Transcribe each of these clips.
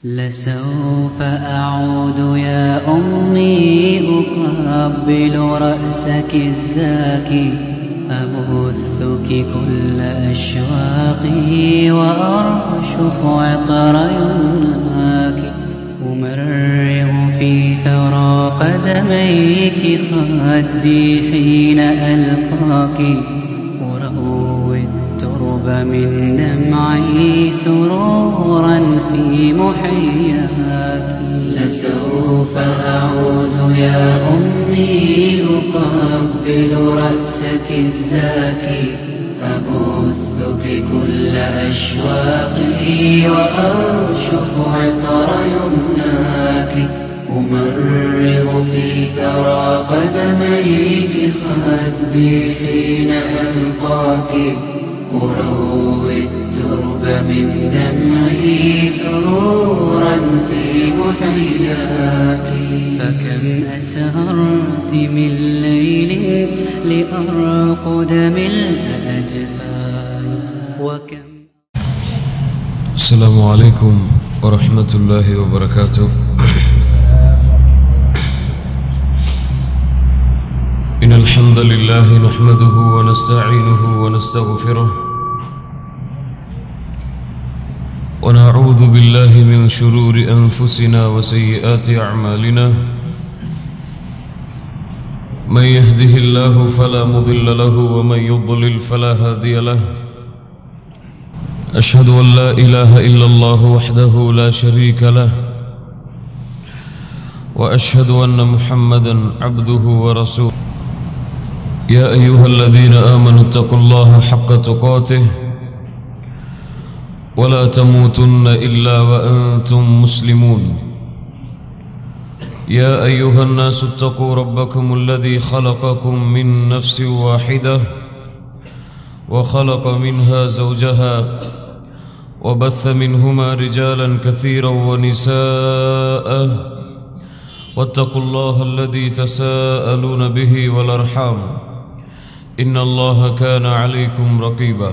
لسوف أعود يا أمي أقبل رأسك الزاكي أبثك كل أشواقي وأرشف عطر يمناك أمرغ في ثرى قدميك خدي حين ألقاك أروي الترب من دمعي سرورا في محياك لسوف أعود يا أمي أقبل رأسك الزاكي أبثك كل أشواقي وأرشف عطر يمناك أمرغ في ثرى قدميك خدي حين ألقاك أروي الترب من دمعي سرورا في محياك فكم أسهرت من ليل لأرقد ملء أجفاي وكم. السلام عليكم ورحمة الله وبركاته. إن الحمد لله نحمده ونستعينه ونستغفره ونعوذ بالله من شرور أنفسنا وسيئات أعمالنا من يهده الله فلا مضل له ومن يضلل فلا هادي له أشهد أن لا إله إلا الله وحده لا شريك له وأشهد أن محمدا عبده ورسوله يا أيها الذين آمنوا اتقوا الله حق تقاته ولا تموتن إلا وأنتم مسلمون يا أيها الناس اتقوا ربكم الذي خلقكم من نفس واحدة وخلق منها زوجها وبث منهما رجالا كثيرا ونساء واتقوا الله الذي تساءلون به والأرحام إن الله كان عليكم رقيبا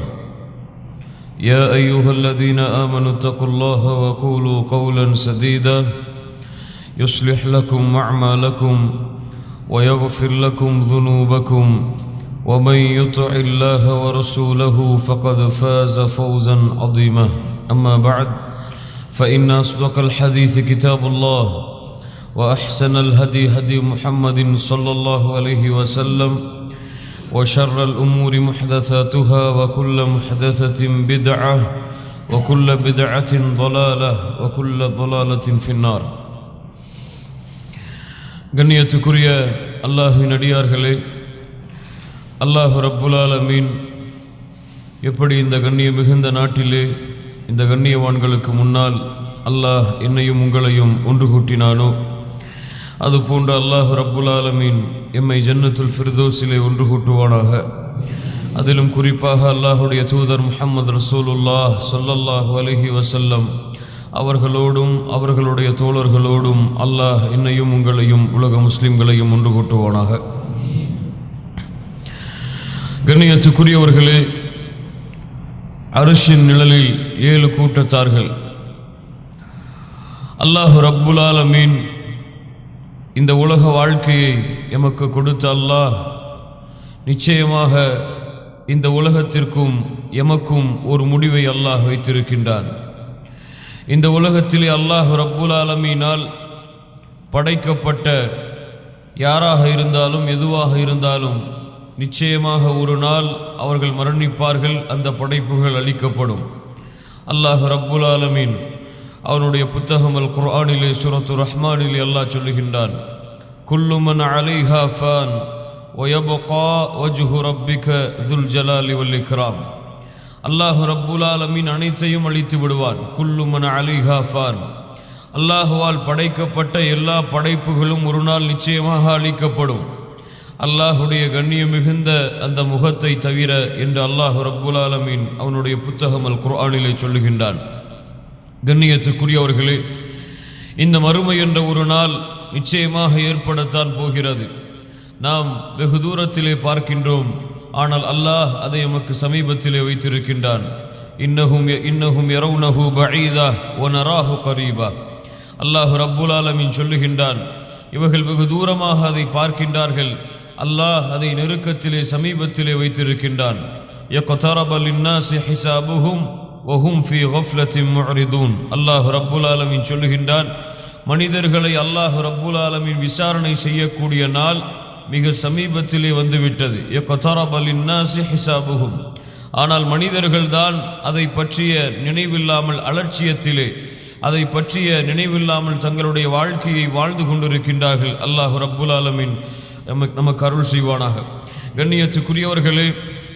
يا أيها الذين آمنوا اتقوا الله وقولوا قولا سديدا يصلح لكم أعمالكم ويغفر لكم ذنوبكم ومن يطع الله ورسوله فقد فاز فوزا عظيما أما بعد فإن أصدق الحديث كتاب الله وأحسن الهدي هدي محمد صلى الله عليه وسلم وشر الأمور محدثاتها وكل محدثة بدعة وكل بدعة ضلالة وكل ضلالة في النار. கண்ணியத்துக்குரிய அல்லாஹ்வின் அடியார்களே, அல்லாஹ் ரப்புல் ஆலமீன் எப்படி இந்த கண்ணிய மிகுந்த நாட்டிலே இந்த கண்ணியவான்களுக்கு முன்னால் அல்லாஹ் என்னையும் உங்களையும் ஒன்று கூட்டினானோ அதுபோன்று அல்லாஹ் ரப்புல் ஆலமீன் எம்மை ஜன்னத்துல் ஃபிர்தௌஸிலே ஒன்று கூட்டுவானாக. அதிலும் குறிப்பாக அல்லாஹுடைய தூதர் முஹம்மது ரசூலுல்லாஹ் ஸல்லல்லாஹு அலைஹி வஸல்லம் அவர்களோடும் அவர்களுடைய தோழர்களோடும் அல்லாஹ் என்னையும் உங்களையும் உலக முஸ்லிம்களையும் ஒன்று கூட்டுவானாக. கண்ணியத்துக்குரியவர்களே, அர்ஷின் நிழலில் 7 கூட்டத்தார்கள். அல்லாஹ் ரப்புல் ஆலமீன் இந்த உலக வாழ்க்கையை எமக்கு கொடுத்த அல்லாஹ் நிச்சயமாக இந்த உலகத்திற்கும் எமக்கும் ஒரு முடிவை அல்லாஹ் வைத்திருக்கின்றான். இந்த உலகத்திலே அல்லாஹ் ரப்புல் ஆலமீனால் படைக்கப்பட்ட யாராக இருந்தாலும் எதுவாக இருந்தாலும் நிச்சயமாக ஒரு நாள் அவர்கள் மரணிப்பார்கள், அந்த படைப்புகள் அளிக்கப்படும். அல்லாஹ் ரப்புல் ஆலமீன் அவனுடைய புத்தகம் அல் குர்ஆனிலே சூரத்து ரஹ்மானிலே அல்லாஹ் சொல்லுகின்றான், குல்லு மன் அலைஹா ஃபான் வயப்கா வஜ்ஹு ரப்பிக ذுல் ஜலாலி வல் இக்ராம். அல்லாஹ் ரப்புல் ஆலமீன் அனைத்தையும் அழித்து விடுவான். குல்லு மன் அலைஹா ஃபான், அல்லாஹுவால் படைக்கப்பட்ட எல்லா படைப்புகளும் ஒரு நாள் நிச்சயமாக அழிக்கப்படும். அல்லாஹுடைய கண்ணியம் மிகுந்த அந்த முகத்தை தவிர என்று அல்லாஹ் ரப்புல் ஆலமீன் அவனுடைய புத்தகம் அல் குர்ஆனிலே சொல்லுகின்றான். கண்ணியத்துக்குரியவர்களே, இந்த மறுமை என்ற ஒரு நாள் நிச்சயமாக ஏற்படத்தான் போகிறது. நாம் வெகு தூரத்திலே பார்க்கின்றோம், ஆனால் அல்லாஹ் அதை எமக்கு சமீபத்திலே வைத்திருக்கின்றான். இன்னஹும் யரவுனஹு பஈதா வ நராஹு கரீபா. அல்லாஹ் ரப்புல் ஆலமீன் சொல்லுகின்றான், இவர்கள் வெகு தூரமாக அதை பார்க்கின்றார்கள், அல்லாஹ் அதை நெருக்கத்திலே சமீபத்திலே வைத்திருக்கின்றான். யக்தரப லின்னாஸி ஹிசாபுஹும் வ ஹும் ஃபீ கஃப்லத்தின் முஅரிதூன். அல்லாஹ் ரப்புல் ஆலமீன் சொல்லுகின்றான், மனிதர்களை அல்லாஹ் ரப்புல் ஆலமீன் விசாரணை செய்யக்கூடிய நாள் மிக சமீபத்திலே வந்துவிட்டது. யக்தரப லின்னாஸி ஹிசாபுஹும். ஆனால் மனிதர்கள்தான் அதை பற்றிய நினைவில்லாமல், அலட்சியத்திலே அதை பற்றிய நினைவில்லாமல் தங்களுடைய வாழ்க்கையை வாழ்ந்து கொண்டிருக்கின்றார்கள். அல்லாஹ் ரப்புல் ஆலமீன் நமக்கு அருள் செய்வானாக. கண்ணியத்துக்குரியவர்களே,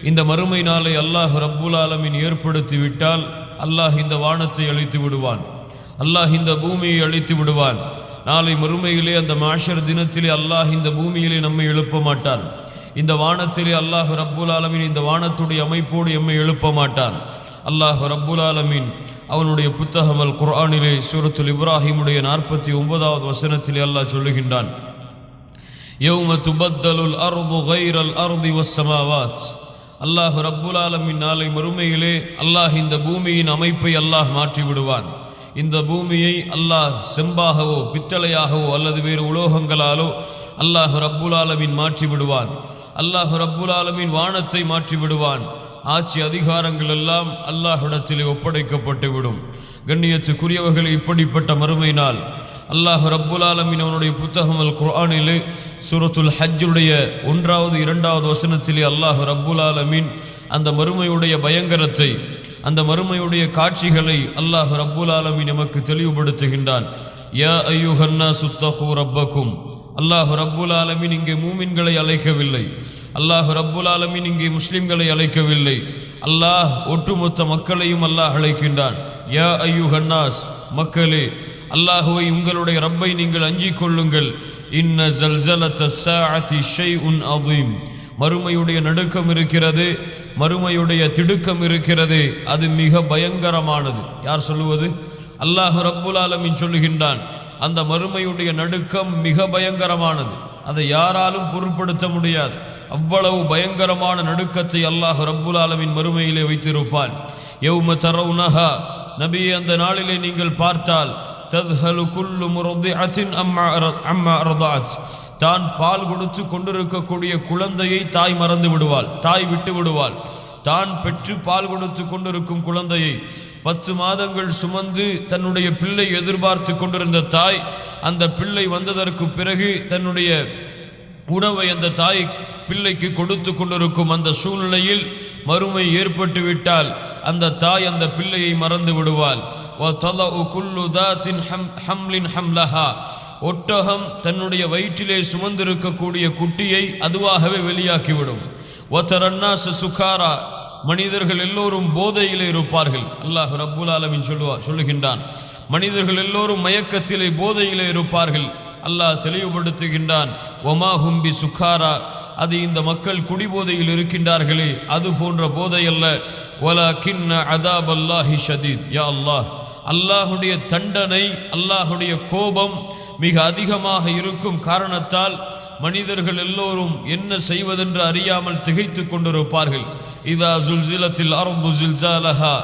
இந்த மறுமை நாளை அல்லாஹ் ரப்புல் ஆலமீன் ஏற்படுத்தி விட்டால் அல்லாஹ் இந்த வானத்தை அழித்து விடுவான், அல்லாஹ் இந்த பூமியை அழித்து விடுவான். நாளை மறுமையிலே அந்த மாஷர் தினத்திலே அல்லாஹ் இந்த பூமியிலே நம்மை எழுப்ப மாட்டான். இந்த வானத்திலே அல்லாஹ் ரப்புல் ஆலமீன் இந்த வானத்துடைய அமைப்போடு எம்மை எழுப்ப மாட்டான். அல்லாஹ் ரப்புல் ஆலமீன் அவனுடைய புத்தகம் அல் குர்ஆனிலே சூரத்துல் இப்ராஹிமுடைய 49வது வசனத்திலே அல்லாஹ் சொல்லுகின்றான், யௌம துபத்தலுல் அர்து கைரல் அர்தி வஸ்ஸமாவாத். அல்லாஹ் ரப்புல் ஆலமீன் நாளை மறுமையிலே அல்லாஹ் இந்த பூமியின் அமைப்பை அல்லாஹ் மாற்றி விடுவான். இந்த பூமியை அல்லாஹ் செம்பாகவோ பித்தளையாகவோ அல்லது வேறு உலோகங்களாலோ அல்லாஹ் ரப்புல் ஆலமீன் மாற்றி விடுவான். அல்லாஹ் ரப்புல் ஆலமீன் வானத்தை மாற்றி விடுவான். ஆட்சி அதிகாரங்கள் எல்லாம் அல்லாஹ்விடத்திலே ஒப்படைக்கப்பட்டு விடும். கண்ணியத்துக்குரியவர்கள், இப்படிப்பட்ட மறுமை நாள் அல்லாஹ் ரப்புல் ஆலமீன் அவனுடைய புத்தகம் அல் குர்ஆனிலே சூரத்துல் ஹஜ்ஜுடைய 1வது 2வது வசனத்திலே அல்லாஹ் ரப்புல் ஆலமீன் அந்த மறுமையுடைய பயங்கரத்தை, அந்த மறுமையுடைய காட்சிகளை அல்லாஹ் ரப்புல் ஆலமீன் நமக்கு தெளிவுபடுத்துகின்றான். யா அய்யுஹன்னாஸு தகூ ரப்பக்கும். அல்லாஹ் ரப்புல் ஆலமீன் இங்கே மூமின்களை அழைக்கவில்லை, அல்லாஹ் ரப்புல் ஆலமீன் இங்கே முஸ்லிம்களை அழைக்கவில்லை, அல்லாஹ் ஒட்டுமொத்த மக்களையும் அல்லாஹ் அழைக்கின்றான். யா அய்யுஹன்னாஸ், மக்களே, அல்லாஹுவை உங்களுடைய ரப்பை நீங்கள் அஞ்சிக் கொள்ளுங்கள். இன்ன ஸல்ஸலத ஸாஅத்தி ஷைஉன் அதீம். மறுமையுடைய நடுக்கம் இருக்கிறது, மறுமையுடைய திடுக்கம் இருக்கிறது, அது மிக பயங்கரமானது. யார் சொல்லுவது? அல்லாஹ் ரப்புல் ஆலமீன் சொல்லுகின்றான், அந்த மறுமையுடைய நடுக்கம் மிக பயங்கரமானது, அதை யாராலும் பொருட்படுத்த முடியாது. அவ்வளவு பயங்கரமான நடுக்கத்தை அல்லாஹ் ரப்புல் ஆலமீன் மறுமையிலே வைத்திருப்பான். யௌம தரவுனஹா, நபியே, அந்த நாளிலே நீங்கள் பார்த்தால், தத்ஹலு குல்லு முர்திஅத்தின் அம்மா அர்தஅத். தான் பால் கொடுத்து கொண்டிருக்கக்கூடிய குழந்தையை தாய் மறந்து விடுவாள், தாய் விட்டு விடுவாள். தான் பெற்று பால் கொடுத்து கொண்டிருக்கும் குழந்தையை 10 மாதங்கள் சுமந்து தன்னுடைய பிள்ளை எதிர்பார்த்து கொண்டிருந்த தாய், அந்த பிள்ளை வந்ததற்கு பிறகு தன்னுடைய உணவை அந்த தாய் பிள்ளைக்கு கொடுத்து கொண்டிருக்கும் அந்த சூழ்நிலையில் மறுமை ஏற்பட்டு விட்டால் அந்த தாய் அந்த பிள்ளையை மறந்து விடுவாள். ஒட்டகம் தன்னுடைய வயிற்றிலே சுமந்திருக்கக்கூடிய குட்டியை அதுவாகவே வெளியாக்கிவிடும். சுகாரா, மனிதர்கள் எல்லோரும் போதையிலே இருப்பார்கள். அல்லாஹ் ரப்புல் ஆலமீன் சொல்லுகின்றான், மனிதர்கள் எல்லோரும் மயக்கத்திலே போதையிலே இருப்பார்கள். அல்லாஹ் தெளிவுபடுத்துகின்றான், வமா ஹும் பி சுகாரா, அது இந்த மக்கள் குடிபோதையில் இருக்கின்றார்களே அது போன்ற போதை அல்ல. வலாகின்ன அதாபல்லாஹி ஷதீத். யா அல்லாஹ், அல்லாஹுடைய தண்டனை, அல்லாஹுடைய கோபம் மிக அதிகமாக இருக்கும் காரணத்தால் மனிதர்கள் எல்லோரும் என்ன செய்வதென்று அறியாமல் திகைத்து கொண்டிருப்பார்கள். இதா ஸுல்ஸிலத்தில் அர்து ஸில்ஸாலஹா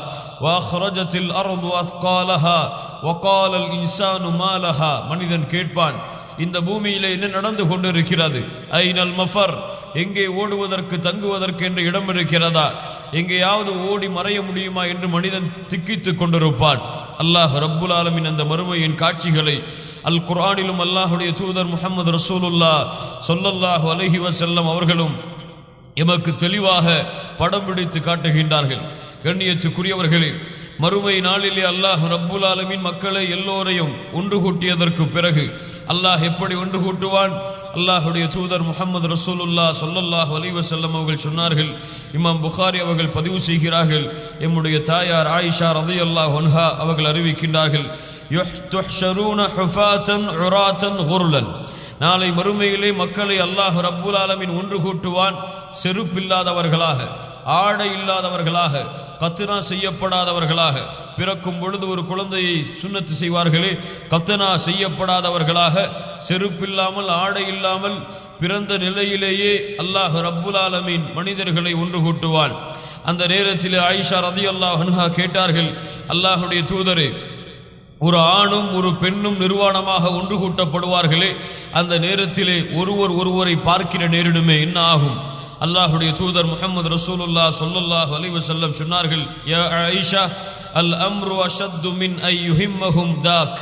வஅக்ரஜத்தில் அர்து அஸ்காலஹா வகாலல் இன்சானு மாலஹா. மனிதன் கேட்பான், இந்த பூமியிலே என்ன நடந்து கொண்டிருக்கிறது? ஐனல் மஃபர், எங்கே ஓடுவதற்கு தங்குவதற்கு என்று இடம் இருக்கிறதா? எங்கேயாவது ஓடி மறைய முடியுமா என்று மனிதன் திக்கித்து கொண்டிருப்பான். அல்லாஹ் ரப்புல் ஆலமீன் அந்த மறுமையின் காட்சிகளை அல் குர்ஆனிலும் அல்லாஹுடைய தூதர் முஹம்மது ரசூலுல்லாஹ் ஸல்லல்லாஹு அலைஹி வஸல்லம் அவர்களும் எமக்கு தெளிவாக படம் பிடித்து காட்டுகின்றார்கள். கண்ணியத்துக்குரியவர்களே, மறுமை நாளிலே அல்லாஹ் ரப்புல் ஆலமீன் மக்களை எல்லோரையும் ஒன்று கூட்டியதற்கு பிறகு அல்லாஹ் எப்படி ஒன்று கூட்டுவான்? அல்லாஹுடைய தூதர் முஹம்மது ரசூலுல்லாஹ் ஸல்லல்லாஹு அலைஹி வஸல்லம் அவர்கள் சொன்னார்கள். இமாம் புகாரி அவர்கள் பதிவு செய்கிறார்கள். எம்முடைய தாயார் ஆயிஷா ரலியல்லாஹு அன்ஹா அவர்கள் அறிவிக்கின்றார்கள், யுஹ்ஷரூன ஹுஃபாத்தன் உராத்தன் குர்லன். நாளை மறுமையிலே மக்களை அல்லாஹ் ரப்புல் ஆலமீன் ஒன்று கூட்டுவான், செருப்பில்லாதவர்களாக, ஆடை இல்லாதவர்களாக, கத்னா செய்யப்படாதவர்களாக. பிறக்கும் பொழுது ஒரு குழந்தையை சுன்னத்து செய்வார்களே, கத்னா செய்யப்படாதவர்களாக, செருப்பில்லாமல் ஆடை இல்லாமல் பிறந்த நிலையிலேயே அல்லாஹ் ரப்புல் ஆலமீன் மனிதர்களை ஒன்று கூட்டுவான். அந்த நேரத்தில் ஆயிஷா ரலியல்லாஹு அன்ஹா கேட்டார்கள், அல்லாஹ்வுடைய தூதரே, ஒரு ஆணும் ஒரு பெண்ணும் நிர்வாணமாக ஒன்று கூட்டப்படுவார்களே, அந்த நேரத்திலே ஒருவரை பார்க்கிற நேரிடுமே, என்ன ஆகும்? அல்லாஹ்வுடைய தூதர் முஹம்மது ரசூலுல்லாஹ் ஸல்லல்லாஹு அலைஹி வஸல்லம் சொன்னார்கள், யா ஆயிஷா, அல் அம்ரு அஷத்து மின் ஐ யுஹிம்மஹும் தாக்.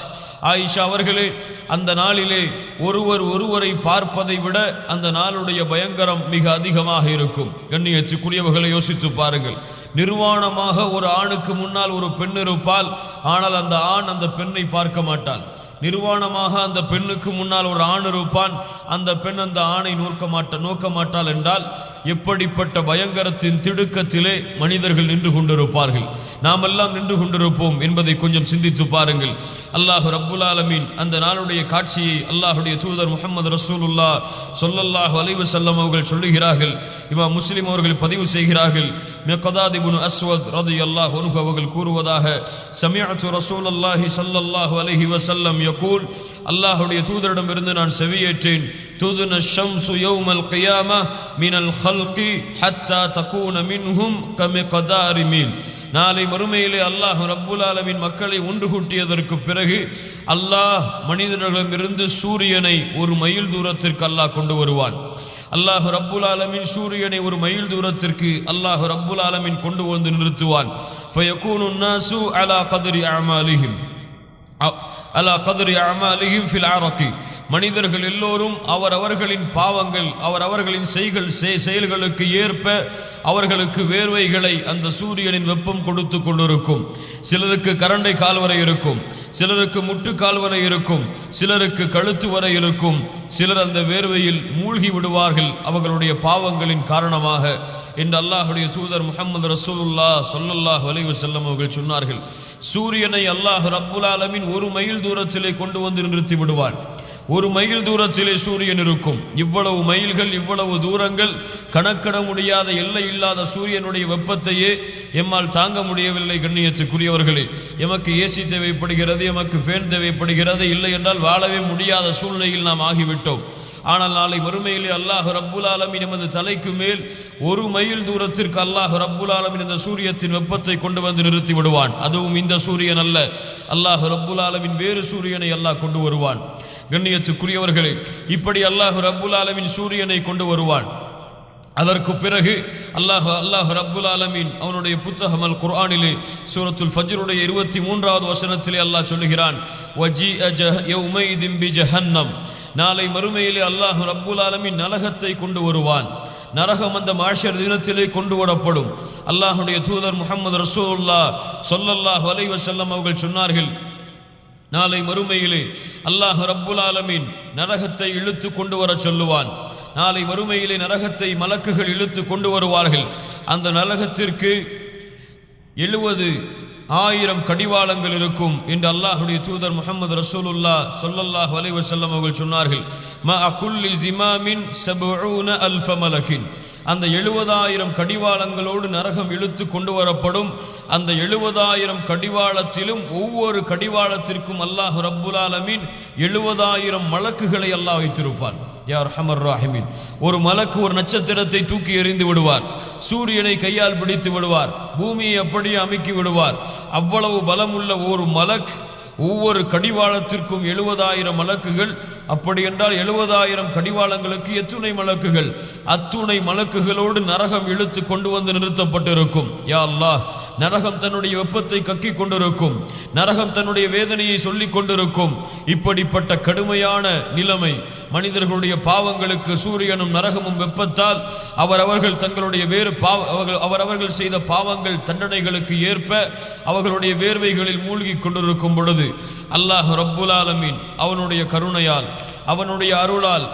ஆயிஷா அவர்களே, அந்த நாளிலே ஒருவரை பார்ப்பதை விட அந்த நாளுடைய பயங்கரம் மிக அதிகமாக இருக்கும். கண்ணியத்துக்குரியவர்களை யோசித்து பாருங்கள். நிர்வாணமாக ஒரு ஆணுக்கு முன்னால் ஒரு பெண் இருப்பாள், ஆனால் அந்த ஆண் அந்த பெண்ணை பார்க்க மாட்டாள். நிர்வாணமாக அந்த பெண்ணுக்கு முன்னால் ஒரு ஆண் இருப்பான், அந்த பெண் அந்த ஆணை நோக்க மாட்டாள் என்றால் எப்படிப்பட்ட பயங்கரத்தின் திடுக்கத்திலே மனிதர்கள் நின்று கொண்டிருப்பார்கள். நாம் எல்லாம் நின்று கொண்டிருப்போம் என்பதை கொஞ்சம் சிந்தித்து பாருங்கள். அல்லாஹ் ரப்புல் ஆலமீன் அந்த நாளுடைய காட்சியை அல்லாஹுடைய தூதர் முஹம்மது ரசூலுல்லாஹ் ஸல்லல்லாஹு அலைஹி வஸல்லம் அவர்கள் சொல்லுகிறார்கள். இமாம் முஸ்லிம் அவர்கள் பதிவு செய்கிறார்கள், மிக்தாத் இப்னு அஸ்வத் ரலியல்லாஹு அன்ஹு அவர்கள் கூறுவதாக, சமிஅத்து ரசூலுல்லாஹி ஸல்லல்லாஹு அலைஹி வஸல்லம் யகூல், அல்லாஹ்வுடைய தூதரிடமிருந்து நான் செவியேற்றேன், துதுன ஷம்சு யௌமல் கியாமா மினல் ஹல்கி ஹத்தா தகூன மின்ஹும் கமிக்தாரி மீல். நாளை மறுமையிலே அல்லாஹ் ரப்புல் ஆலமீன் மக்களை ஒன்று கூட்டியதற்கு பிறகு அல்லாஹ் மனிதர்களிடமிருந்து சூரியனை ஒரு மைல் தூரத்திற்கு அல்லாஹ் கொண்டு வருவான். அல்லாஹ் ரப்புல் ஆலமீன் சூரியனை ஒரு மைல் தூரத்திற்கு அல்லாஹ் ரப்புல் ஆலமீன் கொண்டு வந்து நிறுத்துவான். ஃபயகூனு الناسு அலா கத்ரி அமாலிஹிம் ஃபில் அரகி. மனிதர்கள் எல்லோரும் அவரவர்களின் பாவங்கள் அவரவர்களின் செயல்களுக்கு ஏற்ப அவர்களுக்கு வேர்வைகளை அந்த சூரியனின் வெப்பம் கொடுத்து கொண்டிருக்கும். சிலருக்கு கரண்டை கால் வரை இருக்கும், சிலருக்கு முட்டு கால் வரை இருக்கும், சிலருக்கு கழுத்து வரை இருக்கும். சிலர் அந்த வேர்வையில் மூழ்கி விடுவார்கள் அவர்களுடைய பாவங்களின் காரணமாக என்று அல்லாஹுடைய தூதர் முஹம்மது ரசூலுல்லாஹ் ஸல்லல்லாஹு அலைஹி வஸல்லம் அவர்கள் சொன்னார்கள். சூரியனை அல்லாஹ் ரப்புல் ஆலமீன் ஒரு மைல் தூரத்திலே கொண்டு வந்து நிறுத்தி விடுவான். ஒரு மைல் தூரத்திலே சூரியன் இருக்கும். இவ்வளவு மைல்கள், இவ்வளவு தூரங்கள், கணக்கிட முடியாத எல்லை இல்லாத சூரியனுடைய வெப்பத்தையே எம்மால் தாங்க முடியவில்லை. கண்ணியத்துக்குரியவர்களே, எமக்கு ஏசி தேவைப்படுகிறது, எமக்கு ஃபேன் தேவைப்படுகிறது, இல்லை என்றால் வாழவே முடியாத சூழ்நிலையில் நாம் ஆகிவிட்டோம். ஆனால் நாளை மறுமையிலே அல்லாஹ் ரப்புல் ஆலமீன் நமது தலைக்கு மேல் ஒரு மைல் தூரத்திற்கு அல்லாஹ் ரப்புல் ஆலமீன் இந்த சூரியத்தின் வெப்பத்தை கொண்டு வந்து நிறுத்தி விடுவான். அதுவும் இந்த சூரியன் அல்ல, அல்லாஹ் ரப்புல் ஆலமீன் வேறு சூரியனை அல்லாஹ் கொண்டு வருவான். கண்ணியத்துக்குரியவர்களே, இப்படி அல்லாஹ் ரப்புல் ஆலமீன் சூரியனை கொண்டு வருவான். அதற்கு பிறகு அல்லாஹ் ரப்புல் ஆலமீன் அவனுடைய புத்தகம் அல் குர்ஆனிலே சூரத்துல் ஃபஜ்ருடைய 23வது வசனத்திலே அல்லாஹ் சொல்லுகிறான், வஜீஅ யௌமைதின் பிஜஹன்னம். நாளை மறுமையிலே அல்லாஹ் ரப்புல் ஆலமீன் நரகத்தை கொண்டு வருவான். நரகம் அந்த மாஷர் தினத்திலே கொண்டு வரப்படும். அல்லாஹுடைய தூதர் முஹம்மது ரசூலுல்லாஹ் ஸல்லல்லாஹு அலைஹி வஸல்லம் அவர்கள் சொன்னார்கள், நாளை மறுமையிலே அல்லாஹ் ரப்புல் ஆலமீன் நரகத்தை இழுத்து கொண்டு வர சொல்லுவான். நாளை மறுமையிலே நரகத்தை மலக்குகள் இழுத்து கொண்டு வருவார்கள். அந்த நரகத்திற்கு 70,000 கடிவாளங்கள் இருக்கும் என்று அல்லாஹுடைய தூதர் முஹம்மது ரசூலுல்லாஹ் ஸல்லல்லாஹு அலைஹி வஸல்லம் அவர்கள் சொன்னார்கள். மா குல்லி ஜிமாமின் 70,000 மலக்கின். அந்த 70,000 கடிவாளங்களோடு நரகம் இழுத்து கொண்டு வரப்படும். அந்த 70,000 கடிவாளத்திலும் ஒவ்வொரு கடிவாளத்திற்கும் அல்லாஹ் ரப்புல் ஆலமீன் 70,000 மலக்குகளை அல்லாஹ் வைத்திருப்பான். யா அர்ஹமர் ராஹிமீன். ஒரு மலக்கு ஒரு நட்சத்திரத்தை தூக்கி எறிந்து விடுவார், சூரியனை கையால் பிடித்து விடுவார், பூமியை அப்படியே அமுக்கி விடுவார். அவ்வளவு பலமுள்ள ஒரு மலக், ஒவ்வொரு கடிவாளத்திற்கும் 70,000 மலக்குகள். அப்படி என்றால் 70,000 கடிவாளங்களுக்கு எத்துணை மலக்குகள்? அத்துணை மலக்குகளோடு நரகம் இழுத்து கொண்டு வந்து நிறுத்தப்பட்டிருக்கும். யா அல்லாஹ், நரகம் தன்னுடைய வெப்பத்தை கக்கி கொண்டிருக்கும், நரகம் தன்னுடைய வேதனையை சொல்லிக் கொண்டிருக்கும். இப்படிப்பட்ட கடுமையான நிலைமை மனிதர்களுடைய பாவங்களுக்கு சூரியனும் நரகமும் வெப்பத்தால் அவரவர்கள் தங்களுடைய அவரவர்கள் செய்த பாவங்கள் தண்டனைகளுக்கு ஏற்ப அவர்களுடைய வேர்வைகளில் மூழ்கி கொண்டிருக்கும் பொழுது அல்லாஹ் ரப்புல் ஆலமீன் அவனுடைய கருணையால், அவனுடைய அருளால்,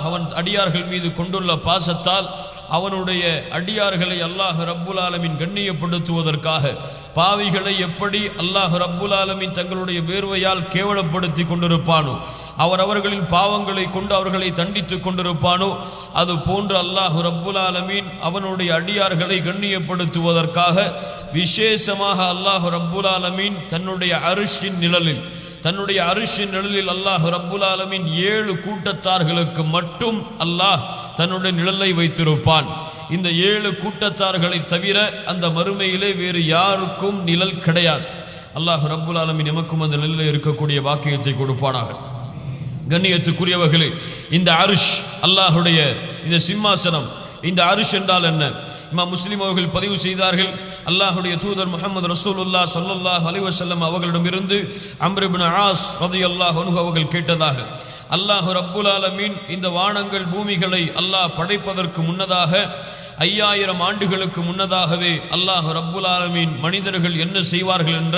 அவன் அடியார்கள் மீது கொண்டுள்ள பாசத்தால் அவனுடைய அடியார்களை அல்லாஹ் ரப்புல் ஆலமீன் கண்ணியப்படுத்துவதற்காக பாவிகளை எப்படி அல்லாஹ் ரப்புல் ஆலமீன் தங்களுடைய வேர்வையால் கேவலப்படுத்தி கொண்டிருப்பானோ, அவரவர்களின் பாவங்களை கொண்டு அவர்களை தண்டித்து கொண்டிருப்பானோ, அது போன்று அல்லாஹ் ரப்புல் ஆலமீன் அவனுடைய அடியார்களை கண்ணியப்படுத்துவதற்காக விசேஷமாக அல்லாஹ் ரப்புல் ஆலமீன் தன்னுடைய அரிஷின் நிழலில் அல்லாஹ் ரப்புல் ஆலமீன் 7 கூட்டத்தார்களுக்கு மட்டும் அல்லாஹ் தன்னுடைய நிழலை வைத்திருப்பான். இந்த 7 கூட்டத்தார்களை தவிர அந்த மறுமையிலே வேறு யாருக்கும் நிழல் கிடையாது. அல்லாஹ் ரப்புல் ஆலமீன் எமக்கும் அந்த நிழலில் இருக்கக்கூடிய வாக்கியத்தை கொடுப்பானாக. கண்ணியத்துக்குரியவர்களே, இந்த அர்ஷ் அல்லாஹுடைய இந்த சிம்மாசனம், இந்த அர்ஷ் என்றால் என்ன? இமாம் முஸ்லிம் அவர்கள் பதிவு செய்தார்கள், அல்லாஹுடைய தூதர் முஹம்மது ரசூலுல்லாஹ் ஸல்லல்லாஹு அலைஹி வஸல்லம் அவர்களிடமிருந்து அம்ர் இப்னு ஆஸ் ரலியல்லாஹு அன்ஹு அவர்கள் கேட்டதாக, அல்லாஹ் ரப்புல் ஆலமீன் இந்த வானங்கள் பூமிகளை அல்லாஹ் படைப்பதற்கு முன்னதாக 5000 ஆண்டுகளுக்கு முன்னதாகவே அல்லாஹ் ரப்புல் ஆலமீன் மனிதர்கள் என்ன செய்வார்கள் என்ற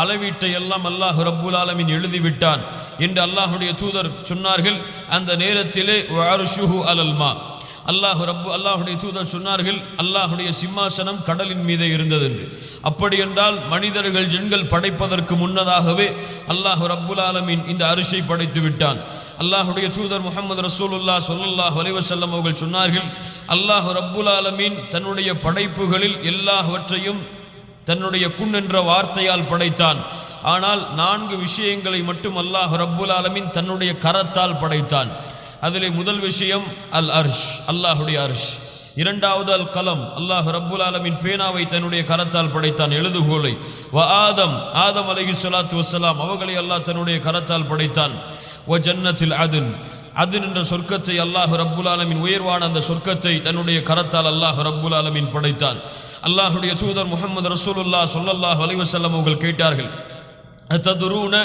அளவீட்டை எல்லாம் அல்லாஹ் ரப்புல் ஆலமீன் எழுதிவிட்டான் என்று அல்லாஹுடைய தூதர் சொன்னார்கள். அந்த நேரத்திலே வஅர்ஷுஹு அலல் மா, அல்லாஹுடைய தூதர் சொன்னார்கள், அல்லாஹுடைய சிம்மாசனம் கடலின் மீதே இருந்தது என்று. அப்படி என்றால் மனிதர்கள் ஜின்கள் படைப்பதற்கு முன்னதாகவே அல்லாஹ் ரப்புல் ஆலமீன் இந்த அரிசை படைத்து விட்டான். அல்லாஹுடைய தூதர் முஹம்மது ரசூலுல்லாஹ் ஸல்லல்லாஹு அலைஹி வஸல்லம் அவர்கள் சொன்னார்கள், அல்லாஹ் ரப்புல் ஆலமீன் தன்னுடைய படைப்புகளில் எல்லாவற்றையும் தன்னுடைய குன் என்ற வார்த்தையால் படைத்தான். ஆனால் 4 விஷயங்களை மட்டும் அல்லாஹ் ரப்புல் ஆலமீன் தன்னுடைய கரத்தால் படைத்தான். அதிலே முதல் விஷயம் அல் அர்ஷ், அல்லாஹுடைய அர்ஷ். இரண்டாவது அல் கலம், அல்லாஹ் ரப்புல் ஆலமீன் பேனாவை தன்னுடைய கரத்தால் படைத்தான், எழுதுகோலை. ஆதம் அலைஹிஸ்ஸலாத்து வஸ்ஸலாம் அவர்களை அல்லாஹ் தன்னுடைய கரத்தால் படைத்தான். ஜன்னத்தில் அதுன் என்ற சொர்க்கத்தை அல்லாஹ் ரப்புல் ஆலமீன், உயர்வான அந்த சொர்க்கத்தை தன்னுடைய கரத்தால் அல்லாஹ் ரப்புல் ஆலமீன் படைத்தான். அல்லாஹுடைய தூதர் முஹம்மது ரசூலுல்லாஹ் ஸல்லல்லாஹு அலைஹி வஸல்லம் அவர்கள் கேட்டார்கள், அத்ததுரூன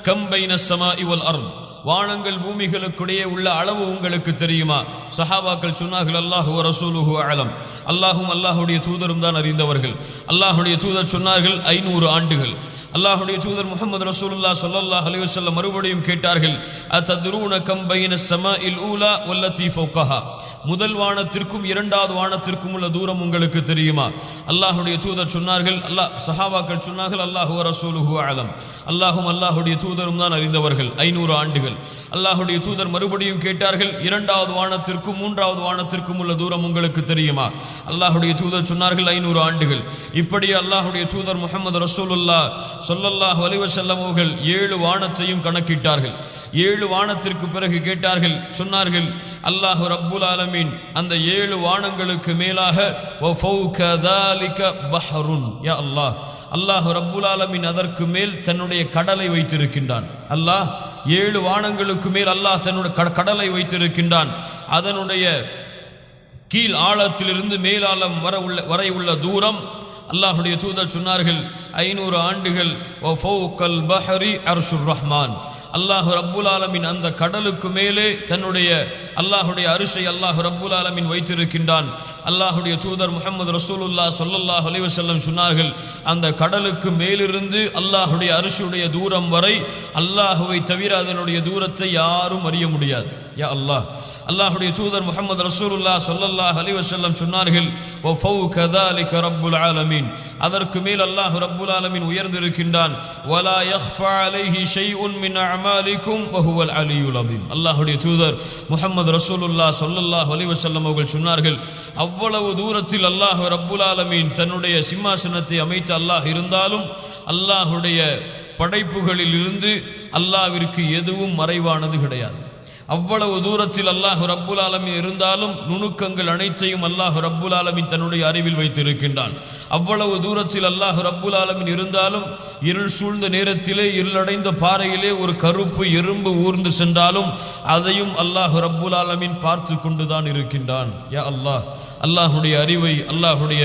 கம் பைன ஸமாஇ வல் அர்த், வானங்கள் பூமிகளுக்கிடையே உள்ள அளவு உங்களுக்கு தெரியுமா? சஹாபாக்கள் சொன்னார்கள், அல்லாஹு வ ரசூலுஹு அலம், அல்லாஹும் அல்லாஹுடைய தூதரும் தான் அறிந்தவர்கள். அல்லாஹுடைய தூதர் சொன்னார்கள் 500 ஆண்டுகள். அல்லாஹுடைய தூதர் முஹம்மது ரசூலுல்லாஹ் ஸல்லல்லாஹு அலைஹி வஸல்லம் மறுபடியும் கேட்டார்கள், அத்ததுரூன கம் பைன ஸமாஇல் ஊலா வல்லதி ஃபௌகஹா, முதல் வானத்திற்கும் 2வது வானத்திற்கும் உள்ள தூரம் உங்களுக்கு தெரியுமா? அல்லாஹுடைய தூதர் சொன்னார்கள், சஹாபாக்கள் சொன்னார்கள், அல்லாஹு வ ரசூலுஹு அலம், அல்லாஹும் அல்லாஹுடைய தூதரும் தான் அறிந்தவர்கள். 500 ஆண்டுகள். அல்லாஹுடைய தூதர் மறுபடியும் கேட்டார்கள், 2வது வானத்திற்கும் 3வது வானத்திற்கும் உள்ள தூரம் உங்களுக்கு தெரியுமா? அல்லாஹுடைய தூதர் சொன்னார்கள் 500 ஆண்டுகள். இப்படி அல்லாஹுடைய தூதர் முஹம்மது ரசூலுல்லாஹ் ஸல்லல்லாஹு அலைஹி வஸல்லம் அவர்கள் 7 வானத்தையும் கணக்கிட்டார்கள். 7 வானத்திற்கு பிறகு கேட்டார்கள், சொன்னார்கள், அல்லாஹ் ரப்புல் ஆலமீன் அந்த 7 வானங்களுக்கு மேலாக வ ஃபௌக ذلك பஹ்ருன், யா அல்லாஹ், அல்லாஹ் ரப்புல் ஆலமீன் அதற்கு மேல் தன்னுடைய கடலை வைத்திருக்கின்றான். அல்லாஹ் 7 வானங்களுக்கு மேல் அல்லாஹ் தன்னுடைய கடலை வைத்திருக்கின்றான். அதனுடைய கீழ் ஆழத்திலிருந்து மேலாளம் வரை உள்ள தூரம் அல்லாஹுடைய தூதர் சொன்னார்கள் 500 ஆண்டுகள். வ ஃபௌகல் பஹ்ரி அர்ஷுர் ரஹ்மான், அல்லாஹ் ரப்புல் ஆலமீன் அந்த கடலுக்கு மேலே தன்னுடைய அல்லாஹுடைய அரிசை அல்லாஹ் ரப்புல் ஆலமீன் வைத்திருக்கின்றான். அல்லாஹுடைய தூதர் முஹம்மது ரசூலுல்லாஹ் ஸல்லல்லாஹு அலைஹி வஸல்லம் சொன்னார்கள், அந்த கடலுக்கு மேலிருந்து அல்லாஹுடைய அரிசுடைய தூரம் வரை அல்லாஹுவை தவிர அதனுடைய தூரத்தை யாரும் அறிய முடியாது. யா அல்லாஹ், அல்லாஹுடைய தூதர் முஹம்மது ரசூலுல்லாஹ் ஸல்லல்லாஹு அலைஹி வஸல்லம் சொன்னார்கள், வ ஃபௌக ذلك ரப்புல் ஆலமீன், அதற்கு மேல் அல்லாஹ் ரப்புல் ஆலமீன் உயர்ந்திருக்கின்றான். வலா யக்ஃபா அலைஹி ஷைஉன் மின் அஅமாலிக்கும் வ ஹுவல் அலியுல் அதீம். அல்லாஹுடைய தூதர் முஹம்மது ரசூலுல்லாஹ் ஸல்லல்லாஹு அலைஹி வஸல்லம் அவர்கள் சொன்னார்கள், அவ்வளவு தூரத்தில் அல்லாஹ் ரப்புல் ஆலமீன் தன்னுடைய சிம்மாசனத்தை அமைத்து அல்லாஹ் இருந்தாலும் அல்லாஹுடைய படைப்புகளில் இருந்து அல்லாஹ்விற்கு எதுவும் மறைவானது கிடையாது. அவ்வளவு தூரத்தில் அல்லாஹ் ரப்புல் ஆலமீன் இருந்தாலும் நுணுக்கங்கள் அனைத்தையும் அல்லாஹ் ரப்புல் ஆலமீன் தன்னுடைய அறிவில் வைத்திருக்கின்றான். அவ்வளவு தூரத்தில் அல்லாஹ் ரப்புல் ஆலமீன் இருந்தாலும் இருள் சூழ்ந்த நேரத்திலே இருளடைந்த பாறையிலே ஒரு கருப்பு எறும்பு ஊர்ந்து சென்றாலும் அதையும் அல்லாஹ் ரப்புல் ஆலமீன் பார்த்து கொண்டுதான் இருக்கின்றான். யா அல்லாஹ், அல்லாஹுடைய அறிவை, அல்லாஹுடைய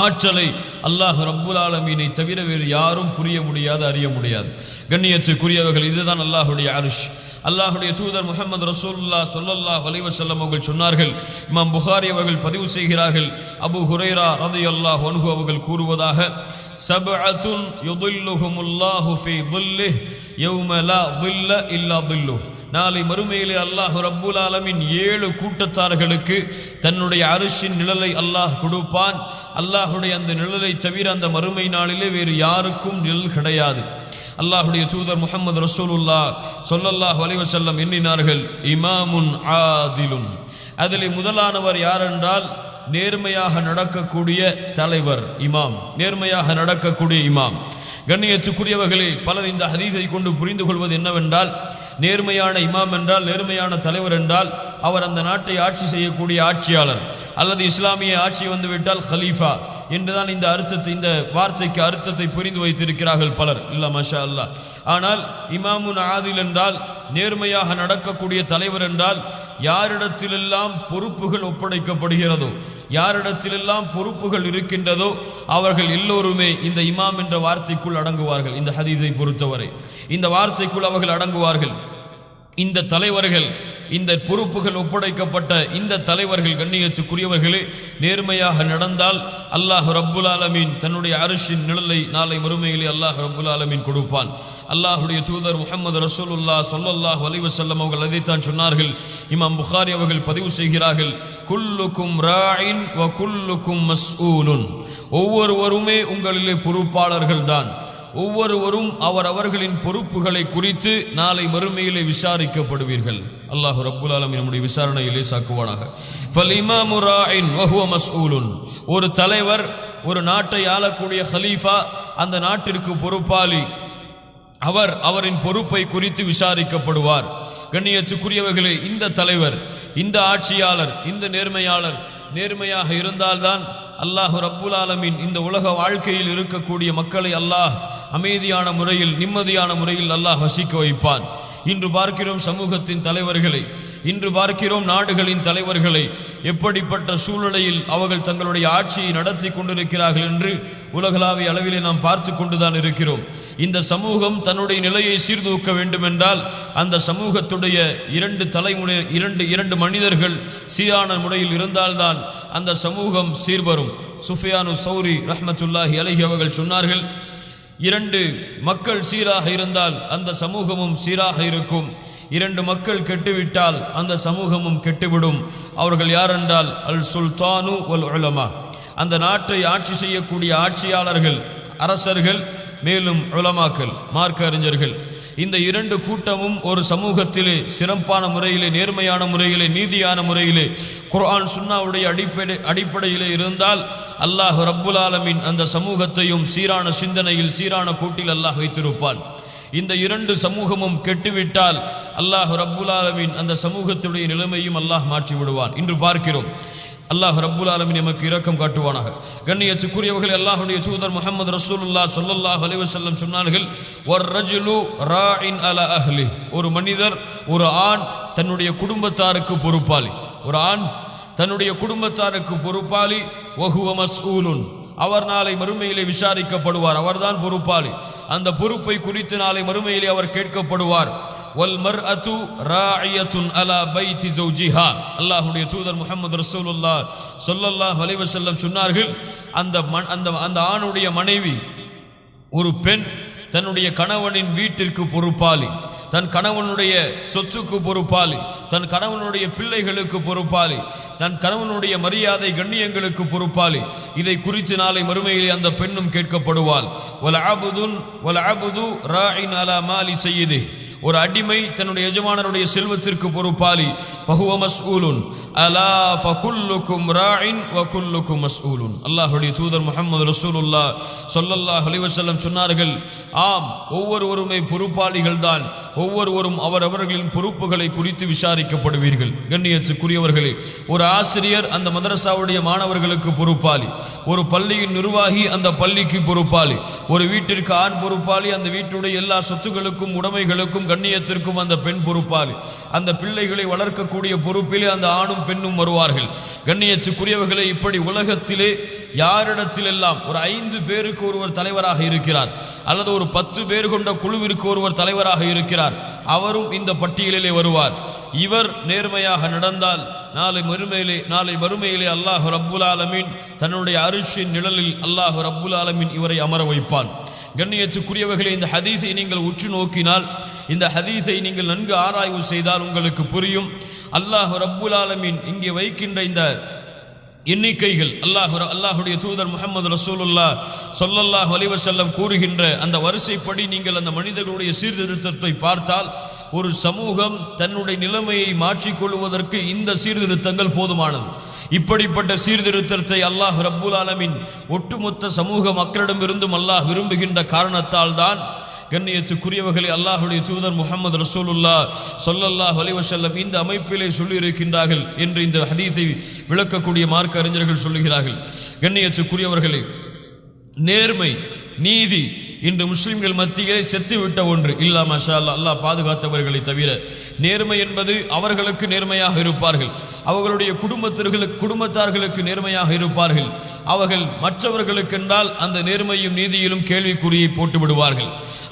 ஆற்றலை அல்லாஹ் ரப்புல் ஆலமீனை தவிர வேறு யாரும் புரிய முடியாது, அறிய முடியாது. கண்ணியத்துக்குரியவர்கள், இதுதான் அல்லாஹுடைய அர்ஷ். அல்லாஹுடைய தூதர் முஹம்மது ரசூலுல்லாஹ் ஸல்லல்லாஹு அலைஹி வஸல்லம் அவர்கள் சொன்னார்கள், இமாம் புகாரி அவர்கள் பதிவு செய்கிறார்கள், அபூ ஹுரைரா ரலியல்லாஹு அன்ஹு அவர்கள் கூறுவதாக, சப்அத்துன் யுதில்லுஹுமுல்லாஹு ஃபீ ظில்லிஹி யௌம லா ظில்ல இல்லா ظில்லுஹு, நாளை மறுமையிலே அல்லாஹ் ரப்புல் ஆலமீன் 7 கூட்டத்தார்களுக்கு தன்னுடைய அரிசின் நிழலை அல்லாஹ் கொடுப்பான். அல்லாஹுடைய அந்த நிழலை தவிர அந்த மறுமை நாளிலே வேறு யாருக்கும் நிழல் கிடையாது. அல்லாஹுடைய தூதர் முஹம்மது ரசூலுல்லாஹ் ஸல்லல்லாஹு அலைஹி வஸல்லம் எண்ணினார்கள், இமாமுன் ஆதிலுன், அதில் முதலானவர் யார் என்றால் நேர்மையாக நடக்கக்கூடிய தலைவர், இமாம், நேர்மையாக நடக்கக்கூடிய இமாம். கண்ணியத்துக்குரியவர்களே, பலர் இந்த ஹதீஸை கொண்டு புரிந்து கொள்வது என்னவென்றால், நேர்மையான இமாம் என்றால், நேர்மையான தலைவர் என்றால் அவர் அந்த நாட்டை ஆட்சி செய்யக்கூடிய ஆட்சியாளர், அல்லது இஸ்லாமிய ஆட்சி வந்துவிட்டால் ஹலீஃபா என்றுதான் இந்த அர்த்தத்தை, இந்த வார்த்தைக்கு அர்த்தத்தை புரிந்து வைத்திருக்கிறார்கள் பலர். இல்ல மாஷா அல்லாஹ். ஆனால் இமாமுன் ஆதில் என்றால் நேர்மையாக நடக்கக்கூடிய தலைவர் என்றால் யாரிடத்திலெல்லாம் பொறுப்புகள் ஒப்படைக்கப்படுகிறதோ, யாரிடத்திலெல்லாம் பொறுப்புகள் இருக்கின்றதோ அவர்கள் எல்லோருமே இந்த இமாம் என்ற வார்த்தைக்குள் அடங்குவார்கள். இந்த ஹதீஸை பொறுத்தவரை இந்த வார்த்தைக்குள் அவர்கள் அடங்குவார்கள். இந்த தலைவர்கள், இந்த பொறுப்புகள் ஒப்படைக்கப்பட்ட இந்த தலைவர்கள் கண்ணியத்துக்குரியவர்களே நேர்மையாக நடந்தால் அல்லாஹ் ரப்புல் ஆலமீன் தன்னுடைய அர்ஷின் நிழலை நாளை மறுமையிலே அல்லாஹ் ரப்புல் ஆலமீன் கொடுப்பான். அல்லாஹுடைய தூதர் முஹம்மது ரசூலுல்லாஹ் ஸல்லல்லாஹு அலைஹி வஸல்லம் அவர்கள் அதைத்தான் சொன்னார்கள். இமாம் புகாரி அவர்கள் பதிவு செய்கிறார்கள், குல்லுக்கும் ராயின் வ குல்லுக்கும் மஸ்ஊலுன். ஒவ்வொருவருமே உங்களிலே பொறுப்பாளர்கள் தான், ஒவ்வொருவரும் அவர்களின் பொறுப்புகளை குறித்து நாளை மறுமையிலே விசாரிக்கப்படுவீர்கள். அல்லாஹ் ரப்புல் ஆலமீன் நம்முடைய விசாரணையிலே சாக்குவானாக. ஃபல் இமாமு ராயின் வ ஹுவ மஸ்ஊலுன். ஒரு தலைவர், ஒரு நாட்டை ஆளக்கூடிய ஹலீஃபா, அந்த நாட்டிற்கு பொறுப்பாளி, அவரின் பொறுப்பை குறித்து விசாரிக்கப்படுவார். கண்ணியத்துக்குரியவர்களே, இந்த தலைவர், இந்த ஆட்சியாளர், இந்த நேர்மையாளர் நேர்மையாக இருந்தால்தான் அல்லாஹ் ரப்புல் ஆலமீன் இந்த உலக வாழ்க்கையில் இருக்கக்கூடிய மக்களை அல்லாஹ் அமைதியான முறையில், நிம்மதியான முறையில் அல்லாஹ் வசிக்க வைப்பான். இன்று பார்க்கிறோம் சமூகத்தின் தலைவர்களை, இன்று பார்க்கிறோம் நாடுகளின் தலைவர்களை, எப்படிப்பட்ட சூழ்நிலையில் அவர்கள் தங்களுடைய ஆட்சியை நடத்தி கொண்டிருக்கிறார்கள் என்று உலகளாவிய அளவிலே நாம் பார்த்து கொண்டுதான் இருக்கிறோம். இந்த சமூகம் தன்னுடைய நிலையை சீர்தூக்க வேண்டுமென்றால் அந்த சமூகத்துடைய இரண்டு மனிதர்கள் சீரான முறையில் இருந்தால்தான் அந்த சமூகம் சீர்வரும். சுஃபியானு சௌரி ரஹ்மத்துல்லாஹி அலைஹி அவர்கள் சொன்னார்கள், 2 மக்கள் சீராக இருந்தால் அந்த சமூகமும் சீராக இருக்கும், 2 மக்கள் கெட்டுவிட்டால் அந்த சமூகமும் கெட்டுவிடும். அவர்கள் யாரென்றால் அல் சுல்தானு வல் உலமா. அந்த நாட்டை ஆட்சி செய்யக்கூடிய ஆட்சியாளர்கள், அரசர்கள், மேலும் உலமாக்கள், மார்க்க அறிஞர்கள். இந்த 2 கூட்டமும் ஒரு சமூகத்திலே சிறப்பான முறையிலே, நேர்மையான முறையிலே, நீதியான முறையிலே, குர்ஆன் சுன்னாவுடைய அடிப்படையிலே இருந்தால் அல்லாஹ் ரப்புல் ஆலமீன் அந்த சமூகத்தையும் சீரான சிந்தனையில், சீரான கூட்டில் அல்லாஹ் வைத்திருப்பான். இந்த 2 சமூகமும் கெட்டுவிட்டால் அல்லாஹ் ரப்புல் ஆலமீன் அந்த சமூகத்துடைய நிலைமையும் அல்லாஹ் மாற்றி விடுவான். இன்று பார்க்கிறோம். அல்லாஹ் ரப்புல் ஆலமீன் நமக்கு இரக்கம் காட்டுவானாக. கண்ணியத்துக்குரியவர்கள், அல்லாஹ்வுடைய தூதர் முஹம்மது ரசூலுல்லாஹ் ஸல்லல்லாஹு அலைஹி வஸல்லம் சொன்னார்கள், வர்ரஜுலு ராயின் அலா அஹ்லி. ஒரு மனிதர், ஒரு ஆண் தன்னுடைய குடும்பத்தாருக்கு பொறுப்பாளி. ஒரு ஆண் தன்னுடைய குடும்பத்தாருக்கு பொறுப்பாளி. வஹுவ மஸ்ஊலுன். அவர் நாளை மறுமையிலே விசாரிக்கப்படுவார். அவர்தான் பொறுப்பாளி. அந்த பொறுப்பை குறித்து நாளை மறுமையிலே அவர் கேட்கப்படுவார். வல் மர்அத்து ராயியத்துன் அலா பைத்தி ஜௌஜிஹா. அல்லாஹ்வுடைய தூதர் முஹம்மது ரசூலுல்லாஹ் ஸல்லல்லாஹு அலைஹி வஸல்லம் சொன்னார்கள், அந்த ஆணுடைய மனைவி, ஒரு பெண் தன்னுடைய கணவனின் வீட்டிற்கு பொறுப்பாளி, தன் கணவனுடைய சொத்துக்கு பொறுப்பாளி, தன் கணவனுடைய பிள்ளைகளுக்கு பொறுப்பாளி, தன் கணவனுடைய மரியாதை கண்ணியங்களுக்கு பொறுப்பாளி. இதை குறித்து நாளை மறுமையிலே அந்த பெண்ணும் கேட்கப்படுவாள். வல் அபுது ராயின் அலா மாலி சய்யிதி. ஒரு அடிமை தன்னுடைய எஜமானருடைய செல்வத்திற்கு பொறுப்பாளி. ஃபஹுவ மஸ்ஊலுன் அலா ஃபகுல்லுக்கும் ராயின் வ குல்லுக்கும் மஸ்ஊலுன். அல்லாஹ்வுடைய தூதர் முஹம்மது ரசூலுல்லாஹ் ஸல்லல்லாஹு அலைஹி வஸல்லம் சொன்னார்கள், ஆம், ஒவ்வொருவருமே பொறுப்பாளிகள் தான். ஒவ்வொருவரும் அவரவர்களின் பொறுப்புகளை குறித்து விசாரிக்கப்படுவீர்கள். கண்ணியத்துக்குரியவர்களே, ஒரு ஆசிரியர் அந்த மதரசாவுடைய மாணவர்களுக்கு பொறுப்பாளி, ஒரு பள்ளியின் நிர்வாகி அந்த பள்ளிக்கு பொறுப்பாளி, ஒரு வீட்டிற்கு ஆண் பொறுப்பாளி, அந்த வீட்டுடைய எல்லா சொத்துகளுக்கும் உடைமைகளுக்கும் கண்ணியத்திற்கும் அந்த பெண் பொறுப்பாளி. அந்த பிள்ளைகளை வளர்க்கக்கூடிய பொறுப்பிலே அந்த ஆணும் பெண்ணும் வருவார்கள். கண்ணியத்துக்குரியவர்களே, இப்படி உலகத்திலே யாரிடத்திலெல்லாம் ஒரு 5 பேருக்கு ஒருவர் தலைவராக இருக்கிறார், அல்லது ஒரு 10 பேர் கொண்ட குழுவிற்கு ஒருவர் தலைவராக இருக்கிறார், அவரும் இந்த பட்டியலிலே வருவார். இவர் நேர்மையாக நடந்தால் நாளை மறுமையிலே அல்லாஹ் ரப்புல் ஆலமீன் தன்னுடைய அர்ஷின் நிழலில் அல்லாஹ் ரப்புல் ஆலமீன் இவரை அமர வைப்பான். கண்ணியத்துக்குரியவர்களே, இந்த ஹதீஸை நீங்கள் உற்று நோக்கினால், இந்த ஹதீஸை நீங்கள் நன்கு ஆராய்வு செய்தால் உங்களுக்கு புரியும். அல்லாஹ் ரப்புல் ஆலமீன் இங்கே வைக்கின்ற இந்த எண்ணிக்கைகள், அல்லாஹ்வுடைய தூதர் முஹம்மது ரசூலுல்லாஹ் ஸல்லல்லாஹு அலைஹி வஸல்லம் கூறுகின்ற அந்த வரிசைப்படி நீங்கள் அந்த மனிதர்களுடைய சீர்திருத்தத்தை பார்த்தால், ஒரு சமூகம் தன்னுடைய நிலைமையை மாற்றிக்கொள்வதற்கு இந்த சீர்திருத்தங்கள் போதுமானது. இப்படிப்பட்ட சீர்திருத்தத்தை அல்லாஹ் ரப்புல் ஆலமீன் ஒட்டுமொத்த சமூக மக்களிடமிருந்தும் அல்லாஹ் விரும்புகின்ற காரணத்தால் தான் கண்ணியத்துக்குரியவர்களே, அல்லாஹ்வுடைய தூதர் முஹம்மது ரசூலுல்லாஹ் ஸல்லல்லாஹு அலைஹி வஸல்லம் இந்த அமைப்பிலே சொல்லியிருக்கின்றார்கள் என்று இந்த ஹதீஸை விளக்கக்கூடிய மார்க்க அறிஞர்கள் சொல்லுகிறார்கள். கண்ணியத்துக்குரியவர்களே, நேர்மை, நீதி இன்று முஸ்லிம்கள் மத்தியிலே செத்துவிட்ட ஒன்று. இல்லா மாஷா அல்லாஹ், அல்லாஹ் பாதுகாத்தவர்களை தவிர. நேர்மை என்பது அவர்களுக்கு நேர்மையாக இருப்பார்கள், அவர்களுடைய குடும்பத்தார்களுக்கு நேர்மையாக இருப்பார்கள். அவர்கள் மற்றவர்களுக்கென்றால் அந்த நேர்மையும் நீதியிலும் கேள்விக்குறியை போட்டு விடுவார்கள்.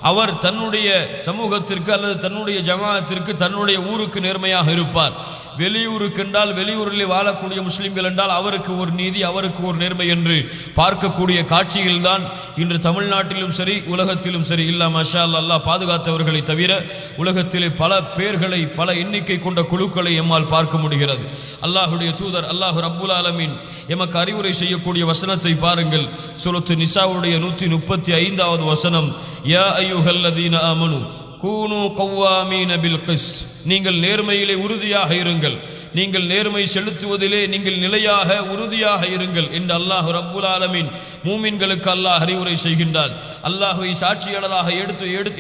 அவர் தன்னுடைய சமூகத்திற்கு அல்லது தன்னுடைய ஜமாஅத்திற்கு தன்னுடைய ஊருக்கு நேர்மையாக இருப்பார். வெளியூருக்கென்றால் வெளியூரில் வாழக்கூடிய முஸ்லிம்கள் என்றால் அவருக்கு ஒரு நீதி, அவருக்கு ஒரு நேர்மை என்று பார்க்கக்கூடிய காட்சியில்தான் இன்று தமிழ்நாட்டிலும் சரி உலகத்திலும் சரி இல்லா மாஷா அல்லாஹ், அல்லாஹ் பாதுகாத்தவர்களை தவிர உலகத்திலே பல பேர்களை, பல எண்ணிக்கை கொண்ட குழுக்களை எம்மால் பார்க்க முடிகிறது. அல்லாஹுடைய தூதர் அல்லாஹ் ரப்புல் ஆலமீன் எமக்கு அறிவுரை செய்யக்கூடிய வசனத்தை பாருங்கள். சூரத்து நிசாவுடைய 135வது வசனம், யா அய்யுஹல்லதீன ஆமனு கூனு கவ்வாமீன பில் கிஸ்த், நீங்கள் நேர்மையிலே உறுதியாக இருங்கள், நீங்கள் நேர்மை செலுத்துவதிலே நீங்கள் நிலையாக உறுதியாக இருங்கள் என்று அல்லாஹ் ரப்புல் ஆலமீன் மூமின்களுக்கு அல்லாஹ் அறிவுரை செய்கின்றார். அல்லாஹ்வை சாட்சியாளராக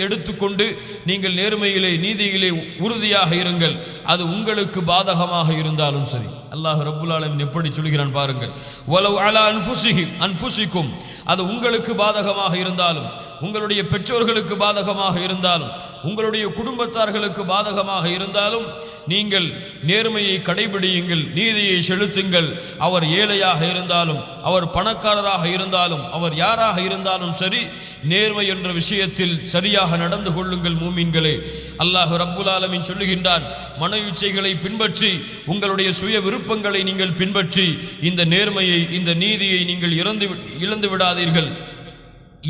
எடுத்துக்கொண்டு நீங்கள் நேர்மையிலே நீதியிலே உறுதியாக இருங்கள். அது உங்களுக்கு பாதகமாக இருந்தாலும் சரி. அல்லாஹ் ரப்புல் ஆலமீன் எப்படி சொல்கிறான் பாருங்கள். வலவ் அலா அன்ஃபுசிக்கும், அது உங்களுக்கு பாதகமாக இருந்தாலும், உங்களுடைய பெற்றோர்களுக்கு பாதகமாக இருந்தாலும், உங்களுடைய குடும்பத்தார்களுக்கு பாதகமாக இருந்தாலும் நீங்கள் நேர்மையை கடைபிடியுங்கள், நீதியை செலுத்துங்கள். அவர் ஏழையாக இருந்தாலும், அவர் பணக்காரராக இருந்தாலும், அவர் யாராக இருந்தாலும் சரி, நேர்மை என்ற விஷயத்தில் சரியாக நடந்து கொள்ளுங்கள் மூமின்களே. அல்லாஹ் ரப்புல் ஆலமீன் சொல்லுகின்றான், மன இச்சைகளை பின்பற்றி, உங்களுடைய சுய விருப்பங்களை நீங்கள் பின்பற்றி இந்த நேர்மையை, இந்த நீதியை நீங்கள் இழந்து விடாதீர்கள்.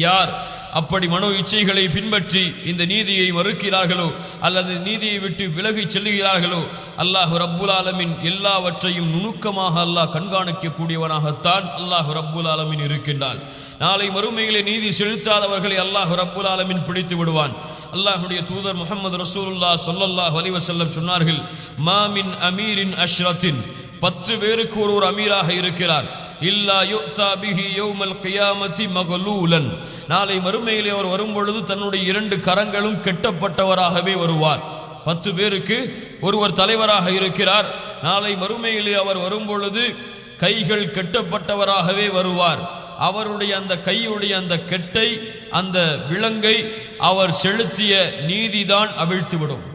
யார் அப்படி மனோ இச்சைகளை பின்பற்றி இந்த நீதியை மறுக்கிறார்களோ அல்லது நீதியை விட்டு விலகி செல்லுகிறார்களோ, அல்லாஹ் ரப்புல் ஆலமீன் எல்லாவற்றையும் நுணுக்கமாக அல்லாஹ் கண்காணிக்கக்கூடியவனாகத்தான் அல்லாஹ் ரப்புல் ஆலமீன் இருக்கின்றான். நாளை மறுமையிலே நீதி செலுத்தாதவர்களை அல்லாஹ் ரப்புல் ஆலமீன் பிடித்து விடுவான். அல்லாஹ்வுடைய தூதர் முஹம்மது ரசூலுல்லாஹ் ஸல்லல்லாஹு அலைஹி வஸல்லம் சொன்னார்கள், மா மின் அமீரின் அஷ்ரத்தின், 10 பேருக்கு ஒரு அமீராக இருக்கிறார், இல்லா யுக்தா பிஹி யௌமல் கியாமத்தி மக்லூலன், நாளை மறுமையிலே அவர் வரும்பொழுது தன்னுடைய 2 கரங்களும் கெட்டப்பட்டவராகவே வருவார். 10 பேருக்கு ஒருவர் தலைவராக இருக்கிறார், நாளை மறுமையிலே அவர் வரும்பொழுது கைகள் கெட்டப்பட்டவராகவே வருவார். அவருடைய அந்த கையுடைய அந்த கெட்டை, அந்த விலங்கை அவர் செலுத்திய நீதிதான் அவிழ்த்துவிடும்.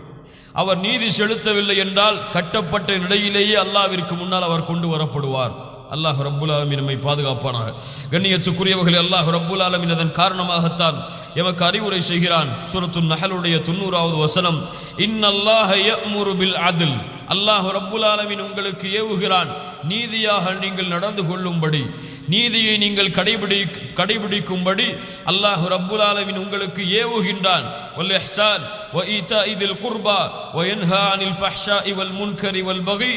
அவர் நீதி செலுத்தவில்லை என்றால் கட்டப்பட்ட நிலையிலேயே அல்லாஹ்விற்கு முன்னால் அவர் கொண்டு வரப்படுவார். அல்லாஹ் ரப்புல் ஆலமீன் நம்மை பாதுகாப்பானாக. கண்ணியத்துக்குரியவர்களே, அல்லாஹ் ரப்புல் ஆலமீன் அதன் காரணமாகத்தான் எமக்கு அறிவுரை செய்கிறான். சூரத்துன் நஹலுடைய 90வது வசனம், இன்னல்லாஹ யஅமுரு பில் அத்ல், அல்லாஹ் ரப்புல் ஆலமீன் உங்களுக்கு ஏவுகிறான் நீதியாக நீங்கள் நடந்து கொள்ளும்படி, நீதியை நீங்கள் கடைபிடிக்கும்படி அல்லாஹ் ரப்புல் ஆலமீன் உங்களுக்கு ஏவுகின்றான். வல் இஹ்சான் வ ஈதாஇ தில் குர்பா வ யன்ஹா அனில் ஃபஹ்ஷாஇ வல் முன்கரி வல் பகி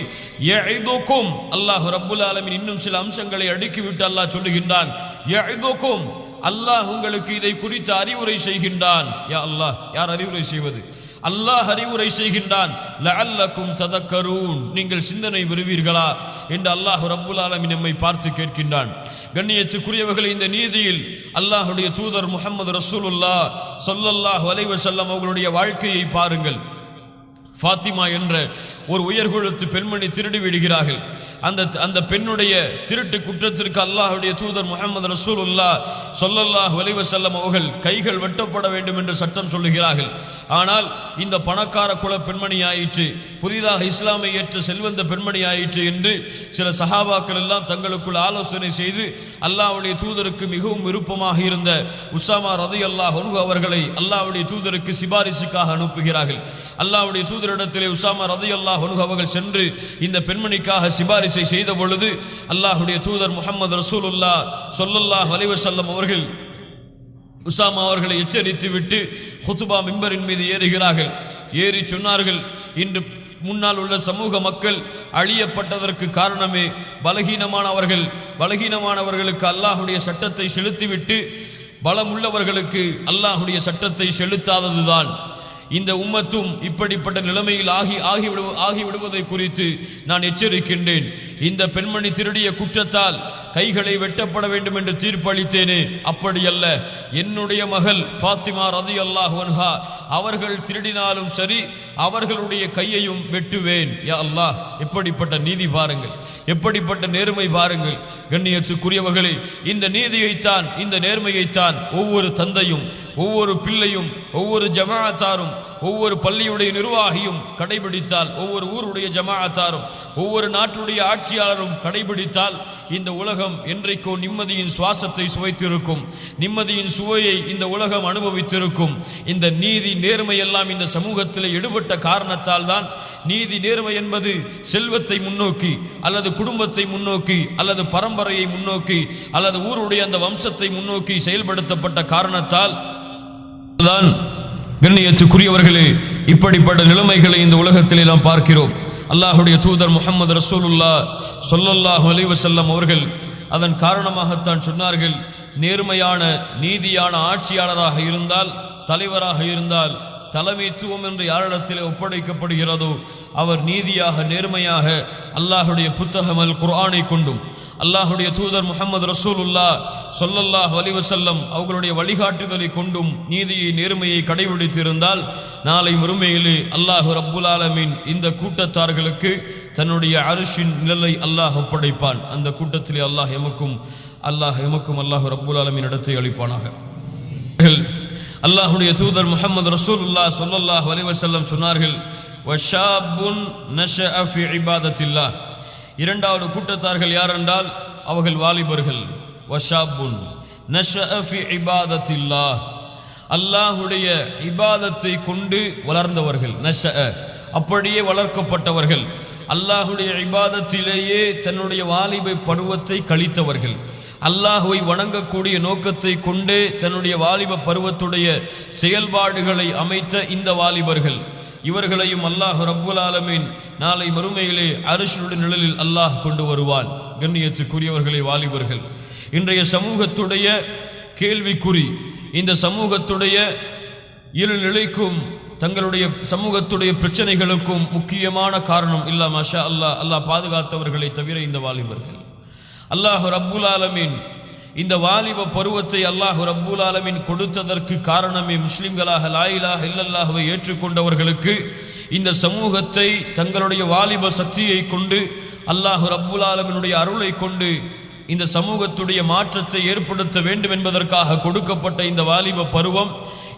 யஇதுக்கும். அல்லாஹ் ரப்புல் ஆலமீன் இன்னும் சில அம்சங்களை அடுக்கிவிட்டு அல்லாஹ் சொல்லுகின்றான், யஇதுக்கும், அல்லாஹ் உங்களுக்கு இதை குறித்து அறிவுரை செய்கின்றான். யா அல்லாஹ், யார் அறிவுரை செய்வது? அல்லாஹ் அறிவுரை செய்கின்றான். லஅல்லக்கும் ததக்கரூன், நீங்கள் சிந்தனை பெறுவீர்களா என்று அல்லாஹ் ரப்புல் ஆலமீன் நம்மை பார்த்து கேட்கின்றான். கண்ணியத்துக்குரியவர்களே, இந்த நீதியில் அல்லாஹ்வுடைய தூதர் முஹம்மது ரசூலுல்லாஹ் ஸல்லல்லாஹு அலைஹி வஸல்லம் அவர்களுடைய வாழ்க்கையை பாருங்கள். ஃபாத்திமா என்ற ஒரு உயர்குலத்து பெண்மணி திருடி விடுகிறார்கள். அந்த பெண்ணுடைய திருட்டு குற்றத்திற்கு அல்லாஹ்வுடைய தூதர் முஹம்மது ரசூலுல்லாஹ் ஸல்லல்லாஹு அலைஹி வஸல்லம் அவர்கள் கைகள் வெட்டப்பட வேண்டும் என்று சட்டம் சொல்லுகிறார்கள். ஆனால் இந்த பணக்கார குல பெண்மணி ஆயிற்று, புதிதாக இஸ்லாமை ஏற்ற செல்வந்த பெண்மணி ஆயிற்று என்று சில சஹாபாக்கள் எல்லாம் தங்களுக்குள் ஆலோசனை செய்து அல்லாஹ்வுடைய தூதருக்கு மிகவும் விருப்பமாக இருந்த உஸாமா ரலியல்லாஹு அன்ஹு அவர்களை அல்லாஹ்வுடைய தூதருக்கு சிபாரிசுக்காக அனுப்புகிறார்கள். அல்லாஹ்வுடைய தூதரிடத்திலே உஸாமா ரலியல்லாஹு அன்ஹு அவர்கள் சென்று இந்த பெண்மணிக்காக சிபாரிசை செய்த பொழுது அல்லாஹ்வுடைய தூதர் முஹம்மது ரசூலுல்லாஹ் ஸல்லல்லாஹு அலைஹி வஸல்லம் அவர்கள் உஸாமா அவர்களை எச்சரித்து விட்டு குத்பா மிம்பரின் மீது ஏறுகிறார்கள். ஏறி சொன்னார்கள், இன்று முன்னால் உள்ள சமூக மக்கள் அழியப்பட்டதற்கு காரணமே பலகீனமானவர்களுக்கு அல்லாஹ்வுடைய சட்டத்தை செலுத்திவிட்டு பலமுள்ளவர்களுக்கு அல்லாஹ்வுடைய சட்டத்தை செலுத்தாததுதான். இந்த உம்மத்தும் இப்படிப்பட்ட நிலைமையில் ஆகிவிடுவதை குறித்து நான் எச்சரிக்கின்றேன். இந்த பெண்மணி திருடிய குற்றத்தால் கைகளை வெட்டப்பட வேண்டும் என்று தீர்ப்பளித்தேனே, அப்படியல்ல. என்னுடைய மகள் ஃபாத்திமா ரலியல்லாஹு அன்ஹா அவர்கள் திருடினாலும் சரி, அவர்களுடைய கையையும் வெட்டுவேன். யா அல்லாஹ், எப்படிப்பட்ட நீதி பாருங்கள், எப்படிப்பட்ட நேர்மை பாருங்கள். கண்ணியத்துக்குரியவர்களே, இந்த நீதியைத்தான், இந்த நேர்மையைத்தான் ஒவ்வொரு தந்தையும், ஒவ்வொரு பிள்ளையும், ஒவ்வொரு ஜமாஅத்தாரும், ஒவ்வொரு பள்ளியுடைய நிர்வாகியும் கடைபிடித்தால், ஒவ்வொரு ஊருடைய ஜமாஅத்தாரும், ஒவ்வொரு நாட்டுடைய ஆட்சியாளரும் கடைபிடித்தால், இந்த உலகம் என்றைக்கோ நிம்மதியின் சுவாசத்தை சுவைத்திருக்கும், நிம்மதியின் சுவையை இந்த உலகம் அனுபவித்திருக்கும். இந்த நீதி நேர்மை எல்லாம் இந்த சமூகத்தில் எடுபட்ட காரணத்தால் தான் நீதி நேர்மை என்பது செல்வத்தை முன்னோக்கி அல்லது குடும்பத்தை முன்னோக்கி அல்லது பரம்பரையை முன்னோக்கி அல்லது ஊருடைய அந்த வம்சத்தை முன்னோக்கி செயல்படுத்தப்பட்ட காரணத்தால் தான் கண்ணியத்துக்குரியவர்களே இப்படிப்பட்ட நிலைமைகளை இந்த உலகத்திலே நாம் பார்க்கிறோம். அல்லாஹுடைய தூதர் முஹம்மது ரசூலுல்லாஹ் ஸல்லல்லாஹு அலைஹி வஸல்லம் அவர்கள் அதன் காரணமாகத்தான் சொன்னார்கள், நேர்மையான நீதியான ஆட்சியாளராக இருந்தால், தலைவராக இருந்தால், தலைமைத்துவம் என்று யாரிடத்திலே ஒப்படைக்கப்படுகிறதோ அவர் நீதியாக நேர்மையாக அல்லாஹுடைய புத்தகம் அல் குர்ஆனை கொண்டும் அல்லாஹுடைய தூதர் முஹம்மது ரசூலுல்லாஹ் ஸல்லல்லாஹு அலைஹி வஸல்லம் அவர்களுடைய வழிகாட்டுதலை கொண்டும் நீதியை நேர்மையை கடைபிடித்திருந்தால் நாளை மறுமையிலே அல்லாஹ் ரப்புல் ஆலமீன் இந்த கூட்டத்தார்களுக்கு தன்னுடைய அர்ஷின் நிழலை அல்லாஹ் ஒப்படைப்பான். அந்த கூட்டத்திலே அல்லாஹ் எமக்கும் அல்லாஹ் ரப்புல் ஆலமீன் இடத்தை அளிப்பானாக. அல்லாஹுடைய தூதர் முஹம்மது ரசூலுல்லாஹ் ஸல்லல்லாஹு அலைஹி வஸல்லம் சொன்னார்கள், வஷாபுன் நஷஅ ஃபி இபாதத்தில்லாஹ். இரண்டாவது கூட்டத்தார்கள் யார் என்றால் அவர்கள் வாலிபர்கள். வஷாபுன் நஷஅ ஃபி இபாதத்தில்லாஹ், அல்லாஹுடைய இபாதத்தை கொண்டு வளர்ந்தவர்கள். நஷஅ அப்படியே வளர்க்கப்பட்டவர்கள், அல்லாஹுடைய இபாதத்திலேயே தன்னுடைய வாலிப பருவத்தை கழித்தவர்கள், அல்லாஹுவை வணங்கக்கூடிய நோக்கத்தை கொண்டே தன்னுடைய வாலிப பருவத்துடைய செயல்பாடுகளை அமைத்த இந்த வாலிபர்கள், இவர்களையும் அல்லாஹ் ரப்புல் ஆலமீன் நாளை மறுமையிலே அர்ஷுடைய நிழலில் அல்லாஹ் கொண்டு வருவான். கண்ணியத்துக்குரியவர்களே, வாலிபர்கள் இன்றைய சமூகத்துடைய கேள்விக்குறி, இந்த சமூகத்துடைய இரு நிலைக்கும் தங்களுடைய சமூகத்துடைய பிரச்சனைகளுக்கும் முக்கியமான காரணம் இல்லா மாஷா அல்லாஹ் பாதுகாத்தவர்களை தவிர இந்த வாலிபர்கள். அல்லாஹ் ரப்புல் ஆலமீன் இந்த வாலிப பருவத்தை அல்லாஹ் ரப்புல் ஆலமீன் கொடுத்ததற்கு காரணமே முஸ்லிம்களாக லா இலாஹ இல்லல்லாஹ்வை ஏற்றுக்கொண்டவர்களுக்கு இந்த சமூகத்தை தங்களுடைய வாலிப சக்தியை கொண்டு அல்லாஹ் ரப்புல் ஆலமீனுடைய அருளை கொண்டு இந்த சமூகத்துடைய மாற்றத்தை ஏற்படுத்த வேண்டும் என்பதற்காக கொடுக்கப்பட்ட இந்த வாலிப பருவம்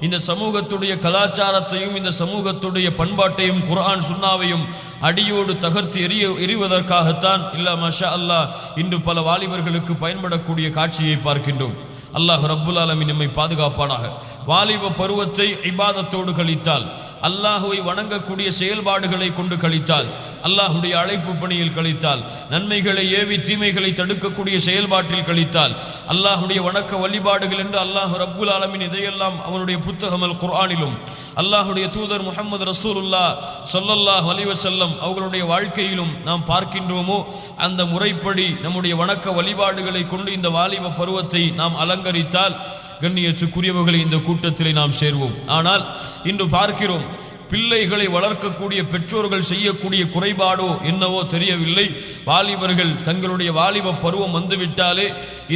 இந்த சமூகத்துடைய கலாச்சாரத்தையும் இந்த சமூகத்துடைய பண்பாட்டையும் குர்ஆன் சுன்னாவையும் அடியோடு தகர்த்து எறிவதற்காகத்தான் இல்லா மாஷா அல்லாஹ் இன்று பல வாலிபர்களுக்கு பயன்படக்கூடிய காட்சியை பார்க்கின்றோம். அல்லாஹ் ரப்புல் ஆலமீன் நம்மை பாதுகாப்பானாக. வாலிப பருவத்தை இபாதத்தோடு கழித்தால், அல்லாஹுவை வணங்கக்கூடிய செயல்பாடுகளை கொண்டு கழித்தால், அல்லாஹுடைய அழைப்பு பணியில் கழித்தால், நன்மைகளை ஏவி தீமைகளை தடுக்கக்கூடிய செயல்பாட்டில் கழித்தால், அல்லாஹுடைய வணக்க வழிபாடுகள் என்று அல்லாஹ் ரப்புல் ஆலமீன் இதையெல்லாம் அவனுடைய புத்தகம் அல் குர்ஆனிலும் அல்லாஹுடைய தூதர் முஹம்மது ரசூலுல்லாஹ் ஸல்லல்லாஹு அலைஹி வஸல்லம் அவர்களுடைய வாழ்க்கையிலும் நாம் பார்க்கின்றோமோ அந்த முறைப்படி நம்முடைய வணக்க வழிபாடுகளை கொண்டு இந்த வாலிப பருவத்தை நாம் அலங்கரித்தால் கண்ணியத்துக்குரியவர்களை இந்த கூட்டத்திலே நாம் சேர்வோம். ஆனால் இன்று பார்க்கிறோம், பிள்ளைகளை வளர்க்கக்கூடிய பெற்றோர்கள் செய்யக்கூடிய குறைபாடோ என்னவோ தெரியவில்லை. வாலிபர்கள் தங்களுடைய வாலிப பருவம் வந்துவிட்டாலே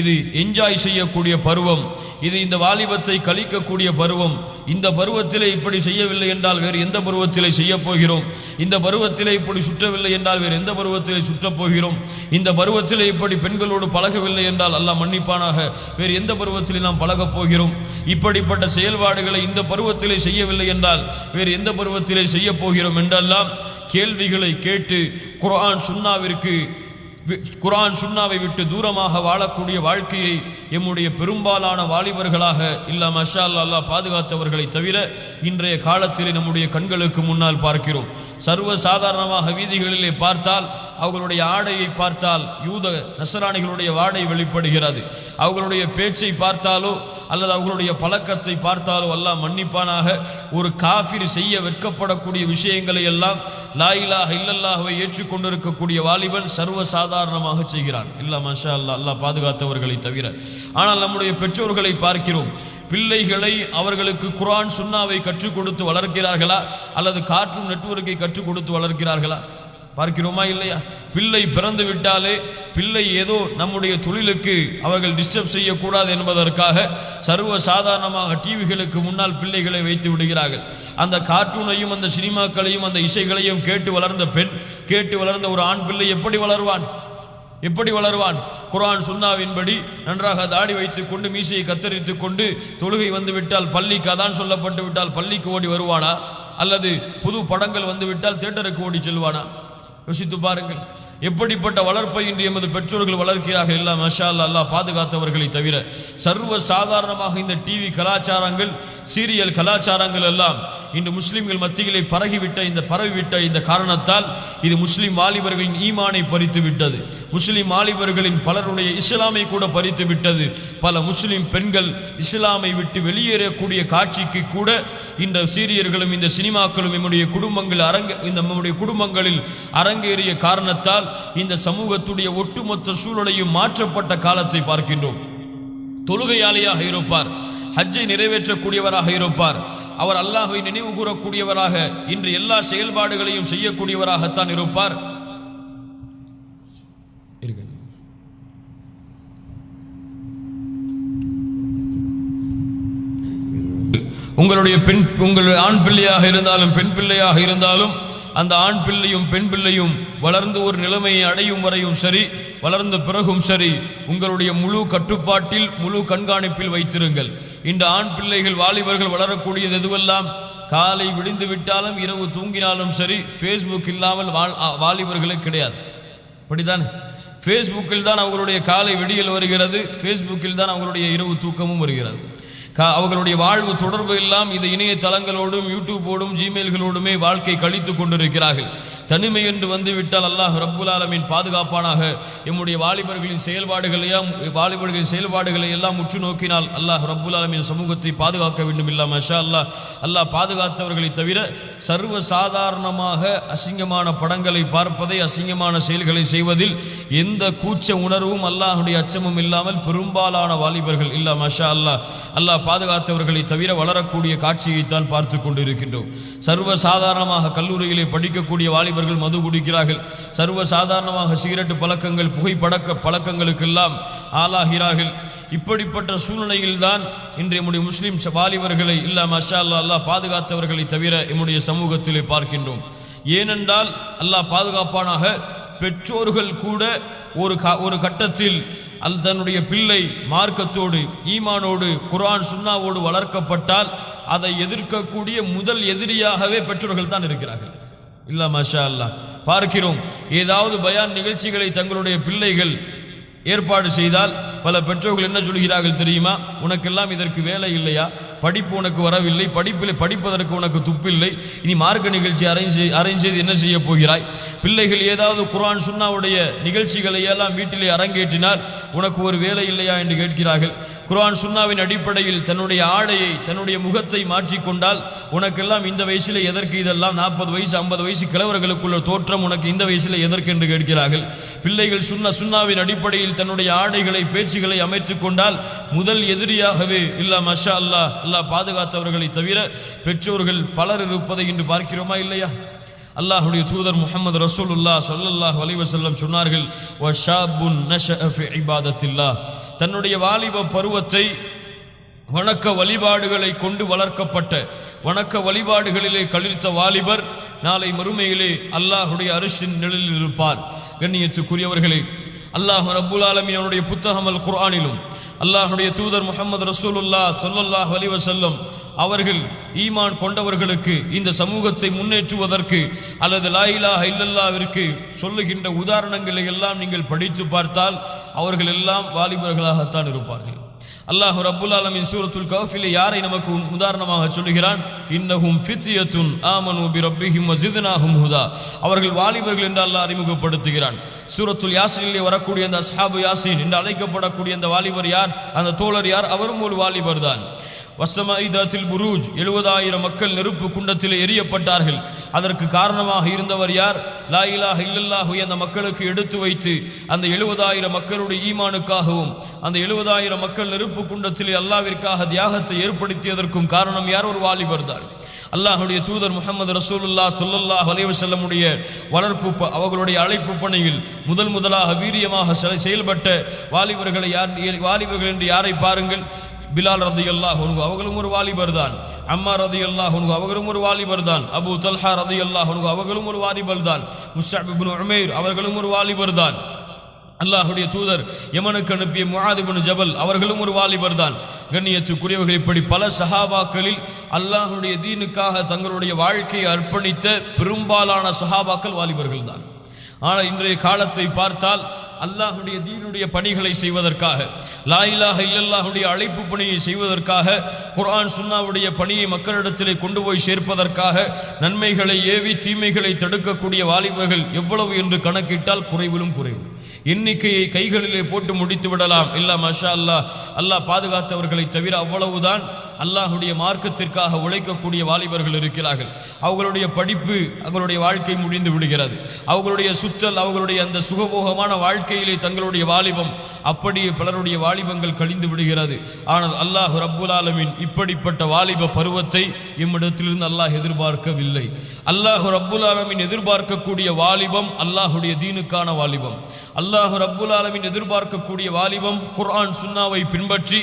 இது என்ஜாய் செய்யக்கூடிய பருவம், இது இந்த வாலிபத்தை கழிக்கக்கூடிய பருவம். இந்த பருவத்திலே இப்படி செய்யவில்லை என்றால் வேறு எந்த பருவத்திலே செய்ய போகிறோம்? இந்த பருவத்திலே இப்படி சுற்றவில்லை என்றால் வேறு எந்த பருவத்திலே சுற்றப் போகிறோம்? இந்த பருவத்திலே இப்படி பெண்களோடு பழகவில்லை என்றால் அல்லாஹ் மன்னிப்பானாக வேறு எந்த பருவத்திலே நாம் பழகப் போகிறோம்? இப்படிப்பட்ட செயல்பாடுகளை இந்த பருவத்திலே செய்யவில்லை என்றால் வேறு எந்த பருவத்திலே செய்ய போகிறோம் என்றெல்லாம் கேள்விகளை கேட்டு குர்ஆன் சுன்னாவை விட்டு தூரமாக வாழக்கூடிய வாழ்க்கையை எம்முடைய பெரும்பாலான வாலிபர்களாக இல்லா மாஷா அல்லாஹ் பாதுகாத்தவர்களை தவிர இன்றைய காலத்திலே நம்முடைய கண்களுக்கு முன்னால் பார்க்கிறோம். சர்வ சாதாரணமாக வீதிகளிலே பார்த்தால், அவர்களுடைய ஆடையை பார்த்தால் யூத நசராணிகளுடைய வாடை வெளிப்படுகிறது. அவர்களுடைய பேச்சை பார்த்தாலோ அல்லது அவர்களுடைய பழக்கத்தை பார்த்தாலோ அல்லாஹ் மன்னிப்பானாக ஒரு காஃபிர் செய்ய வெட்கப்படக்கூடிய விஷயங்களை எல்லாம் லா இலாஹ இல்லல்லாஹ்வை ஏற்றுக்கொண்டிருக்கக்கூடிய வாலிபன் சர்வ சாதாரணமாக செய்கிறான். இல்லா மாஷா அல்லாஹ் பாதுகாத்தவர்களை தவிர. ஆனால் நம்முடைய பெற்றோர்களை பார்க்கிறோம், பிள்ளைகளை அவர்களுக்கு குர்ஆன் சுன்னாவை கற்றுக் கொடுத்து வளர்க்கிறார்களா அல்லது கார்ட்டூன் நெட்வொர்க்கை கற்றுக் கொடுத்து வளர்க்கிறார்களா? பார்க்கிறோமா இல்லையா? பிள்ளை பிறந்து விட்டாலே பிள்ளை ஏதோ நம்முடைய தொழிலுக்கு அவர்கள் டிஸ்டர்ப் செய்யக்கூடாது என்பதற்காக சர்வ சாதாரணமாக டிவிகளுக்கு முன்னால் பிள்ளைகளை வைத்து விடுகிறார்கள். அந்த கார்ட்டூனையும் அந்த சினிமாக்களையும் அந்த இசைகளையும் கேட்டு வளர்ந்த பெண், கேட்டு வளர்ந்த ஒரு ஆண் பிள்ளை எப்படி வளர்வான்? குர்ஆன் சுன்னாவின்படி நன்றாக தாடி வைத்துக் கொண்டு மீசையை கத்தரித்துக் கொண்டு தொழுகை வந்து விட்டால் பள்ளிக்கு அதான் சொல்லப்பட்டு விட்டால் பள்ளிக்கு ஓடி வருவானா? அல்லது புது படங்கள் வந்து விட்டால் தியேட்டருக்கு ஓடி செல்வானா? யோசித்து பாருங்கள். எப்படிப்பட்ட வளர்ப்பை இன்று எமது பெற்றோர்கள் வளர்க்கிறார்கள். எல்லாம் மாஷா அல்லாஹ், அல்லாஹ் பாதுகாத்தவர்களை தவிர சர்வ சாதாரணமாக இந்த டிவி கலாச்சாரங்கள், சீரியல் கலாச்சாரங்கள் எல்லாம் இன்று முஸ்லிம்கள் மத்தியிலே பரவிவிட்ட இந்த காரணத்தால் இது முஸ்லிம் வாலிபர்களின் ஈமானை பறித்து விட்டது. முஸ்லிம் வாலிபர்களின் பலருடைய இஸ்லாமை கூட பறித்து விட்டது. பல முஸ்லிம் பெண்கள் இஸ்லாமை விட்டு வெளியேறக்கூடிய காட்சிக்கு கூட இந்த சீரியர்களும் இந்த சினிமாக்களும் நம்முடைய குடும்பங்களில் அரங்கேறிய காரணத்தால் இந்த சமூகத்துடைய ஒட்டுமொத்த சூழலையும் மாற்றப்பட்ட காலத்தை பார்க்கின்றோம். தொழுகையாளியாக இருப்பார், ஹஜ்ஜை நிறைவேற்றக்கூடியவராக இருப்பார், அவர் அல்லாஹ்வை நினைவு கூறக்கூடியவராக இன்று எல்லா செயல்பாடுகளையும் செய்யக்கூடியவராகத்தான் இருப்பார். உங்களுடைய ஆண் பிள்ளையாக இருந்தாலும் பெண் பிள்ளையாக இருந்தாலும் அந்த ஆண் பிள்ளையும் பெண் பிள்ளையும் வளர்ந்து ஒரு நிலைமையை அடையும் வரையும் சரி, வளர்ந்த பிறகும் சரி, உங்களுடைய முழு கட்டுப்பாட்டில் முழு கண்காணிப்பில் வைத்திருங்கள். இந்த ஆண் பிள்ளைகள் வாலிபர்கள் வளரக்கூடியது எதுவெல்லாம், காலை விடிந்து விட்டாலும் இரவு தூங்கினாலும் சரி, ஃபேஸ்புக் இல்லாமல் வாலிபர்களே கிடையாது. அப்படித்தான் ஃபேஸ்புக்கில் தான் அவர்களுடைய காலை விடியல் வருகிறது, ஃபேஸ்புக்கில் தான் அவங்களுடைய இரவு தூக்கமும் வருகிறது. அவர்களுடைய வாழ்வு தொடர்பு எல்லாம் இது இணையதளங்களோடும் யூடியூபோடும் ஜிமெயில்களோடுமே வாழ்க்கை கழித்து கொண்டிருக்கிறார்கள். தனிமை என்று வந்துவிட்டால் அல்லாஹ் ரப்புல் ஆலமீன் பாதுகாப்பானாக. எம்முடைய வாலிபர்களின் செயல்பாடுகளை எல்லாம் உற்று நோக்கினால் அல்லாஹ் ரப்புல் ஆலமீன் சமூகத்தை பாதுகாக்க வேண்டும். இல்லா மாஷா அல்லாஹ், அல்லாஹ் பாதுகாத்தவர்களை தவிர சர்வ சாதாரணமாக அசிங்கமான படங்களை பார்ப்பதை, அசிங்கமான செயல்களை செய்வதில் எந்த கூச்ச உணர்வும் அல்லாஹுடைய அச்சமும் இல்லாமல் பெரும்பாலான வாலிபர்கள் இல்லா மாஷா அல்லாஹ், அல்லாஹ் பாதுகாத்தவர்களை தவிர வளரக்கூடிய காட்சியைத்தான் பார்த்து கொண்டிருக்கின்றோம். சர்வ சாதாரணமாக கல்லூரியிலே படிக்கக்கூடிய வாலிபர்கள் மது குடிக்கிறார்கள். சர்வ சாதாரணமாக சிகரெட்டு பழக்கங்கள், புகைப்படக்க பழக்கங்களுக்கெல்லாம் ஆளாகிறார்கள். இப்படிப்பட்ட சூழ்நிலையில் தான் இன்று நம்முடைய முஸ்லிம் வாலிபர்களை இல்லா மாஷா அல்லாஹ், அல்லாஹ் பாதுகாத்தவர்களை தவிர நம்முடைய சமூகத்திலே பார்க்கின்றோம். ஏனென்றால் அல்லாஹ் பாதுகாப்பானாக, பெற்றோர்கள் கூட ஒரு கட்டத்தில் தன்னுடைய பிள்ளை மார்க்கத்தோடு ஈமானோடு குர்ஆன் சுன்னாவோடு வளர்க்கப்பட்டால் அதை எதிர்க்கக்கூடிய முதல் எதிரியாகவே பெற்றோர்கள் தான் இருக்கிறார்கள். இல்லா மாஷா அல்லாஹ் பார்க்கிறோம். ஏதாவது பயான் நிகழ்ச்சிகளை தங்களுடைய பிள்ளைகள் ஏற்பாடு செய்தால் பல பெற்றோர்கள் என்ன சொல்கிறார்கள் தெரியுமா? உனக்கெல்லாம் இதற்கு வேலை இல்லையா? படிப்பு உனக்கு வரவில்லை, படிப்பதற்கு உனக்கு துப்பில்லை, இனி மார்க்க நிகழ்ச்சி அரேஞ்ச் செய்து என்ன செய்ய போகிறாய்? பிள்ளைகள் ஏதாவது குர்ஆன் சுன்னாவுடைய நிகழ்ச்சிகளை எல்லாம் வீட்டிலே அரங்கேற்றினால் உனக்கு ஒரு வேலை இல்லையா என்று கேட்கிறார்கள். குர்ஆன் சுன்னாவின் அடிப்படையில் தன்னுடைய ஆடையை, தன்னுடைய முகத்தை மாற்றிக்கொண்டால் உனக்கெல்லாம் இந்த வயசில் எதற்கு இதெல்லாம்? 40 வயசு 50 வயசு கிழவர்களுக்குள்ள தோற்றம் உனக்கு இந்த வயசில் எதற்கு என்று கேட்கிறார்கள். பிள்ளைகள் சுன்னாவின் அடிப்படையில் தன்னுடைய ஆடைகளை, பேச்சுகளை அமைத்துக் கொண்டால் முதல் எதிரியாகவே இல்லா மாஷா அல்லாஹ், அல்லாஹ் பாதுகாத்தவர்களை தவிர பெற்றோர்கள் பலர் இருப்பதை இன்று பார்க்கிறோமா இல்லையா? அல்லாஹ்வுடைய தூதர் முஹம்மது ரசூலுல்லாஹ் ஸல்லல்லாஹு அலைஹி வஸல்லம் சொன்னார்கள், வஷாபுன் நஷஅ ஃபி இபாதத்தில்லாஹ், தன்னுடைய வாலிப பருவத்தை வணக்க வழிபாடுகளை கொண்டு வளர்க்கப்பட்ட, வணக்க வழிபாடுகளிலே கழித்த வாலிபர் நாளை மறுமையிலே அல்லாஹ்வுடைய அரிஷின் நிழலில் இருப்பார். கண்ணியத்துக்குரியவர்களே, அல்லாஹ் ரப்புல் ஆலமீன் அவருடைய புத்தகம் அல் குர்ஆனிலும் அல்லாஹ்வுடைய தூதர் முஹம்மது ரசூலுல்லாஹ் ஸல்லல்லாஹு அலைஹி வஸல்லம் அவர்கள் ஈமான் கொண்டவர்களுக்கு இந்த சமூகத்தை முன்னேற்றுவதற்கு அல்லது லா இலாஹ இல்லல்லாஹ்விற்கு சொல்லுகின்ற உதாரணங்களை எல்லாம் நீங்கள் படித்து பார்த்தால் அவர்கள் எல்லாம் வாலிபர்களாகத்தான் இருப்பார்கள். அல்லாஹ் ரப்புல் ஆலமீன் சூரத்துல் கஹ்ஃபிலே யாரை நமக்கு உதாரணமாக சொல்லுகிறான்? இன்னஹும் ஃபித்யத்துன் ஆமனூ பிரப்பிஹிம் வஸித்னாஹும் ஹுதா, அவர்கள் வாலிபர்கள் என்று அல்லாஹ் அறிமுகப்படுத்துகிறான். சூரத்துல் யாசீனிலே வரக்கூடிய அந்த அஸ்ஹாபு யாசீன் என்று அழைக்கப்படக்கூடிய அந்த வாலிபர் யார்? அந்த தோழர் யார்? அவரும் ஒரு வாலிபர் தான். வஸ்ஸமாஇ தாத்தில் புரூஜ் 70,000 மக்கள் நெருப்பு குண்டத்திலே எரியப்பட்டார்கள். அதற்கு காரணமாக இருந்தவர் யார்? லா இலாஹ இல்லல்லாஹு அந்த மக்களுக்கு எடுத்து வைத்து அந்த 70,000 மக்களுடைய ஈமானுக்காகவும் அந்த 70,000 மக்கள் நெருப்பு குண்டத்திலே அல்லாஹ்விற்காக தியாகத்தை ஏற்படுத்தியதற்கும் காரணம் யார்? ஒரு வாலிபர் தான். அல்லாஹ்வுடைய தூதர் முஹம்மது ரசூலுல்லாஹ் ஸல்லல்லாஹு அலைஹி வஸல்லமுடைய வளர்ப்பு அவர்களுடைய அழைப்பு பணியில் முதலாக வீரியமாக செயல்பட்ட வாலிபர்கள் என்று யாரை பாருங்கள். பிலால் ரலியல்லாஹு அன்ஹு அவர்களும் ஒரு வாலிபர் தான். அம்மார் ரலியல்லாஹு அன்ஹு அவர்களும் ஒரு வாலிபர் தான். அபூ தல்ஹா ரலியல்லாஹு அன்ஹு அவர்களும் ஒரு வாலிபர் தான். முஸ்அப் இப்னு உமைர் அவர்களும் ஒரு வாலிபர் தான். அல்லாஹ்வுடைய தூதர் யமனுக்கு அனுப்பிய முஆத் இப்னு ஜபல் அவர்களும் ஒரு வாலிபர் தான். கண்ணியத்துக்குரியவர்கள், இப்படி பல சஹாபாக்களில் அல்லாஹ்வுடைய தீனுக்காக தங்களுடைய வாழ்க்கையை அர்ப்பணித்த பெரும்பாலான சஹாபாக்கள் வாலிபர்கள் தான். ஆனால் இன்றைய காலத்தை பார்த்தால் அல்லாஹ்வுடைய தீனுடைய பணிகளை செய்வதற்காக, லா இலாஹ இல்லல்லாஹுடைய அழைப்பு பணியை செய்வதற்காக, குர்ஆன் சுன்னாவுடைய பணியை மக்களிடத்திலே கொண்டு போய் சேர்ப்பதற்காக நன்மைகளை ஏவி தீமைகளை தடுக்கக்கூடிய வாலிபர்கள் எவ்வளவு என்று கணக்கிட்டால் குறைவிலும் குறைவு. எண்ணிக்கையை கைகளிலே போட்டு முடித்து விடலாம். இல்லா மாஷா அல்லாஹ், அல்லாஹ் பாதுகாத்தவர்களை தவிர அவ்வளவுதான் அல்லாஹுடைய மார்க்கத்திற்காக உழைக்கக்கூடிய வாலிபர்கள் இருக்கிறார்கள். அவர்களுடைய படிப்பு, அவர்களுடைய வாழ்க்கை முடிந்து விடுகிறது. அவர்களுடைய சுற்றல், அவர்களுடைய அந்த சுகபோகமான வாழ்க்கையிலே தங்களுடைய வாலிபம், அப்படியே பலருடைய வாலிபங்கள் கழிந்து விடுகிறது. ஆனால் அல்லாஹ் ரப்புல் ஆலமீன் இப்படிப்பட்ட வாலிப பருவத்தை எம்மிடத்திலிருந்து அல்லாஹ் எதிர்பார்க்கவில்லை. அல்லாஹ் ரப்புல் ஆலமீன் எதிர்பார்க்கக்கூடிய வாலிபம் அல்லாஹுடைய தீனுக்கான வாலிபம். அல்லாஹ் ரப்புல் ஆலமீன் எதிர்பார்க்கக்கூடிய வாலிபம் குர்ஆன் சுன்னாவை பின்பற்றி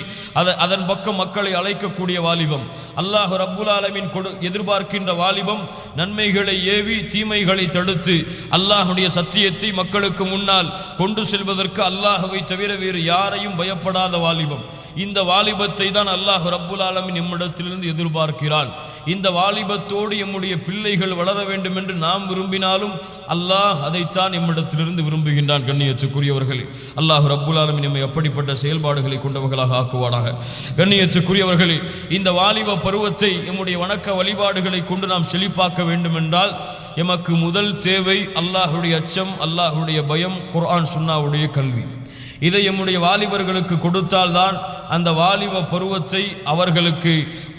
அதன் பக்கம் மக்களை அழைக்கக்கூடிய வாலிபம். அல்லாஹ் ரப்புல் ஆலமீன் எதிர்பார்க்கின்ற வாலிபம் நன்மைகளை ஏவி தீமைகளை தடுத்து அல்லாஹுடைய சத்தியத்தை மக்களுக்கு முன்னால் கொண்டு செல்வதற்கு அல்லாஹ்வை தவிர வேறு யாரையும் பயப்படாத வாலிபம். இந்த வாலிபத்தை தான் அல்லாஹ் ரப்புல் ஆலமீன் நம்மிடத்திலிருந்து எதிர்பார்க்கிறான். இந்த வாலிபத்தோடு எம்முடைய பிள்ளைகள் வளர வேண்டும் என்று நாம் விரும்பினாலும் அல்லாஹ் அதைத்தான் எம்மிடத்திலிருந்து விரும்புகின்றான். கண்ணியத்துக்குரியவர்களே, அல்லாஹ் ரப்புல் ஆலமீன் நம்மை அப்படிப்பட்ட செயல்பாடுகளை கொண்டவர்களாக ஆக்குவானாக. கண்ணியத்துக்குரியவர்களே, இந்த வாலிப பருவத்தை எம்முடைய வணக்க வழிபாடுகளை கொண்டு நாம் செழிப்பாக்க வேண்டும் என்றால் எமக்கு முதல் தேவை அல்லாஹுடைய அச்சம், அல்லாஹுடைய பயம், குர்ஆன் சுன்னாவுடைய கல்வி. இதை எம்முடைய வாலிபர்களுக்கு கொடுத்தால்தான் அந்த வாலிப பருவத்தை அவர்களுக்கு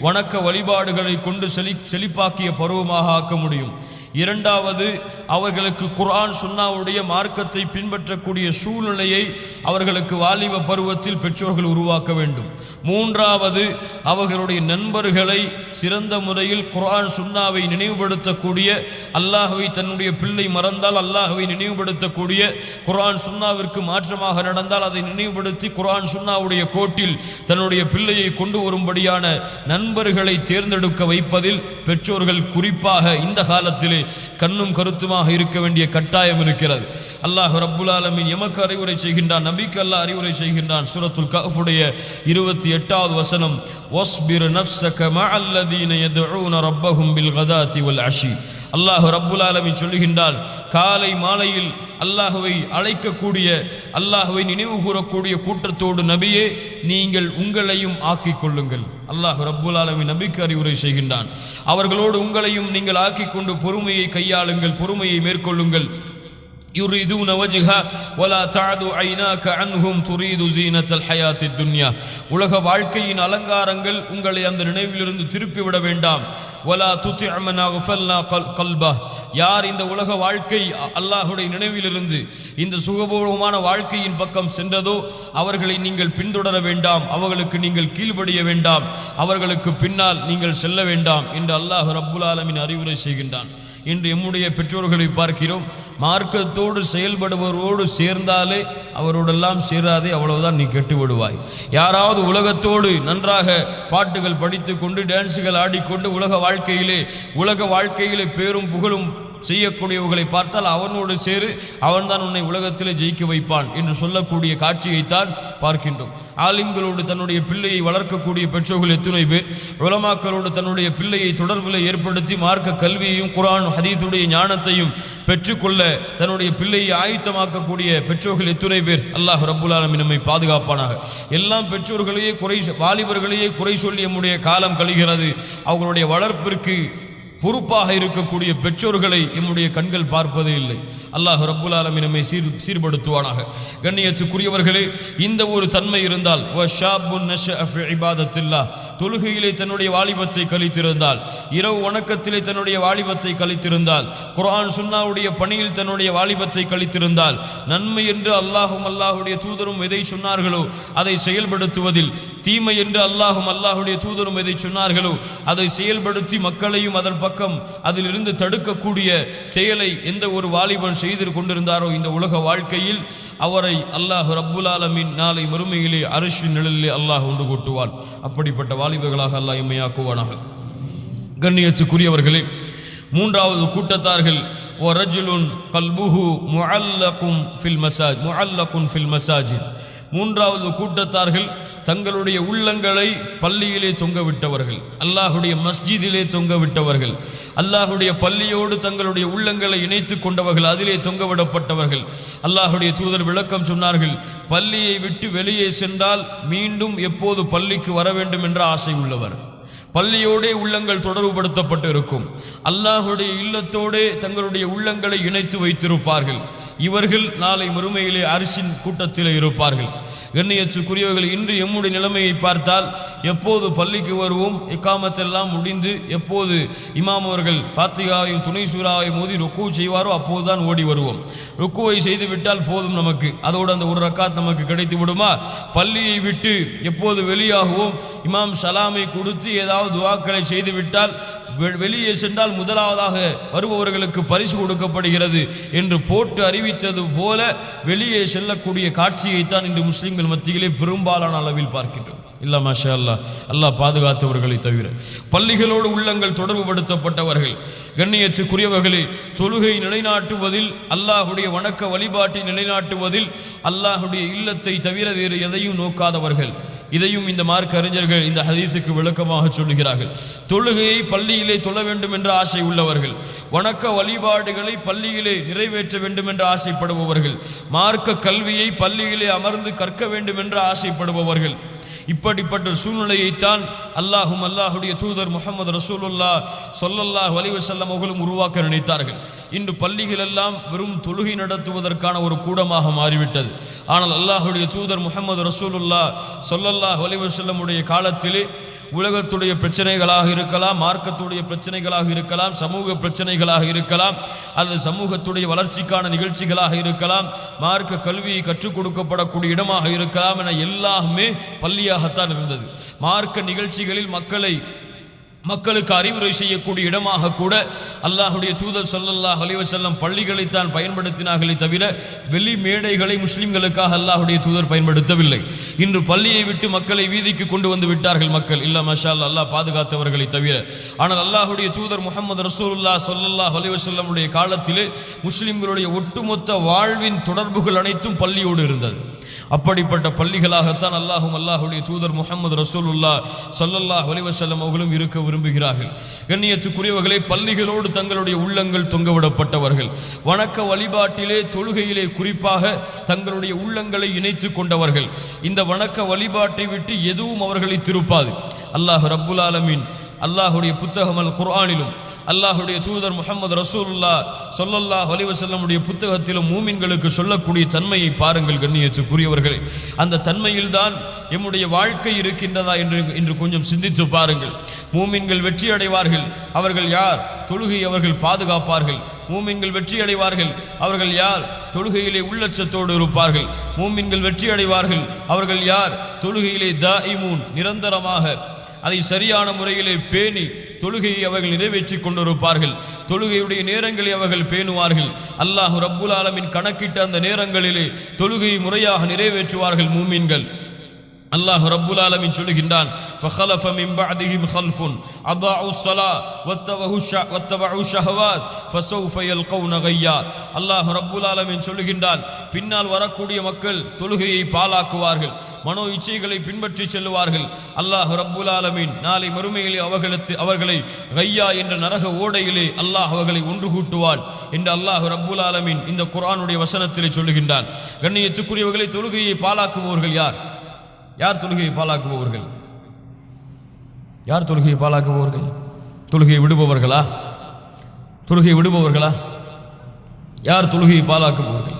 வணக்க வழிபாடுகளை கொண்டு செழிப்பாக்கிய பருவமாக ஆக்க முடியும். இரண்டாவது, அவர்களுக்கு குர்ஆன் சுன்னாவுடைய மார்க்கத்தை பின்பற்றக்கூடிய சூழ்நிலையை அவர்களுக்கு வாலிப பருவத்தில் பெற்றோர்கள் உருவாக்க வேண்டும். மூன்றாவது, அவர்களுடைய நண்பர்களை சிறந்த முறையில் குர்ஆன் சுன்னாவை நினைவுபடுத்தக்கூடிய, அல்லாஹ்வை தன்னுடைய பிள்ளை மறந்தால் அல்லாஹ்வை நினைவுபடுத்தக்கூடிய, குர்ஆன் சுன்னாவிற்கு மாற்றமாக நடந்தால் அதை நினைவுபடுத்தி குர்ஆன் சுன்னாவுடைய கோட்டில் தன்னுடைய பிள்ளையை கொண்டு வரும்படியான நண்பர்களை தேர்ந்தெடுக்க வைப்பதில் பெற்றோர்கள் குறிப்பாக இந்த காலத்திலே கண்ணும் கருத்துமாக இருக்க வேண்டிய கட்டாயம் இருக்கிறது. அல்லாஹ் ரப்புல் ஆலமீன் எமக்கு அறிவுரை செய்கின்றான், நபிக்கு அல்லாஹ் அறிவுரை செய்கின்றான். சூரத்துல் கஹ்ஃபுடைய 28வது வசனம், வஸ்பிர் நஃப்ஸக மஅல்லதீன யதுஊன ரப்பஹும் பில் கதாதி வல் அஷி. அல்லாஹ் ரப்புல் ஆலமீன் சொல்லுகின்றான், காலை மாலையில் அல்லாஹ்வை அழைக்கக்கூடிய, அல்லாஹ்வை நினைவு கூறக்கூடிய கூட்டத்தோடு நபியே நீங்கள் உங்களையும் ஆக்கிக் கொள்ளுங்கள். அல்லாஹ் ரப்புல் ஆலமீன் நபிக்கு அறிவுரை செய்கின்றான். அவர்களோடு உங்களையும் நீங்கள் ஆக்கிக் கொண்டு பொறுமையை கையாளுங்கள், பொறுமையை மேற்கொள்ளுங்கள். யுரீதுன வஜ்ஹா வலா தஅது ஐனாக அன்ஹும் துரீது ஜீனத்தல் ஹயாத்தித் துன்யா. உலக வாழ்க்கையின் அலங்காரங்கள் உங்களை அந்த நினைவிலிருந்து திருப்பிவிட வேண்டாம். வலா துதிஅ மன் அஃபல்னா கல்பஹ். யார் இந்த உலக வாழ்க்கை அல்லாஹுடைய நினைவிலிருந்து இந்த சுகபோகமான வாழ்க்கையின் பக்கம் சென்றதோ அவர்களை நீங்கள் பின்தொடர வேண்டாம், அவர்களுக்கு நீங்கள் கீழ்ப்படிய வேண்டாம், அவர்களுக்கு பின்னால் நீங்கள் செல்ல வேண்டாம் என்று அல்லாஹ் ரப்புல் ஆலமீன் அறிவுரை செய்கின்றான். இன்று எம்முடைய பெற்றோர்களை பார்க்கிறோம், மார்க்கத்தோடு செயல்படுபவரோடு சேர்ந்தாலே அவரோடெல்லாம் சேராதே, அவ்வளவுதான் நீ கெட்டு விடுவாய். யாராவது உலகத்தோடு நன்றாக பாட்டுகள் படித்து கொண்டு டான்ஸுகள் ஆடிக்கொண்டு உலக வாழ்க்கையிலே பேரும் புகழும் செய்யக்கூடியவர்களை பார்த்தால் அவனோடு சேரு, அவன்தான் உன்னை உலகத்திலே ஜெயிக்க வைப்பான் என்று சொல்லக்கூடிய காட்சியைத்தான் பார்க்கின்றோம். ஆலிம்களோடு தன்னுடைய பிள்ளையை வளர்க்கக்கூடிய பெற்றோர்கள் எத்தனை பேர், உலமாக்களோடு தன்னுடைய பிள்ளையை தொடர்பில் ஏற்படுத்தி மார்க்க கல்வியையும் குர்ஆன் ஹதீஸுடைய ஞானத்தையும் பெற்றுக்கொள்ள தன்னுடைய பிள்ளையை ஆயத்தமாக்கக்கூடிய பெற்றோர்கள் எத்தனை பேர். அல்லாஹ் ரப்புல் ஆலமீன் நம்மை பாதுகாப்பானாக. எல்லாம் பெற்றோர்களையே வாலிபர்களையே குறை சொல்லி நம்முடைய காலம் கழிகிறது. அவர்களுடைய வளர்ப்பிற்கு பொறுப்பாக இருக்கக்கூடிய பெற்றோர்களை நம்முடைய கண்கள் பார்ப்பதே இல்லை. அல்லாஹ் ரப்புல் ஆலமீன் நம்மை சீர்படுத்துவானாக. கண்ணியத்துக்குரியவர்களே, இந்த ஒரு தன்மை இருந்தால் வஷாபுன் நஷஅ ஃபி இபாதத்தில்லாஹ், தொழுகையிலே தன்னுடைய வாலிபத்தை கழித்திருந்தால், இரவு வணக்கத்திலே தன்னுடைய வாலிபத்தை கழித்திருந்தால், குர்ஆன் சுன்னாவுடைய பணியில் தன்னுடைய வாலிபத்தை கழித்திருந்தால், நன்மை என்று அல்லாஹும் அல்லாஹுடைய தூதரும் எதை சொன்னார்களோ அதை செயல்படுத்துவதில், தீமை என்று அல்லாஹும் அல்லாஹுடைய தூதரும் எதை சொன்னார்களோ அதை செயல்படுத்தி மக்களையும் அதன் பக்கம் அதிலிருந்து தடுக்கக்கூடிய செயலை எந்த ஒரு வாலிபன் செய்து கொண்டிருந்தாரோ இந்த உலக வாழ்க்கையில் அவரை அல்லாஹ் ரப்புல் ஆலமீன் நாளை மறுமையிலே அரிஷின் நிழலிலே அல்லாஹ் உண்டு கூட்டுவான். அப்படிப்பட்ட வாலிபர்களாக அல்லாஹ் எம்மையாக்குவானாக. கண்ணியத்துக்குரியவர்களே, மூன்றாவது கூட்டத்தார்கள் வரஜுலுன் கல்புஹு முஅல்லகுன் ஃபில் மசாஜித். மூன்றாவது கூட்டத்தார்கள் தங்களுடைய உள்ளங்களை பள்ளியிலே தொங்கவிட்டவர்கள், அல்லாஹுடைய மஸ்ஜிதிலே தொங்கவிட்டவர்கள், அல்லாஹுடைய பள்ளியோடு தங்களுடைய உள்ளங்களை இணைத்து கொண்டவர்கள், அதிலே தொங்கவிடப்பட்டவர்கள். அல்லாஹுடைய தூதர் விளக்கம் சொன்னார்கள், பள்ளியை விட்டு வெளியே சென்றால் மீண்டும் எப்போது பள்ளிக்கு வர வேண்டும் என்ற ஆசை உள்ளவர், பள்ளியோடே உள்ளங்கள் தொடர்புபடுத்தப்பட்டு இருக்கும், அல்லாஹுடைய இல்லத்தோடே தங்களுடைய உள்ளங்களை இணைத்து வைத்திருப்பார்கள். இவர்கள் நாளை மறுமையிலே அரிசின் கூட்டத்திலே இருப்பார்கள். கண்ணியத்துக்குரியவர்கள், இன்று எம்முடைய நிலைமையை பார்த்தால் எப்போது பள்ளிக்கு வருவோம், இக்காமத்தெல்லாம் முடிந்து எப்போது இமாம் அவர்கள் ஃபாத்திகாவையும் துணை சூறாவையும் மோதி ருக்கு செய்வாரோ அப்போதுதான் ஓடி வருவோம். ருக்குவை செய்து விட்டால் போதும் நமக்கு, அதோடு அந்த ஒரு ரக்காத் நமக்கு கிடைத்து விடுமா? பள்ளியை விட்டு எப்போது வெளியாகுவோம், இமாம் சலாமை கொடுத்து ஏதாவது துவாக்களை செய்து விட்டால் வெளியே சென்றால் முதலாவதாக வருபவர்களுக்கு பரிசு கொடுக்கப்படுகிறது என்று போட்டு அறிவித்தது போல வெளியே செல்லக்கூடிய காட்சியைத்தான் இன்று முஸ்லிம்கள் மத்தியிலே பெரும்பாலான அளவில் பார்க்கின்றோம். இல்ல மாஷா அல்லாஹ், அல்லாஹ் பாதுகாத்தவர்களை தவிர பள்ளிகளோடு உள்ளங்கள் தொடர்புபடுத்தப்பட்டவர்கள். கண்ணியத்துக்குரியவர்களே, தொழுகை நிலைநாட்டுவதில், அல்லாஹுடைய வணக்க வழிபாட்டை நிலைநாட்டுவதில் அல்லாஹுடைய இல்லத்தை தவிர வேறு எதையும் நோக்காதவர்கள். இதையும் இந்த மார்க்க அறிஞர்கள் இந்த ஹதீஸுக்கு விளக்கமாக சொல்லுகிறார்கள். தொழுகையை பள்ளியிலே தொழ வேண்டும் என்ற ஆசை உள்ளவர்கள், வணக்க வழிபாடுகளை பள்ளியிலே நிறைவேற்ற வேண்டும் என்று ஆசைப்படுபவர்கள், மார்க்க கல்வியை பள்ளியிலே அமர்ந்து கற்க வேண்டும் என்று ஆசைப்படுபவர்கள். இப்படிப்பட்ட சூழ்நிலையைத்தான் அல்லாஹும் அல்லாஹுடைய தூதர் முஹம்மது ரசூலுல்லாஹ் ஸல்லல்லாஹு அலைஹி வஸல்லம் அவர்களும் உருவாக்க நினைத்தார்கள். இன்று பள்ளிகள் எல்லாம் வெறும் தொழுகை நடத்துவதற்கான ஒரு கூடமாக மாறிவிட்டது. ஆனால் அல்லாஹுடைய தூதர் முஹம்மது ரசூலுல்லாஹ் ஸல்லல்லாஹு அலைஹி வஸல்லம் உடைய காலத்திலே உலகத்துடைய பிரச்சனைகளாக இருக்கலாம், மார்க்கத்துடைய பிரச்சனைகளாக இருக்கலாம், சமூக பிரச்சனைகளாக இருக்கலாம், அல்லது சமூகத்துடைய வளர்ச்சிக்கான நிகழ்ச்சிகளாக இருக்கலாம், மார்க்க கல்வியை கற்றுக் கொடுக்கப்படக்கூடிய இடமாக இருக்கலாம் என எல்லாமே பள்ளியாகத்தான் இருந்தது. மார்க்க நிகழ்ச்சிகளில் மக்களுக்கு அறிவுரை செய்யக்கூடிய இடமாக கூட அல்லாஹுடைய தூதர் ஸல்லல்லாஹு அலைஹி வஸல்லம் பள்ளிகளைத்தான் பயன்படுத்தினார்களே தவிர வெளி மேடைகளை முஸ்லிம்களுக்காக அல்லாஹுடைய தூதர் பயன்படுத்தவில்லை. இன்று பள்ளியை விட்டு மக்களை வீதிக்கு கொண்டு வந்து விட்டார்கள் மக்கள். இல்ல மாஷா அல்லாஹ், அல்லாஹ் பாதுகாத்தவர்களை தவிர. ஆனால் அல்லாஹுடைய தூதர் முஹம்மது ரசூலுல்லாஹ் ஸல்லல்லாஹு அலைஹி வஸல்லம் உடைய காலத்திலே முஸ்லிம்களுடைய ஒட்டுமொத்த வாழ்வின் தொடர்புகள் அனைத்தும் பள்ளியோடு இருந்தது. அப்படிப்பட்ட பள்ளிகளாகத்தான் அல்லாஹும் அல்லாஹுடைய தூதர் முஹம்மது ரசூலுல்லாஹ் ஸல்லல்லாஹு அலைஹி வஸல்லம் அவர்களும் இருக்க விரும்புகிறார்கள். கண்ணியத்துக்குரியவர்களே, பள்ளிகளோடு தங்களுடைய உள்ளங்கள் தொங்கவிடப்பட்டவர்கள், வணக்க வழிபாட்டிலே தொழுகையிலே குறிப்பாக தங்களுடைய உள்ளங்களை இணைத்து கொண்டவர்கள். இந்த வணக்க வழிபாட்டை விட்டு எதுவும் அவர்களை திருப்பாது. அல்லாஹ் ரப்புல் ஆலமீன் அல்லாஹுடைய புத்தகம் அல் குர்ஆனிலும் அல்லாஹுடைய தூதர் முஹம்மது ரசூலுல்லாஹ் ஸல்லல்லாஹு அலைஹி வஸல்லம் உடைய புத்தகத்திலும் மூமின்களுக்கு சொல்லக்கூடிய தன்மையை பாருங்கள். கண்ணியத்துக்குரியவர்களே, அந்த தன்மையில்தான் எம்முடைய வாழ்க்கை இருக்கின்றதா என்று கொஞ்சம் சிந்தித்து பாருங்கள். மூமின்கள் வெற்றி அடைவார்கள். அவர்கள் யார்? தொழுகை அவர்கள் பாதுகாப்பார்கள். மூமின்கள் வெற்றி அடைவார்கள். அவர்கள் யார்? தொழுகையிலே உள்ளச்சத்தோடு இருப்பார்கள். மூமின்கள் வெற்றி அடைவார்கள். அவர்கள் யார்? தொழுகையிலே தாயிமூன், நிரந்தரமாக அதை சரியான முறையிலே பேணி தொழுகையை அவர்கள் நிறைவேற்றி கொண்டிருப்பார்கள். தொழுகையுடைய நேரங்களை அவர்கள் பேணுவார்கள். அல்லாஹ் ரப்புல் ஆலமீன் கணக்கிட்ட அந்த நேரங்களிலே தொழுகையை முறையாக நிறைவேற்றுவார்கள் மூமின்கள். அல்லாஹ் ரப்புல் ஆலமீன் சொல்லுகின்றான், ஃபഖலஃப மின் பஅதிஹிம் ഖல்ஃபுன் அதாஉஸ் ஸலா வத்தபஉ ஷஹவாத் ஃபஸௌஃப யல்கௌன கய்யா. அல்லாஹ் ரப்புல் ஆலமீன் சொல்லுகின்றான், பின்னால் வரக்கூடிய மக்கள் தொழுகையை பாழாக்குவார்கள், மனோ இச்சைகளை பின்பற்றி செல்லுவார்கள். அல்லாஹ் ரப்புல் ஆலமீன் நாளை மறுமையிலே அவர்களை கையா என்ற நரக ஓடையிலே அல்லாஹ் அவர்களை ஒன்று கூட்டுவான் என்று அல்லாஹ் ரப்புல் ஆலமீன் இந்த குர்ஆனுடைய வசனத்திலே சொல்லுகின்றான். கண்ணியத்துக்குரியவர்களை, தொழுகையை பாழாக்குபவர்கள் யார்? யார் தொழுகையை பாழாக்குபவர்கள்? யார் தொழுகையை பாழாக்குபவர்கள்? தொழுகையை விடுபவர்களா? தொழுகையை விடுபவர்களா? யார் தொழுகையை பாழாக்குபவர்கள்?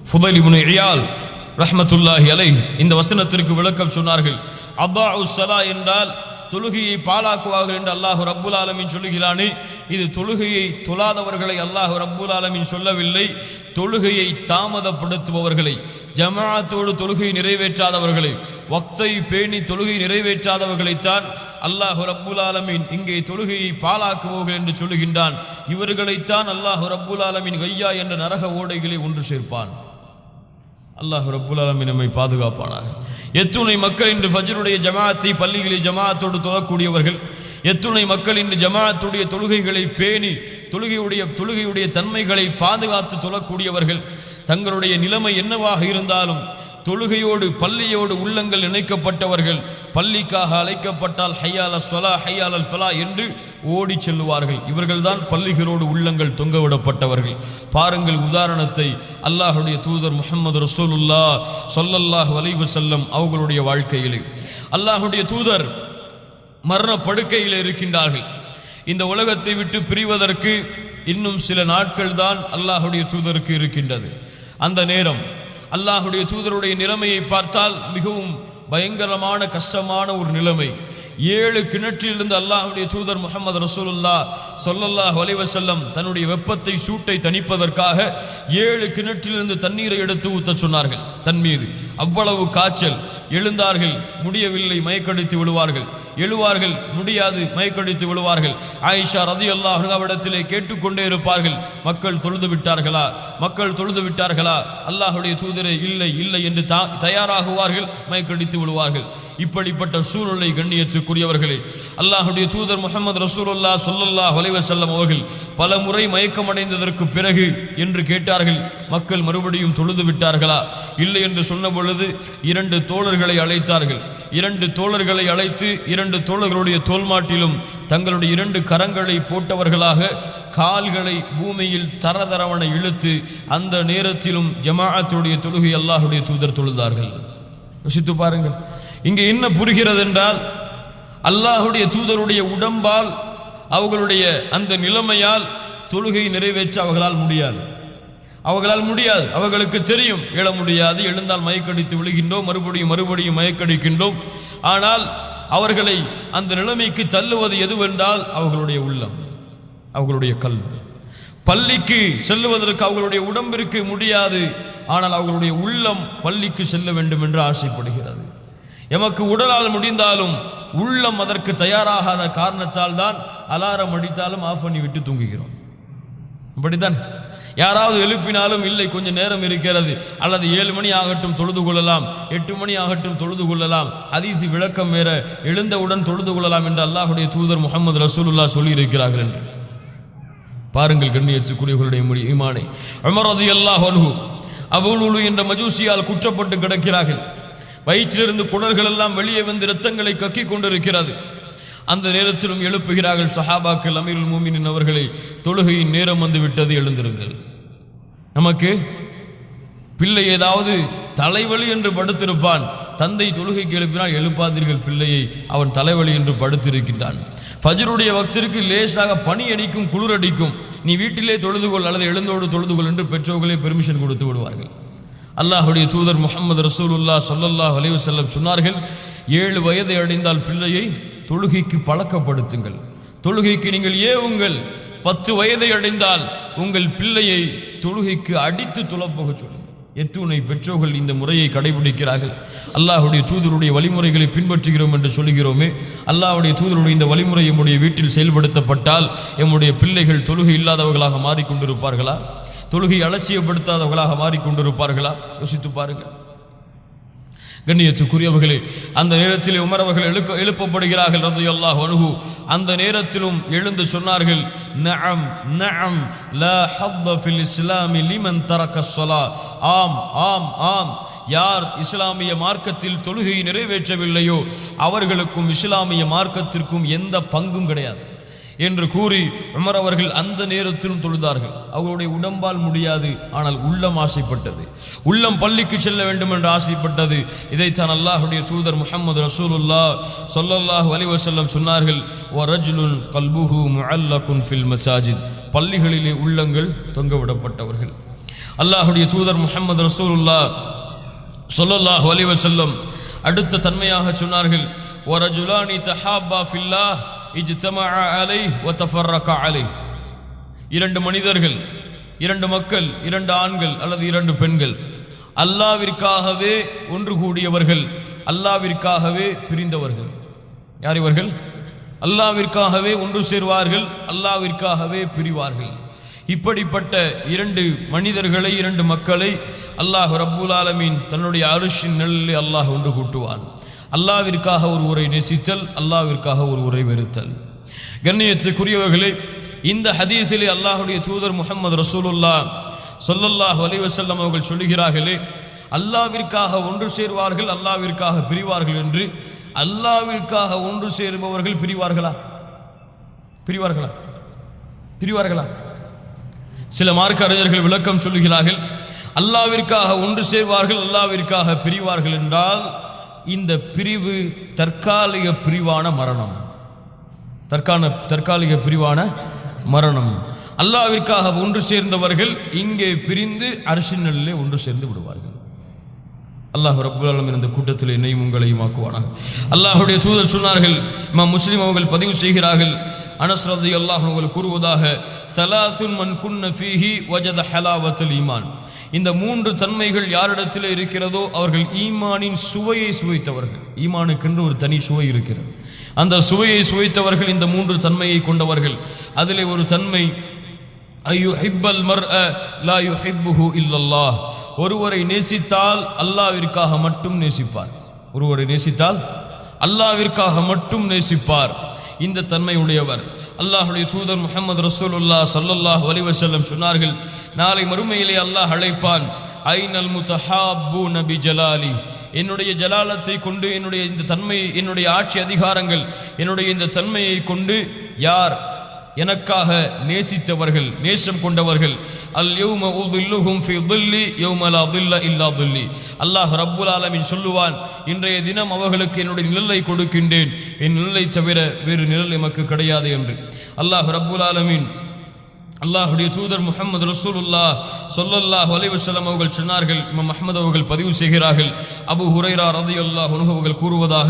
ஃபுதைல் இப்னு இயால் ரஹ்மத்துல்லாஹி அலைஹி இந்த வசனத்திற்கு விளக்கம் சொன்னார்கள். அதாஉ ஸலா என்றால் தொழுகையை பாழாக்குவார்கள் என்று அல்லாஹ் ரப்புல் ஆலமீன் சொல்லுகிறானே, இது தொழுகையை தொழாதவர்களை அல்லாஹ் ரப்புல் ஆலமீன் சொல்லவில்லை, தொழுகையை தாமதப்படுத்துபவர்களை, ஜமாஅத்தோடு தொழுகை நிறைவேற்றாதவர்களை, வக்தை பேணி தொழுகை நிறைவேற்றாதவர்களைத்தான் அல்லாஹ் ரப்புல் ஆலமீன் இங்கே தொழுகையை பாழாக்குபவர்கள் என்று சொல்லுகின்றான். இவர்களைத்தான் அல்லாஹ் ரப்புல் ஆலமீன் கையா என்ற நரக ஓடைகளை ஒன்று சேர்ப்பான். அல்லாஹ் ரப்புல் ஆலமீன் நம்மை பாதுகாப்பானாக. எத்துணை மக்கள் இன்று ஃபஜ்ருடைய ஜமாஅத்தை பள்ளிகளில் ஜமாஅத்தோடு தொழக்கூடியவர்கள், எத்துணை மக்கள் இன்று ஜமாஅத்துடைய தொழுகைகளை பேணி தொழுகையுடைய தன்மைகளை பாதுகாத்து தொழக்கூடியவர்கள், தங்களுடைய நிலைமை என்னவாக இருந்தாலும் தொழுகையோடு பள்ளியோடு உள்ளங்கள் இணைக்கப்பட்டவர்கள், பள்ளிக்காக அழைக்கப்பட்டால் ஹையால் அஸ்ஸலா ஹையால் அல் ஃபலா என்று ஓடி செல்லுவார்கள். இவர்கள்தான் பள்ளிகளோடு உள்ளங்கள் தொங்கவிடப்பட்டவர்கள். பாருங்கள் உதாரணத்தை அல்லாஹுடைய தூதர் முஹம்மது ரசூலுல்லாஹ் ஸல்லல்லாஹு அலைஹி வஸல்லம் அவர்களுடைய வாழ்க்கையிலே. அல்லாஹுடைய தூதர் மரண படுக்கையில் இருக்கின்றார்கள். இந்த உலகத்தை விட்டு பிரிவதற்கு இன்னும் சில நாட்கள் தான் அல்லாஹுடைய தூதருக்கு இருக்கின்றது. அந்த நேரம் அல்லாஹுடைய தூதருடைய நிலைமையை பார்த்தால் மிகவும் பயங்கரமான கஷ்டமான ஒரு நிலைமை. 7 கிணற்றிலிருந்து அல்லாஹுடைய தூதர் முஹம்மது ரசூலுல்லாஹ் ஸல்லல்லாஹு அலைஹி வஸல்லம் தன்னுடைய வெப்பத்தை சூட்டை தணிப்பதற்காக 7 கிணற்றிலிருந்து தண்ணீரை எடுத்து ஊற்ற சொன்னார்கள் தன் மீது. அவ்வளவு காய்ச்சல். எழுந்தார்கள், முடியவில்லை, மயக்கடித்து விழுவார்கள். எழுவார்கள், முடியாது, மயக்கடித்து விழுவார்கள். ஆயிஷா ரலியல்லாஹு அன்ஹாவிடத்திலே கேட்டுக்கொண்டே இருப்பார்கள், மக்கள் தொழுது விட்டார்களா, மக்கள் தொழுது விட்டார்களா? அல்லாஹுடைய தூதரே இல்லை இல்லை என்று தயாராகுவார்கள், மயக்கடித்து விழுவார்கள். இப்படிப்பட்ட சூழ்நிலை கண்ணியத்துக்குரியவர்களே, அல்லாஹுடைய தூதர் முஹம்மது ரசூலுல்லாஹ் ஸல்லல்லாஹு அலைஹி வஸல்லம் அவர்கள் பல முறை மயக்கமடைந்ததற்கு பிறகு என்று கேட்டார்கள், மக்கள் மறுபடியும் தொழுது விட்டார்களா? இல்லை என்று சொன்ன பொழுது 2 தோழர்களை அழைத்தார்கள். 2 தோழர்களை அழைத்து 2 தோழர்களுடைய தோள்மாட்டிலும் தங்களுடைய 2 கரங்களை போட்டவர்களாக கால்களை பூமியில் தரதரவன இழுத்து அந்த நேரத்திலும் ஜமாஅத்துடைய தொழுகை அல்லாஹுடைய தூதர் தொழுதார்கள். யோசித்து பாருங்கள், இங்கே என்ன புரிகிறது என்றால், அல்லாஹுடைய தூதருடைய உடம்பால் அவர்களுடைய அந்த நிலைமையால் தொழுகை நிறைவேற்ற அவர்களால் முடியாது. அவர்களுக்கு தெரியும், எழ முடியாது, எழுந்தால் மயக்கடித்து விழுகின்றோம், மறுபடியும் மயக்கடிக்கின்றோம். ஆனால் அவர்களை அந்த நிலைமைக்கு தள்ளுவது எதுவென்றால் அவர்களுடைய உள்ளம், அவர்களுடைய கல்வி. பள்ளிக்கு செல்லுவதற்கு அவர்களுடைய உடம்பிற்கு முடியாது, ஆனால் அவர்களுடைய உள்ளம் பள்ளிக்கு செல்ல வேண்டும் என்று ஆசைப்படுகிறது. எமக்கு உடலால் முடிந்தாலும் உள்ளம் அதற்கு தயாராகாத காரணத்தால் தான் அலாரம் அடித்தாலும் ஆஃப் பண்ணி விட்டு தூங்குகிறோம். அப்படித்தான். யாராவது எழுப்பினாலும் இல்லை, கொஞ்சம் நேரம் இருக்கிறது, அல்லது 7 மணி ஆகட்டும் தொழுது கொள்ளலாம், 8 மணி ஆகட்டும் தொழுது கொள்ளலாம், ஹதீஸ் விளக்கம் வேற, எழுந்தவுடன் தொழுது கொள்ளலாம் என்று அல்லாஹுடைய தூதர் முஹம்மது ரசூலுல்லாஹ் சொல்லி இருக்கிறார்கள் என்று பாருங்கள். கண்ணியத்துக்குரியவர்களுடைய ஈமானை உமர் ரலியல்லாஹு அன்ஹு அபூ லுலு என்ற மஜூசியால் குற்றப்பட்டு கிடக்கிறார்கள். வயிற்றிலிருந்து குடல்கள் எல்லாம் வெளியே வந்து இரத்தங்களை கக்கிக் கொண்டிருக்கிறது. அந்த நேரத்திலும் எழுப்புகிறார்கள் சஹாபாக்கள், அமீருல் மூமினின் அவர்களை, தொழுகையின் நேரம் வந்து விட்டது, எழுந்திருங்கள். நமக்கு பிள்ளை ஏதாவது தலைவலி என்று படுத்திருப்பான், தந்தை தொழுகைக்கு எழுப்பினால் எழுப்பாதீர்கள் பிள்ளையை, அவன் தலைவலி என்று படுத்திருக்கின்றான். ஃபஜ்ருடைய வக்திற்கு லேசாக பனி அடிக்கும், குளிர் அடிக்கும், நீ வீட்டிலே தொழுதுகொள் அல்லது எழுந்தோடு தொழுதுகொள் என்று பெற்றோர்களே பெர்மிஷன் கொடுத்து விடுவார்கள். அல்லாஹுடைய தூதர் முஹம்மது ரசூலுல்லாஹ் ஸல்லல்லாஹு அலைஹி வஸல்லம் சொன்னார்கள், 7 வயதை அடைந்தால் பிள்ளையை தொழுகைக்கு பழக்கப்படுத்துங்கள், தொழுகைக்கு நீங்கள் ஏவுங்கள். 10 வயதை அடைந்தால் உங்கள் பிள்ளையை தொழுகைக்கு அடித்து தொழப்போக சொல்லுங்கள். எத்துணை பெற்றோர்கள் இந்த முறையை கடைபிடிக்கிறார்கள். அல்லாஹுடைய தூதருடைய வழிமுறைகளை பின்பற்றுகிறோம் என்று சொல்கிறோமே, அல்லாஹுடைய தூதருடைய இந்த வழிமுறை நம்முடைய வீட்டில் செயல்படுத்தப்பட்டால் நம்முடைய பிள்ளைகள் தொழுகை இல்லாதவர்களாக மாறிக்கொண்டிருப்பார்களா? தொழுகை அலட்சியப்படுத்தாதவர்களாக மாறிக்கொண்டிருப்பார்களா? யோசித்து பாருங்கள். கண்ணியத்துக்குரியவர்களே, அந்த நேரத்தில் உமர் அவர்கள் எழுப்பப்படுகிறார்கள் ரலியல்லாஹு அன்ஹு. அந்த நேரத்திலும் எழுந்து சொன்னார்கள், நஅம் நஅம் லா ஹத்த ஃபில் இஸ்லாமி லிமன் தரக ஸலா. ஆம் ஆம் ஆம், யார் இஸ்லாமிய மார்க்கத்தில் தொழுகையை நிறைவேற்றவில்லையோ அவர்களுக்கும் இஸ்லாமிய மார்க்கத்திற்கும் எந்த பங்கும் கிடையாது என்று கூறி உமர் அவர்கள் அந்த நேரத்திலும் தொழுதார்கள். அவர்களுடைய உடம்பால் முடியாது, ஆனால் உள்ளம் ஆசைப்பட்டது, உள்ளம் பள்ளிக்கு செல்ல வேண்டும் என்று ஆசைப்பட்டது. இதைத்தான் அல்லாஹுடைய தூதர் முஹம்மது ரசூலுல்லாஹ் ஸல்லல்லாஹு அலைஹி வஸல்லம் சொன்னார்கள், வரஜுலுன் கல்புஹு முஅல்லகுன் ஃபில் மசாஜித். பள்ளிகளிலே உள்ளங்கள் தொங்கவிடப்பட்டவர்கள். அல்லாஹுடைய தூதர் முஹம்மது ரசூலுல்லாஹ் ஸல்லல்லாஹு அலைஹி வஸல்லம் அடுத்த தன்மையாக சொன்னார்கள் வரஜுலானி தஹாபா ஃபில்லாஹ் இஜ்தமஅ அலைஹி வ தஃபர்ரக அலைஹி. இரண்டு மனிதர்கள், இரண்டு மக்கள், இரண்டு ஆண்கள் அல்லது இரண்டு பெண்கள் அல்லாஹ்விற்காகவே ஒன்று கூடியவர்கள், அல்லாஹ்விற்காகவே பிரிந்தவர்கள். யார் இவர்கள்? அல்லாஹ்விற்காகவே ஒன்று சேர்வார்கள், அல்லாஹ்விற்காகவே பிரிவார்கள். இப்படிப்பட்ட இரண்டு மனிதர்களை, இரண்டு மக்களை அல்லாஹ் ரப்புல் ஆலமீன் தன்னுடைய அர்ஷின் நிழலிலே அல்லாஹ் ஒன்று கூட்டுவான். அல்லாஹ்விற்காக ஒரு உரை நேசித்தல், அல்லாஹ்விற்காக ஒரு உரை வெறுத்தல். கண்ணியத்துக்குரியவர்களே, இந்த ஹதீஸிலே அல்லாஹ்வுடைய தூதர் முஹம்மது ரசூலுல்லாஹ் ஸல்லல்லாஹு அலைஹி வஸல்லம் அவர்கள் சொல்லுகிறார்களே, அல்லாஹ்விற்காக ஒன்று சேர்வார்கள், அல்லாஹ்விற்காக பிரிவார்கள் என்று. அல்லாஹ்விற்காக ஒன்று சேருபவர்கள் பிரிவார்களா? பிரிவார்களா? பிரிவார்களா? சில மார்க்க அறிஞர்கள் விளக்கம் சொல்லுகிறார்கள், அல்லாஹ்விற்காக ஒன்று சேர்வார்கள், அல்லாஹ்விற்காக பிரிவார்கள் என்றால் இந்த பிரிவு தற்காலிக பிரிவான மரணம். தற்காலிக பிரிவான மரணம். அல்லாஹ்விற்காக ஒன்று சேர்ந்தவர்கள் இங்கே பிரிந்து அர்ஷின் நிழலிலே ஒன்று சேர்ந்து விடுவார்கள். அல்லாஹ் ரப்பல் ஆலமீன் இந்த கூட்டத்தில் என்னையும் உங்களையும் ஆக்குவானாக. அல்லாஹ்வுடைய தூதர் சொன்னார்கள், இமாம் முஸ்லிம் அவர்கள் பதிவு செய்கிறார்கள், அனஸ் ரலியல்லாஹு அன்ஹு அவர்கள் கூறுவதாக, ஸலாத்துன் மன் குன்ன ஃபீஹி வஜத ஹலாவத்துல் ஈமான். இந்த மூன்று தன்மைகள் யாரிடத்தில் இருக்கிறதோ அவர்கள் ஈமானின் சுவையை சுவைத்தவர்கள். ஈமானுக்கென்று ஒரு தனி சுவை இருக்கிறது. அந்த சுவையை சுவைத்தவர்கள் இந்த மூன்று தன்மையை கொண்டவர்கள். அதிலே ஒரு தன்மை அய்யுஹிப்பல் மர்அ லா யுஹிப்புஹு இல்லல்லாஹ். ஒருவரை நேசித்தால் அல்லாஹ்விற்காக மட்டும் நேசிப்பார். ஒருவரை நேசித்தால் அல்லாஹ்விற்காக மட்டும் நேசிப்பார். இந்த தன்மை உடையவர். அல்லாஹ்வுடைய தூதர் முஹம்மது ரசூலுல்லாஹ் ஸல்லல்லாஹு அலைஹி வஸல்லம் சொன்னார்கள், நாளை மறுமையிலே அல்லாஹ் அழைப்பான், ஐனல் முத்தஹாப்பூன பிஜலாலி. என்னுடைய ஜலாலத்தை கொண்டு, என்னுடைய இந்த தன்மை, என்னுடைய ஆட்சி அதிகாரங்கள், என்னுடைய இந்த தன்மையை கொண்டு யார் எனக்காக நேசித்தவர்கள், நேசம் கொண்டவர்கள், அல் யௌம உதில்லுஹும் ஃபி தில்லி யௌம லா தில்ல இல்லா தில்லி. அல்லாஹ் ரப்புல் ஆலமீன் சொல்லுவான், இன்றைய தினம் அவர்களுக்கு என்னுடைய நிழலை கொடுக்கின்றேன், என் நிழலை தவிர வேறு நிழல் எமக்கு கிடையாது என்று. அல்லாஹ் ரப்புல் ஆலமீன் அல்லாஹ்வுடைய தூதர் முஹம்மது ரசூலுல்லாஹ் ஸல்லல்லாஹு அலைஹி வஸல்லம் அவர்கள் சொன்னார்கள், இமாம் அஹ்மத் அவர்கள் பதிவு செய்கிறார்கள், அபூ ஹுரைரா ரலியல்லாஹு அன்ஹு அவர்கள் கூறுவதாக,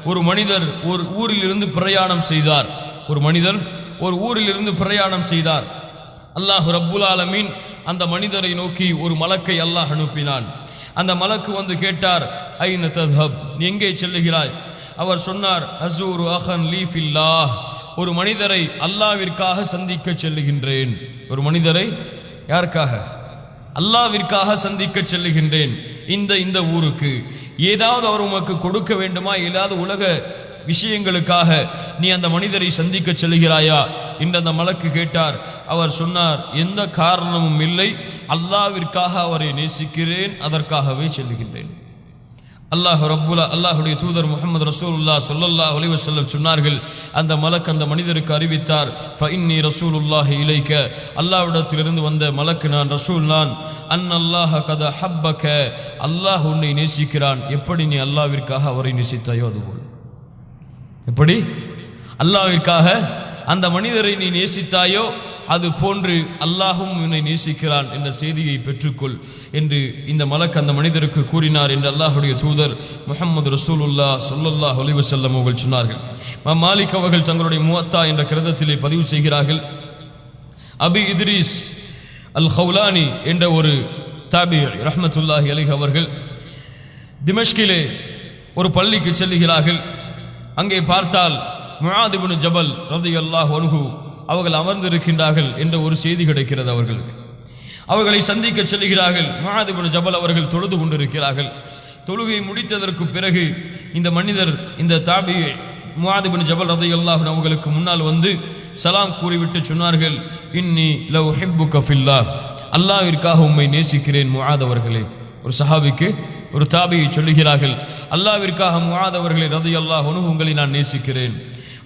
ஒரு மனிதர் ஒரு ஊரிலிருந்து பிரயாணம் செய்தார். ஒரு மனிதர் ஒரு ஊரிலிருந்து பிரயாணம் செய்தார். அல்லாஹ் ரப்புல் ஆலமீன் அந்த மனிதரை நோக்கி ஒரு மலக்கை அல்லாஹ் அனுப்பினான். அந்த மலக்கு வந்து கேட்டார், ஐன தத்ஹப், நீ எங்கே செல்லுகிறாய்? அவர் சொன்னார், அஸூரு அஹன் லீ ஃபில்லாஹ், ஒரு மனிதரை அல்லாஹ்விற்காக சந்திக்க செல்லுகின்றேன். ஒரு மனிதரை யாருக்காக? அல்லாஹ்விற்காக சந்திக்க செல்லுகின்றேன். இந்த ஊருக்கு ஏதாவது அவர் உமக்கு கொடுக்க வேண்டுமா? ஏதாவது உலக விஷயங்களுக்காக நீ அந்த மனிதரை சந்திக்க செல்கிறாயா என்று அந்த மலக்கு கேட்டார். அவர் சொன்னார், எந்த காரணமும் இல்லை, அல்லாஹ்விற்காக அவரை நேசிக்கிறேன், அதற்காகவே செல்லுகின்றேன். அல்லாஹ்வுடைய தூதர் முஹம்மது ரசூலுல்லாஹ் ஸல்லல்லாஹு அலைஹி வஸல்லம் சொன்னார்கள், அந்த மலக் அந்த மனிதருக்கு அறிவித்தார், ஃபஇன்னி ரசூலுல்லாஹி இலைக்க, அல்லாஹ்விடத்திலிருந்து வந்த மலக்கு நான், ரசூல் நான், அன்னல்லாஹ கத ஹப்பக, அல்லாஹ் உன்னை நேசிக்கிறான், எப்படி நீ அல்லாஹ்விற்காக அவரை நேசித்தாயோ அதுபோல். எப்படி அல்லாஹ்விற்காக அந்த மனிதரை நீ நேசித்தாயோ அது போன்று அல்லாஹும் உன்னை நேசிக்கிறான் என்ற செய்தியை பெற்றுக்கொள் என்று இந்த மலக் அந்த மனிதருக்கு கூறினார் என்று அல்லாஹ்வுடைய தூதர் முஹம்மது ரசூலுல்லாஹ் ஸல்லல்லாஹு அலைஹி வஸல்லம் அவர்கள் சொன்னார்கள். மாலிக் அவர்கள் தங்களுடைய முவத்தா என்ற கிரந்தத்திலே பதிவு செய்கிறார்கள், அபி இத்ரீஸ் அல் ஹவுலானி என்ற ஒரு தாபி ரஹ்மத்துல்லாஹி அலைஹி அவர்கள் திமஷ்கிலே ஒரு பள்ளிக்கு செல்லுகிறார்கள். அங்கே பார்த்தால் முஆத் இப்னு ஜபல் ரலியல்லாஹு அன்ஹு அவர்கள் அமர்ந்திருக்கின்றார்கள் என்ற ஒரு செய்தி கிடைக்கிறது அவர்களுக்கு. அவர்களை சந்திக்க செல்கிறார்கள். முஆத் இப்னு ஜபல் அவர்கள் தொழுது கொண்டிருக்கிறார்கள். தொழுகை முடித்ததற்கு பிறகு இந்த மனிதர், இந்த தாபி முஆத் இப்னு ஜபல் ரலியல்லாஹு அன்ஹு அவர்களுக்கு முன்னால் வந்து சலாம் கூறிவிட்டு சொன்னார்கள், இன்னி லவ் உஹிப்புக ஃபில்லாஹ், அல்லாஹ்விற்காக உம்மை நேசிக்கிறேன் முஆத் அவர்களே. ஒரு சஹாபிக்கு, ஒரு தாபியை சொல்லுகிறார்கள், அல்லாஹ்விற்காக முஆத் அவர்களே ரலியல்லாஹு அன்ஹு உங்களை நான் நேசிக்கிறேன்.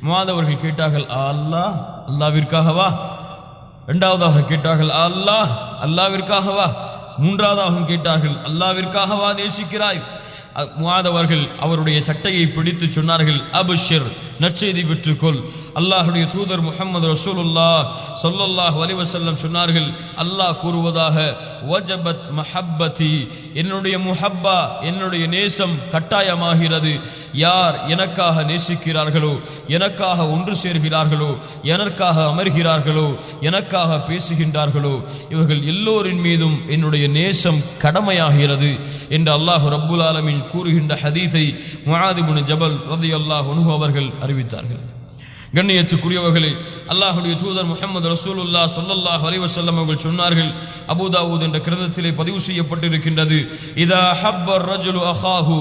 முஆத் அவர்கள் கேட்டார்கள், அல்லாஹ், அல்லாஹ்விற்காகவா? இரண்டாவதாக கேட்டார்கள், அல்லாஹ், அல்லாஹ்விற்காகவா? மூன்றாவதாகவும் கேட்டார்கள், அல்லாஹ்விற்காகவா நேசிக்கிறாய்? முஆத் அவர்கள் அவருடைய சட்டையை பிடித்து சொன்னார்கள், அபுஷிர், நற்செய்தி பெற்றுக்கொள். அல்லாஹுடைய தூதர் முஹம்மது ரசூலுல்லாஹ் ஸல்லல்லாஹு அலைஹி வஸல்லம் சொன்னார்கள், அல்லாஹ் கூறுவதாக, வஜபத் மஹப்பதி, என்னுடைய முஹப்பா, என்னுடைய நேசம் கட்டாயமாகிறது. யார் எனக்காக நேசிக்கிறார்களோ, எனக்காக ஒன்று சேர்கிறார்களோ, எனக்காக அமர்கிறார்களோ, எனக்காக பேசுகின்றார்களோ, இவர்கள் எல்லோரின் மீதும் என்னுடைய நேசம் கடமையாகிறது என்று அல்லாஹ் ரப்புல் ஆலமீன் கூறுகின்ற ஹதீஸை முஆத் இப்னு ஜபல் ரலியல்லாஹு அன்ஹு அவர்கள் அறிவித்தார்கள். கண்ணியத்துக்குரியவர்களே, அல்லாஹுடைய தூதர் முஹம்மது ரசூலுல்லாஹ் ஸல்லல்லாஹு அலைஹி வஸல்லம் அவர்கள் சொன்னார்கள், அபூ தாவூத் என்ற கிரந்தத்திலே பதிவு செய்யப்பட்டிருக்கின்றது, இதா ஹப்பர் ரஜுலு அஹாஹு,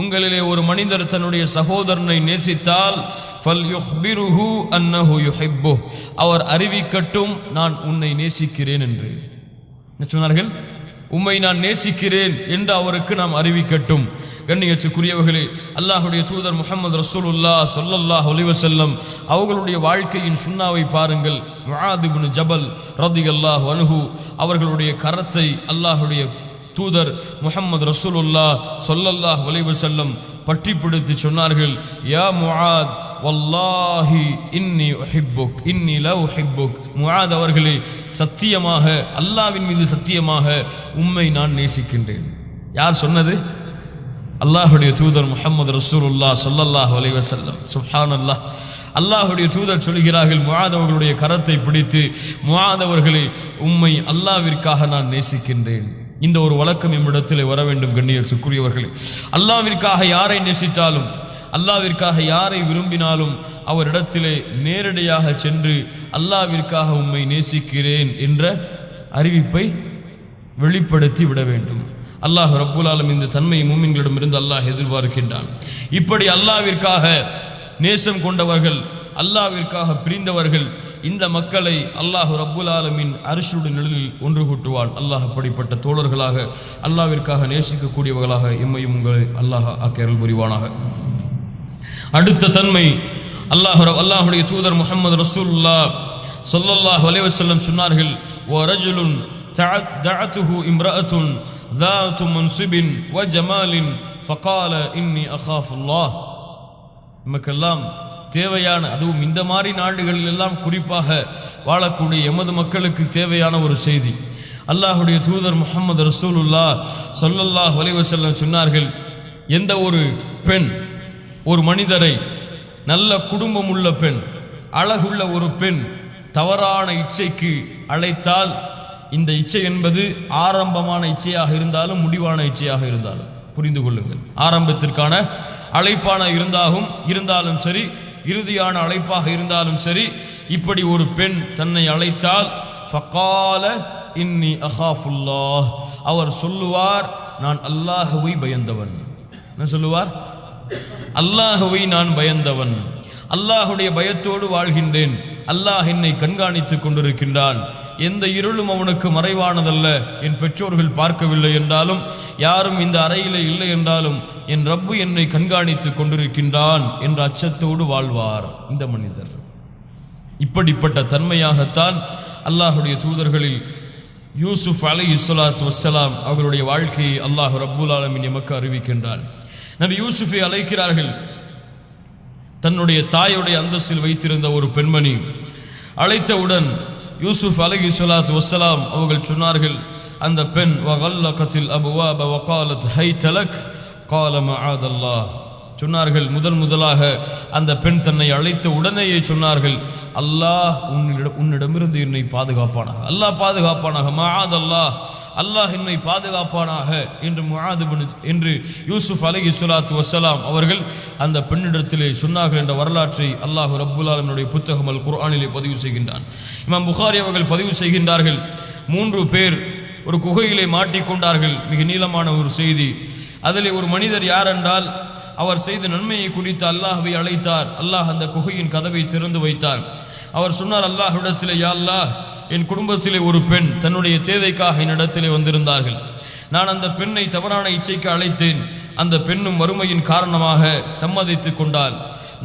உங்களிலே ஒரு மனிதர் தன்னுடைய சகோதரனை நேசித்தால், ஃபல் யுஹ்பிருஹு அன்னஹு யுஹிப்பு, அவர் அறிவிக்கட்டும் நான் உன்னை நேசிக்கிறேன் என்று. என்ன சொன்னார்கள்? உம்மை நான் நேசிக்கிறேன் என்று அவருக்கு நாம் அறிவிக்கட்டும். கண்ணியத்துக்குரியவர்களே, அல்லாஹுடைய தூதர் முஹம்மது ரசூலுல்லாஹ் ஸல்லல்லாஹு அலைஹி வஸல்லம் அவர்களுடைய வாழ்க்கையின் சுன்னாவை பாருங்கள். முஆத் இப்னு ஜபல் ரலியல்லாஹு அன்ஹு அவர்களுடைய கரத்தை அல்லாஹுடைய தூதர் முஹம்மது ரசூலுல்லாஹ் ஸல்லல்லாஹு அலைஹி வஸல்லம் பற்றி பிடித்து சொன்னார்கள், யா முஆத் வல்லாஹி இன்னி உஹிப்புக் இன்னி லா உஹிப்புக். முஆத் அவர்களே, சத்தியமாக, அல்லாஹ்வின் மீது சத்தியமாக உம்மை நான் நேசிக்கின்றேன். யார் சொன்னது? அல்லாஹுடைய தூதர் முஹம்மது ரசூலுல்லாஹ் ஸல்லல்லாஹு அலைஹி வஸல்லம். சுப்ஹானல்லாஹ். அல்லாஹுடைய தூதர் சொல்கிறார்கள், முஆத் அவர்களுடைய கரத்தை பிடித்து, முஆத் அவர்களே, உம்மை அல்லாஹ்விற்காக நான் நேசிக்கின்றேன். இந்த ஒரு வழக்கம் நம்மிடத்தில் வர வேண்டும். கண்ணியத்துக்குரியவர்களே, அல்லாஹ்விற்காக யாரை நேசித்தாலும், அல்லாஹ்விற்காக யாரை விரும்பினாலும் அவரிடத்திலே நேரடியாக சென்று அல்லாஹ்விற்காக உம்மை நேசிக்கிறேன் என்ற அறிவிப்பை வெளிப்படுத்தி விட வேண்டும். அல்லாஹ் ரப்புல் ஆலமீன் இந்த தன்மையை மூமின்களிடமிருந்து அல்லாஹ் எதிர்பார்க்கின்றான். இப்படி அல்லாஹ்விற்காக நேசம் கொண்டவர்கள், அல்லாஹ்விற்காக பிரிந்தவர்கள், இந்த மக்களை அல்லாஹ் ரப்புல் ஆலமீன் அர்ஷுடைய நிழலில் ஒன்று கூட்டுவான். அல்லாஹ் அப்படிப்பட்ட தோழர்களாக, அல்லாஹ்விற்காக நேசிக்கக்கூடியவர்களாக எம்மையும் உங்களை அல்லாஹ் அருள் புரிவானாக. அடுத்த தன்மை, அல்லாஹுடைய தூதர் முஹம்மது ரசூலுல்லாஹ் ஸல்லல்லாஹு அலைஹி வஸல்லம் சொன்னார்கள், வரஜுலுன் தஅத்துஹு இம்ரஅத்துன் ذات منصب وجمال فقال إني أخاف الله. நமக்கெல்லாம் தேவையான, அதுவும் இந்த மாதிரி நாடுகளில் எல்லாம் குறிப்பாக வாழக்கூடிய எமது மக்களுக்கு தேவையான ஒரு செய்தி. அல்லாஹுடைய தூதர் முஹம்மது ரசூலுல்லாஹ் ஸல்லல்லாஹு அலைஹி வஸல்லம் சொன்னார்கள், எந்த ஒரு பெண் ஒரு மனிதரை, நல்ல குடும்பம் உள்ள பெண், அழகுள்ள ஒரு பெண் தவறான இச்சைக்கு அழைத்தால், இந்த இச்சை என்பது ஆரம்பமான இச்சையாக இருந்தாலும் முடிவான இச்சையாக இருந்தாலும் புரிந்து கொள்ளுங்கள். ஆரம்பத்திற்கான அழைப்பான இருந்தாலும் சரி, இறுதியான அழைப்பாக இருந்தாலும் சரி, இப்படி ஒரு பெண் தன்னை அழைத்தால், ஃபகால இன்னி அகாஃபுல்லாஹ், அவர் சொல்லுவார், நான் அல்லாஹ்வை பயந்தவன். என்ன சொல்லுவார்? அல்லாஹ்வை நான் பயந்தவன், அல்லாஹுடைய பயத்தோடு வாழ்கின்றேன், அல்லாஹ் என்னை கண்காணித்துக் கொண்டிருக்கின்றான், எந்த இருளும் அவனுக்கு மறைவானதல்ல, என் பெற்றோர்கள் பார்க்கவில்லை என்றாலும், யாரும் இந்த அறையிலே இல்லை என்றாலும், என் ரப்பு என்னை கண்காணித்துக் கொண்டிருக்கின்றான் என்ற அச்சத்தோடு வாழ்வார் இந்த மனிதர். இப்படிப்பட்ட தன்மையாகத்தான் அல்லாஹுடைய தூதர்களில் யூசுப் அலைஹிஸ்ஸலாத்து வஸ்ஸலாம் அவர்களுடைய வாழ்க்கையை அல்லாஹ் ரப்புல் ஆலமீன் எமக்கு அறிவிக்கின்றார். நபி யூசுஃபை அழைக்கிறார்கள். தன்னுடைய தாயுடைய அந்தஸ்தில் வைத்திருந்த ஒரு பெண்மணி அழைத்தவுடன் யூசுப் அலைஹிஸ்ஸலாத்து வஸ்ஸலாம் அவர்கள் சொன்னார்கள், அந்த பெண் வகல்லகத்தில் அபுவாப வகாலத் ஹைதலக் கால மஆதல்லாஹ் சொன்னார்கள். முதலாக அந்த பெண் தன்னை அழைத்த உடனேயே சொன்னார்கள், அல்லாஹ் உன்னிடமிருந்து என்னை பாதுகாப்பானாக, அல்லாஹ் பாதுகாப்பானாக, மஆதல்லாஹ், அல்லாஹ் என்னை பாதுகாப்பானாக என்று யூசுப் அலைஹிஸ்ஸலாத்து வஸ்ஸலாம் அவர்கள் அந்த பெண்ணிடத்திலே சொன்னார்கள் என்ற வரலாற்றை அல்லாஹ் ரப்புல் ஆலமீனுடைய புத்தகம் அல் குர்ஆனிலே பதிவு செய்கின்றான். இமாம் புகாரி அவர்கள் பதிவு செய்கின்றார்கள், 3 பேர் ஒரு குகையிலே மாட்டிக்கொண்டார்கள். மிக நீளமான ஒரு செய்தி. அதில் ஒரு மனிதர் யார் என்றால், அவர் செய்த நன்மையை குறித்து அல்லாஹ்வை அழைத்தார். அல்லாஹ் அந்த குகையின் கதவை திறந்து வைத்தார். அவர் சொன்னார் அல்லாஹ்விடத்திலே, யா அல்லாஹ், என் குடும்பத்திலே ஒரு பெண் தன்னுடைய தேவைக்காக என்னிடத்திலே வந்திருந்தார்கள். நான் அந்த பெண்ணை தவறான இச்சைக்கு அழைத்தேன். அந்த பெண்ணும் வறுமையின் காரணமாக சம்மதித்து கொண்டாள்.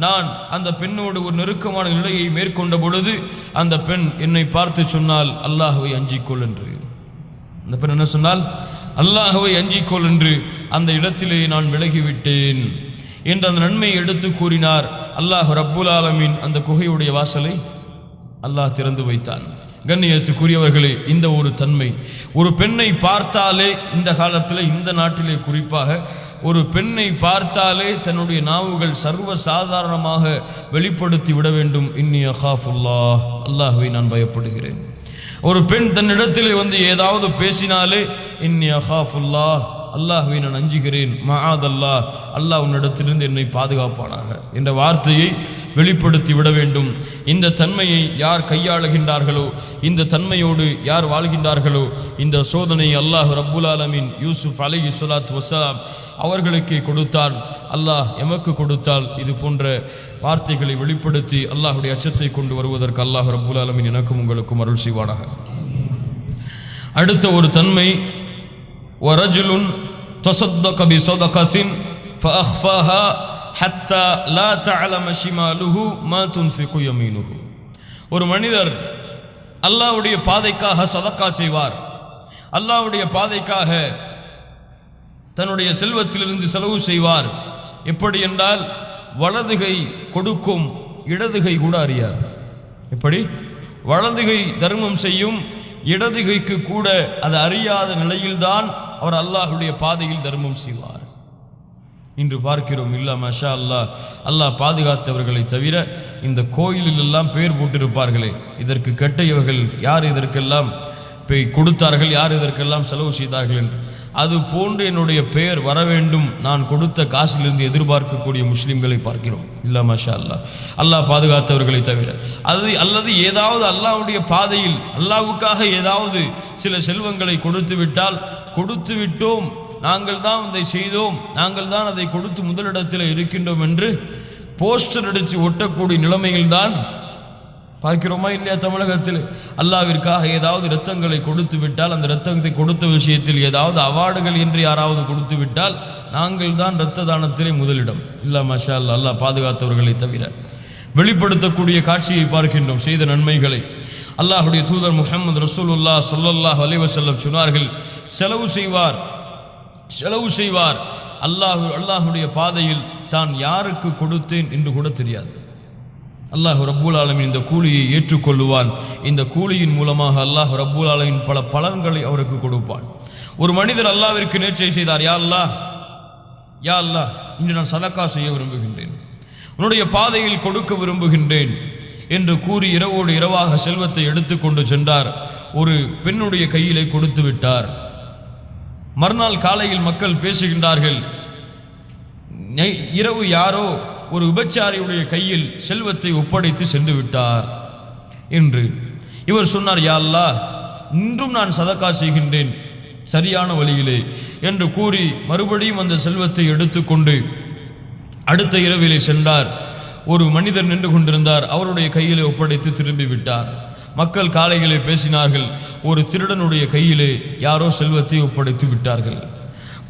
நான் அந்த பெண்ணோடு ஒரு நெருக்கமான நிலையை மேற்கொண்ட பொழுது அந்த பெண் என்னை பார்த்து சொன்னால், அல்லாஹ்வை அஞ்சிக்கொள் என்று. அந்த பெண் என்ன சொன்னால், அல்லாஹ்வை அஞ்சிக்கொள் என்று. அந்த இடத்திலே நான் விலகிவிட்டேன் என்று அந்த நன்மையை எடுத்து கூறினார். அல்லாஹ் ரப்புல் ஆலமீன் அந்த குகையுடைய வாசலை அல்லாஹ் திறந்து வைத்தான். கண்ணியத்துக்குரியவர்களே, இந்த ஒரு தன்மை, ஒரு பெண்ணை பார்த்தாலே இந்த காலத்தில் இந்த நாட்டிலே குறிப்பாக ஒரு பெண்ணை பார்த்தாலே தன்னுடைய நாவுகள் சர்வ சாதாரணமாக வெளிப்படுத்தி விட வேண்டும். இன்னி அகாஃபுல்லாஹ், அல்லாஹ்வை நான் பயப்படுகிறேன். ஒரு பெண் தன்னிடத்திலே வந்து ஏதாவது பேசினாலே இன்னி அகாஃபுல்லாஹ், அல்லாஹ்வை நான் அஞ்சுகிறேன், மஆதல்லாஹ், அல்லாஹ் உன்னிடத்திலிருந்து என்னை பாதுகாப்பானாக என்ற வார்த்தையை வெளிப்படுத்தி விட வேண்டும். இந்த தன்மையை யார் கையாளுகின்றார்களோ, இந்த தன்மையோடு யார் வாழ்கின்றார்களோ, இந்த சோதனை அல்லாஹ் ரப்புல் ஆலமீன் யூசுப் அலைஹிஸ்ஸலாத்து வஸ்ஸலாம் அவர்களுக்கு கொடுத்தான். அல்லாஹ் எமக்கு கொடுத்தால் இது போன்ற வார்த்தைகளை வெளிப்படுத்தி அல்லாஹுடைய அச்சத்தை கொண்டு வருவதற்கு அல்லாஹ் ரப்புல் ஆலமீன் எனக்கும் உங்களுக்கும் அருள் செய்வானாக. அடுத்த ஒரு தன்மை, வரஜுலுன் தஸத்தக பிஸதகத்தின் ஃபஅக்ஃபாஹா ஹத்தா லா தஅலம ஷிமாலுஹு மா துன்ஃபிகு யமீனுஹு. ஒரு மனிதர் அல்லாஹ்வுடைய பாதைக்காக சதக்கா செய்வார், அல்லாஹ்வுடைய பாதைக்காக தன்னுடைய செல்வத்திலிருந்து செலவு செய்வார். எப்படி என்றால், வலதுகை கொடுக்கும், இடதுகை கூட அறியார். எப்படி? வலதுகை தர்மம் செய்யும், இடதுகைக்கு கூட அது அறியாத நிலையில்தான் அவர் அல்லாஹ்வுடைய பாதையில் தர்மம் செய்வார். இன்று பார்க்கிறோம், இல்லா மஷா அல்லாஹ், அல்லாஹ் பாதுகாத்தவர்களை தவிர இந்த கோயிலில் எல்லாம் பெயர் போட்டிருப்பார்களே, இதற்கு கெட்டையவர்கள் யார், இதற்கெல்லாம் கொடுத்தார்கள், யார் இதற்கெல்லாம் செலவு செய்தார்கள் என்று. அது போன்று என்னுடைய பெயர் வர வேண்டும் நான் கொடுத்த காசிலிருந்து எதிர்பார்க்கக்கூடிய முஸ்லிம்களை பார்க்கிறோம். இல்லா மஷா அல்லாஹ், அல்லாஹ் பாதுகாத்தவர்களை தவிர. அல்லது ஏதாவது அல்லாஹ்வுடைய பாதையில் அல்லாஹ்வுக்காக ஏதாவது சில செல்வங்களை கொடுத்து விட்டால், கொடுத்து விட்டோம், நாங்கள் தான் அதை செய்தோம், நாங்கள் தான் அதை கொடுத்து முதலிடத்தில் இருக்கின்றோம் என்று போஸ்டர் அடித்து ஒட்டக்கூடிய நிலைமையில்தான் பார்க்கிறோமா இல்லையா? தமிழகத்தில் அல்லாஹ்விற்காக ஏதாவது இரத்தங்களை கொடுத்து விட்டால், அந்த இரத்தத்தை கொடுத்த விஷயத்தில் ஏதாவது அவார்டுகள் என்று யாராவது கொடுத்து விட்டால், நாங்கள் தான் இரத்த தானத்திலே முதலிடம். இல்லா மஷா அல்லாஹ், அல்லாஹ் பாதுகாத்தவர்களை தவிர. வெளிப்படுத்தக்கூடிய காட்சியை பார்க்கின்றோம், செய்த நன்மைகளை. அல்லாஹ்வுடைய தூதர் முஹம்மது ரசூலுல்லாஹ் ஸல்லல்லாஹு அலைஹி வஸல்லம் சொன்னார்கள், செலவு செய்வார் அல்லாஹ்வுடைய பாதையில் தான் யாருக்கு கொடுத்தேன் என்று கூட தெரியாது. அல்லாஹ் ரப்புல் ஆலமீன் இந்த கூலியை ஏற்றுக்கொள்ளுவான். இந்த கூலியின் மூலமாக அல்லாஹ் ரப்புல் ஆலமீன் பல பலன்களை அவருக்கு கொடுப்பான். ஒரு மனிதர் அல்லாஹ்விற்கு நேர்ச்சை செய்தார், யா அல்லாஹ், இன்று நான் சதக்கா செய்ய விரும்புகின்றேன், உன்னுடைய பாதையில் கொடுக்க விரும்புகின்றேன் என்று கூறி இரவோடு இரவாக செல்வத்தை எடுத்துக்கொண்டு சென்றார். ஒரு பெண்ணுடைய கையிலே கொடுத்து விட்டார். மறுநாள் காலையில் மக்கள் பேசுகின்றார்கள், இரவு யாரோ ஒரு விபச்சாரியுடைய கையில் செல்வத்தை ஒப்படைத்து சென்று விட்டார் என்று. இவர் சொன்னார், யா அல்லாஹ், இன்றும் நான் சதக்கா செய்கின்றேன் சரியான வழியிலே என்று கூறி மறுபடியும் அந்த செல்வத்தை எடுத்துக்கொண்டு அடுத்த இரவிலே சென்றார். ஒரு மனிதர் நின்று கொண்டிருந்தார், அவருடைய கையிலே ஒப்படைத்து திரும்பி விட்டார். மக்கள் காலையிலே பேசினார்கள், ஒரு திருடனுடைய கையிலே யாரோ செல்வத்தை ஒப்படைத்து விட்டார்கள்.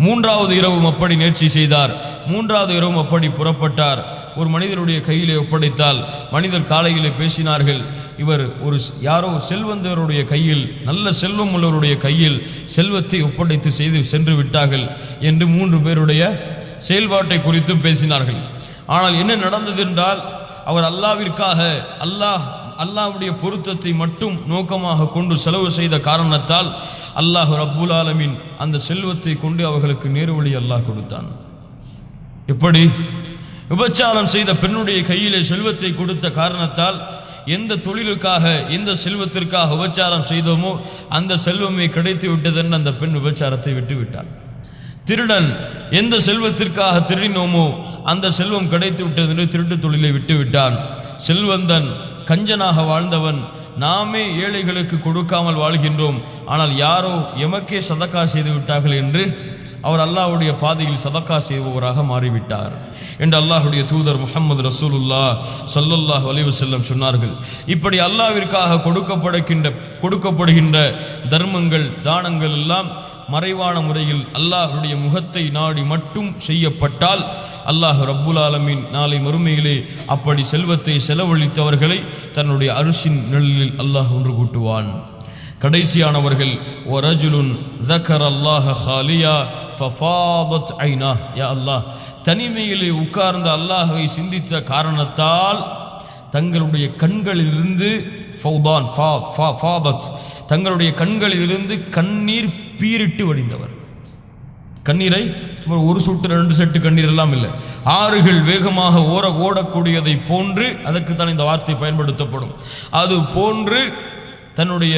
மூன்றாவது இரவும் அப்படி நேர்ச்சி செய்தார். மூன்றாவது இரவும் அப்படி புறப்பட்டார். ஒரு மனிதருடைய கையிலே ஒப்படைத்தால் மனிதர் காலையிலே பேசினார்கள், இவர் யாரோ செல்வந்தருடைய கையில், நல்ல செல்வம் உள்ளவருடைய கையில் செல்வத்தை ஒப்படைத்து செய்து சென்று விட்டார்கள் என்று 3 பேருடைய செயல்பாட்டை குறித்தும் பேசினார்கள். ஆனால் என்ன நடந்தது என்றால், அவர் அல்லாஹ்விற்காக அல்லாஹ்வுடைய பொருத்தத்தை மட்டும் நோக்கமாக கொண்டு செலவு செய்த காரணத்தால் அல்லாஹ் ரப்புல் ஆலமீன் அந்த செல்வத்தை கொண்டு அவர்களுக்கு நேரு வழி அல்லாஹ் கொடுத்தான். எப்படி? விபச்சாரம் செய்த பெண்ணுடைய கையிலே செல்வத்தை கொடுத்த காரணத்தால் எந்த தொழிலுக்காக, எந்த செல்வத்திற்காக விபச்சாரம் செய்தோமோ அந்த செல்வமே கிடைத்து விட்டதென்று அந்த பெண் விபச்சாரத்தை விட்டுவிட்டாள். திருடன் எந்த செல்வத்திற்காக திருடினோமோ அந்த செல்வம் கிடைத்து விட்டதென்று திருட்டு தொழிலை விட்டுவிட்டான். செல்வந்தன் கஞ்சனாக வாழ்ந்தவன், நாமே ஏழைகளுக்கு கொடுக்காமல் வாழ்கின்றோம், ஆனால் யாரோ எமக்கே சதக்கா செய்து விட்டார்கள் என்று அவர் அல்லாஹ்வுடைய பாதையில் சதக்கா செய்பவராக மாறிவிட்டார் என்று அல்லாஹ்வுடைய தூதர் முஹம்மது ரசூலுல்லாஹ் ஸல்லல்லாஹு அலைஹி வஸல்லம் சொன்னார்கள். இப்படி அல்லாஹ்விற்காக கொடுக்கப்படுகின்ற தர்மங்கள், தானங்கள் எல்லாம் மறைவான முறையில் அல்லாஹ்வுடைய முகத்தை நாடி மட்டும் செய்யப்பட்டால் அல்லாஹ் ரப்புல் ஆலமீன் நாளை மறுமையிலே அப்படி செல்வத்தை செலவழித்தவர்களை தன்னுடைய அரிசின் நிழலில் அல்லாஹ் ஒன்று கூட்டுவான். கடைசியானவர்கள், வரஜுலுன் ذكر الله خاليا ஃபஃபாதத் ஐனா. யா அல்லாஹ், தனிமையிலே உட்கார்ந்த அல்லாஹ்வை சிந்தித்த காரணத்தால் தங்களுடைய கண்களிலிருந்து ஃபௌதான் ஃபாதத், தங்களுடைய கண்களிலிருந்து கண்ணீர் பீரிட்டு வடிந்தவர். கண்ணீரை ஒரு சொட்டு 2 சொட்டு கண்ணீர் எல்லாம் இல்லை, ஆறுகள் வேகமாக ஓடக்கூடியதை போன்று, அதற்கு தான் இந்த வார்த்தை பயன்படுத்தப்படும், அது போன்று தன்னுடைய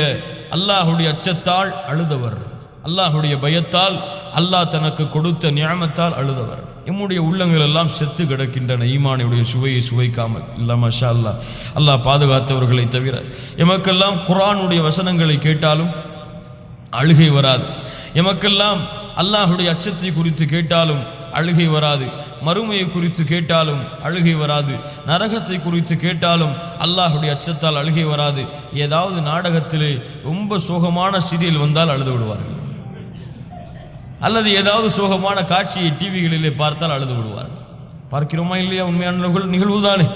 அல்லாஹுடைய அச்சத்தால் அழுதவர், அல்லாஹுடைய பயத்தால், அல்லாஹ் தனக்கு கொடுத்த நியாமத்தால் அழுதவர். எம்முடைய உள்ளங்கள் எல்லாம் செத்து கிடக்கின்றன, ஈமானுடைய சுவையை சுவைக்காமல். இல்லா மாஷா அல்லாஹ், அல்லாஹ் பாதுகாத்தவர்களை தவிர. எமக்கெல்லாம் குர்ஆனுடைய வசனங்களை கேட்டாலும் அழுகை வராது, எமக்கெல்லாம் அல்லாஹுடைய அச்சத்தை குறித்து கேட்டாலும் அழுகை வராது, மறுமையை குறித்து கேட்டாலும் அழுகை வராது, நரகத்தை குறித்து கேட்டாலும் அல்லாஹுடைய அச்சத்தால் அழுகை வராது. ஏதாவது நாடகத்திலே ரொம்ப சோகமான சீரியல் வந்தால் அழுது விடுவார்கள், அல்லது ஏதாவது சோகமான காட்சியை டிவிகளிலே பார்த்தால் அழுது விடுவார்கள். பார்க்கிறோமா இல்லையா? உண்மையான நிகழ்வுதானே.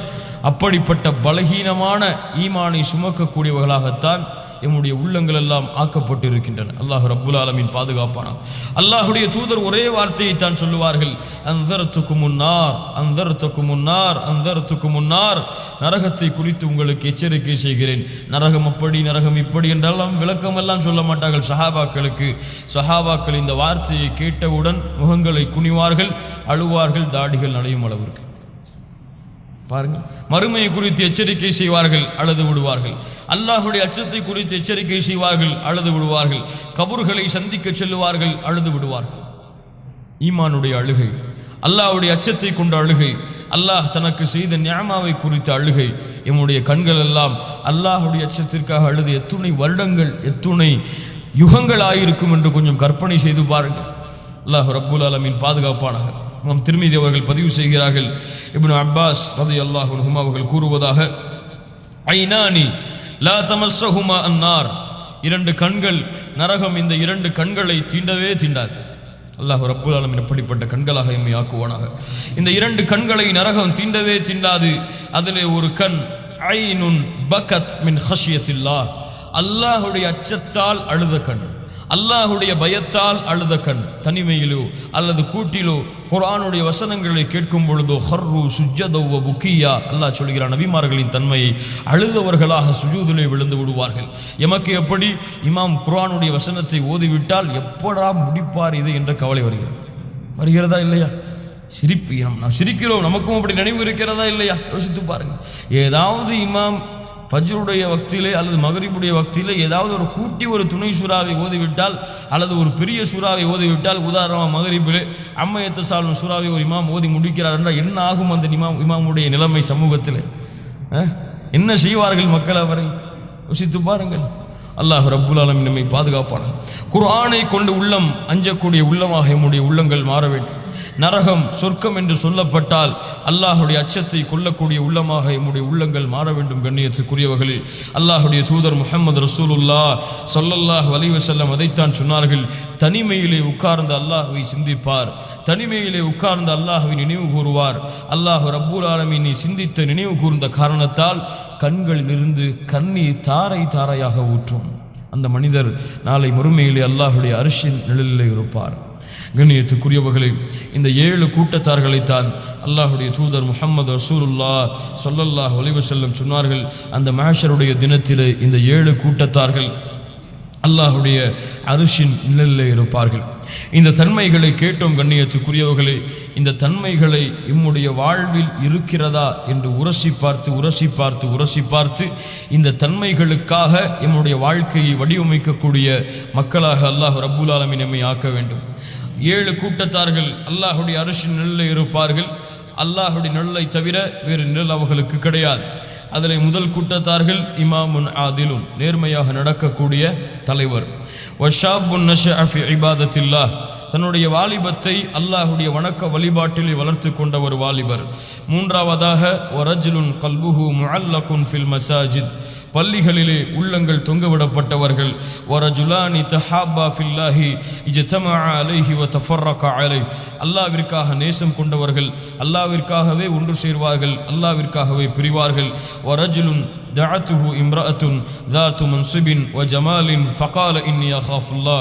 அப்படிப்பட்ட பலகீனமான ஈமானை சுமக்கக்கூடியவர்களாகத்தான் எம்முடைய உள்ளங்கள் எல்லாம் ஆக்கப்பட்டு இருக்கின்றன. அல்லாஹ் ரப்புல் ஆலமீன் பாதுகாப்பானார். அல்லாஹுடைய தூதர் ஒரே வார்த்தையை தான் சொல்லுவார்கள், அன்தர்துக்கும் முன்னார், அன்தர்துக்கும் முன்னார், அன்தர்துக்கும் முன்னார். நரகத்தை குறித்து உங்களுக்கு எச்சரிக்கை செய்கிறேன். நரகம் அப்படி, நரகம் இப்படி என்றெல்லாம் விளக்கம் எல்லாம் சொல்ல மாட்டார்கள் சஹாபாக்களுக்கு. சஹாபாக்கள் இந்த வார்த்தையை கேட்டவுடன் முகங்களை குனிவார்கள், அழுவார்கள், தாடிகள் நடையும் அளவிற்கு. பாருங்கள், மறுமையை குறித்து எச்சரிக்கை செய்வார்கள், அழுது விடுவார்கள். அல்லாஹுடைய அச்சத்தை குறித்து எச்சரிக்கை செய்வார்கள், அழுது விடுவார்கள். கபர்களை சந்திக்க செல்லுவார்கள், அழுது விடுவார்கள். ஈமானுடைய அழுகை, அல்லாஹுடைய அச்சத்தை கொண்ட அழுகை, அல்லாஹ் தனக்கு செய்த நியாமாவை குறித்த அழுகை. எம்முடைய கண்கள் எல்லாம் அல்லாஹுடைய அச்சத்திற்காக அழுது எத்துணை வருடங்கள், எத்துணை யுகங்கள் ஆயிருக்கும் என்று கொஞ்சம் கற்பனை செய்து பாருங்கள். அல்லாஹ் ரப்புல் ஆலமீன் பாதுகாப்பானாக. இமாம் திர்மிதி அவர்கள் பதிவு செய்கிறார்கள், இப்னு அப்பாஸ் ரலியல்லாஹு அன்ஹுமா அவர்கள் கூறுவதாக, ஐனானி லா தமஸ்ஸஹுமா அன்னார், 2 கண்கள் நரகம் இந்த 2 கண்களை தீண்டவே தீண்டாது. அல்லாஹ் ரப்புல் ஆலமீன் அப்படிப்பட்ட கண்களாக எம்மை ஆக்குவானாக. இந்த 2 கண்களை நரகம் தீண்டவே தீண்டாது. அதிலே ஒரு கண் ஐனுன் பகத் மின் ஹஷ்யத்தில்லாஹ், அல்லாஹுடைய அச்சத்தால் அழுத கண், அல்லாஹுடைய பயத்தால் அழுத கண். தனிமையிலோ அல்லது கூட்டிலோ குர்ஆனுடைய வசனங்களை கேட்கும் பொழுதோ ஹர்ரு சுஜ்ஜதவ் வ புக்கியா, அல்லாஹ் சொல்கிறான் நபிமார்களின் தன்மையை, அழுதவர்களாக சுஜூதிலே விழுந்து விடுவார்கள். எமக்கு எப்படி இமாம் குர்ஆனுடைய வசனத்தை ஓதிவிட்டால் எப்படா முடிப்பார் இது என்ற கவலை வருகிறதா இல்லையா? சிரிப்பு, நாம் சிரிக்கிறோம், நமக்கும் அப்படி நினைவு இருக்கிறதா இல்லையா? யோசித்து பாருங்கள். ஏதாவது இமாம் ஃபஜ்ருடைய வக்திலே அல்லது மகரிபுடைய வக்திலே ஏதாவது ஒரு கூட்டி ஒரு துணை சூறாவை ஓதிவிட்டால், அல்லது ஒரு பெரிய சூறாவை ஓதிவிட்டால், உதாரணமாக மகரிபிலே அம்மையத்த சாலும் சூறாவை ஒரு இமாம் ஓதி முடிக்கிறார் என்றால் என்ன ஆகும் அந்த இமாமுடைய நிலைமை சமூகத்தில்? என்ன செய்வார்கள் மக்கள்? அவரை யோசித்து பாருங்கள். அல்லாஹ் ரப்புல் ஆலமீன் நம்மை பாதுகாப்பானார். குர்ஆனை கொண்டு உள்ளம் அஞ்சக்கூடிய உள்ளமாக நம்முடைய உள்ளங்கள் மாற வேண்டும். நரகம் சொர்க்கம் என்று சொல்லப்பட்டால் அல்லாஹுடைய அச்சத்தை கொள்ளக்கூடிய உள்ளமாக நம்முடைய உள்ளங்கள் மாற வேண்டும். கண்ணியத்துக்குரியவர்களே, அல்லாஹுடைய தூதர் முஹம்மது ரசூலுல்லாஹ் ஸல்லல்லாஹு அலைஹி வஸல்லம் அதைத்தான் சொன்னார்கள், தனிமையிலே உட்கார்ந்த அல்லாஹ்வை சிந்திப்பார், தனிமையிலே உட்கார்ந்த அல்லாஹ்வை நினைவு கூறுவார். அல்லாஹ் ரப்புல் ஆலமீனை சிந்தித்த நினைவு கூர்ந்த காரணத்தால் கண்களிலிருந்து கண்ணீர் தாரை தாரையாக ஊற்றும். அந்த மனிதர் நாளை மறுமையிலே அல்லாஹுடைய அர்ஷின் நிழலிலே இருப்பார். கண்ணியத்துக்குரியவர்களே, இந்த 7 கூட்டத்தார்களைத்தான் அல்லாஹுடைய தூதர் முஹம்மது ரசூலுல்லாஹ் ஸல்லல்லாஹு அலைஹி வஸல்லம் சொன்னார்கள், அந்த மஹ்ஷருடைய தினத்திலே இந்த 7 கூட்டத்தார்கள் அல்லாஹுடைய அர்ஷின் நிழலிலே இருப்பார்கள். இந்த தன்மைகளை கேட்டோம் கண்ணியத்துக்குரியவர்களே. இந்த தன்மைகளை நம்முடைய வாழ்வில் இருக்கிறதா என்று உரசி பார்த்து இந்த தன்மைகளுக்காக நம்முடைய வாழ்க்கையை வடிவமைக்கக்கூடிய மக்களாக அல்லாஹ் ரப்புல் ஆலமீன் நம்மை ஆக்க வேண்டும். 7 கூட்டத்தார்கள் அல்லாஹுடைய அர்ஷின் நிழலில் இருப்பார்கள். அல்லாஹுடைய நிழலை தவிர வேறு நிழல் அவர்களுக்கு கிடையாது. அதில் முதல் கூட்டத்தார்கள் இமாமுன் ஆதிலுன், நேர்மையாக நடக்கக்கூடிய தலைவர். வஷாபுன் நஷஅ ஃபி இபாதத்தில்லாஹ், தன்னுடைய வாலிபத்தை அல்லாஹுடைய வணக்க வழிபாட்டிலே வளர்த்து கொண்ட ஒரு வாலிபர். மூன்றாவதாக வரஜுலுன் கல்புஹு முஅல்லகுன் ஃபில் மசாஜித், பள்ளிகளிலே உள்ளங்கள் தொங்கவிடப்பட்டவர்கள். வரஜுலானி தஹாபா ஃபில்லாஹி இஜ்தமஅ அலைஹி வ தஃபர்ரக அலைஹி, அல்லாஹ்விற்காக நேசம் கொண்டவர்கள், அல்லாஹ்விற்காகவே ஒன்று சேர்வார்கள், அல்லாஹ்விற்காகவே பிரிவார்கள். வரஜுலுன் دعته امرأة ذات منصب وجمال فقال إني أخاف الله.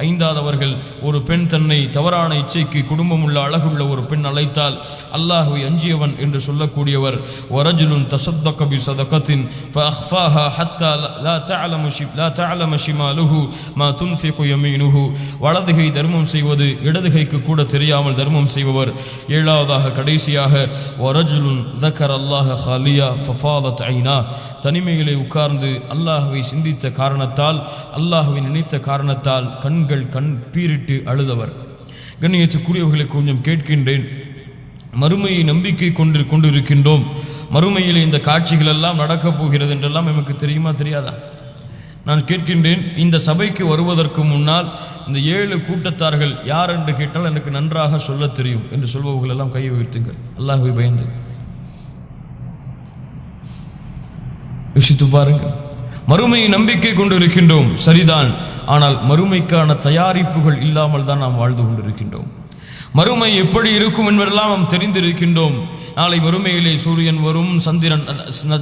ஐந்தாவதவர்கள் ஒரு பெண் தன்னை தவறான இச்சைக்கு குடும்பமுள்ள அழகுள்ள ஒரு பெண் அழைத்தால் அல்லாஹ்வை அஞ்சியவன் என்று சொல்லக்கூடியவர். ورجل تصدق بصدقة فأخفاها حتى لا تعلم شماله ما تنفق يمينه. வலதுகை தர்மம் செய்வது இடதுகைக்கு கூட தெரியாமல் தர்மம் செய்பவர். ஏழாவதாக கடைசியாக ورجل ذكر الله خاليا ففاضت عيناه. தனிமையிலே உட்கார்ந்து அல்லாஹ்வை சிந்தித்த காரணத்தால் அல்லாஹ்வை நினைத்த காரணத்தால் கண் பீரிட்டு அழுதவர். கண்ணியத்துக்குரியவர்களை கொஞ்சம் கேட்கின்றேன், மறுமையை நம்பிக்கை கொண்டிருக்கின்றோம். மறுமையிலே இந்த காட்சிகள் எல்லாம் நடக்கப் போகிறது என்றெல்லாம் நமக்கு தெரியுமா தெரியாதா? நான் கேட்கின்றேன், இந்த சபைக்கு வருவதற்கு முன்னால் இந்த 7 கூட்டத்தார்கள் யார் என்று கேட்டால் எனக்கு நன்றாக சொல்ல தெரியும் என்று சொல்பவர்கள் எல்லாம் கையை உயர்த்துங்கள். அல்லாஹ்வை பயந்து யோசித்து பாருங்கள். மறுமையை நம்பிக்கை கொண்டு இருக்கின்றோம் சரிதான், ஆனால் மறுமைக்கான தயாரிப்புகள் இல்லாமல் தான் நாம் வாழ்ந்து கொண்டிருக்கின்றோம். மறுமை எப்படி இருக்கும் என்பதெல்லாம் நாம் தெரிந்திருக்கின்றோம். நாளை மறுமையிலே சூரியன் வரும், சந்திரன்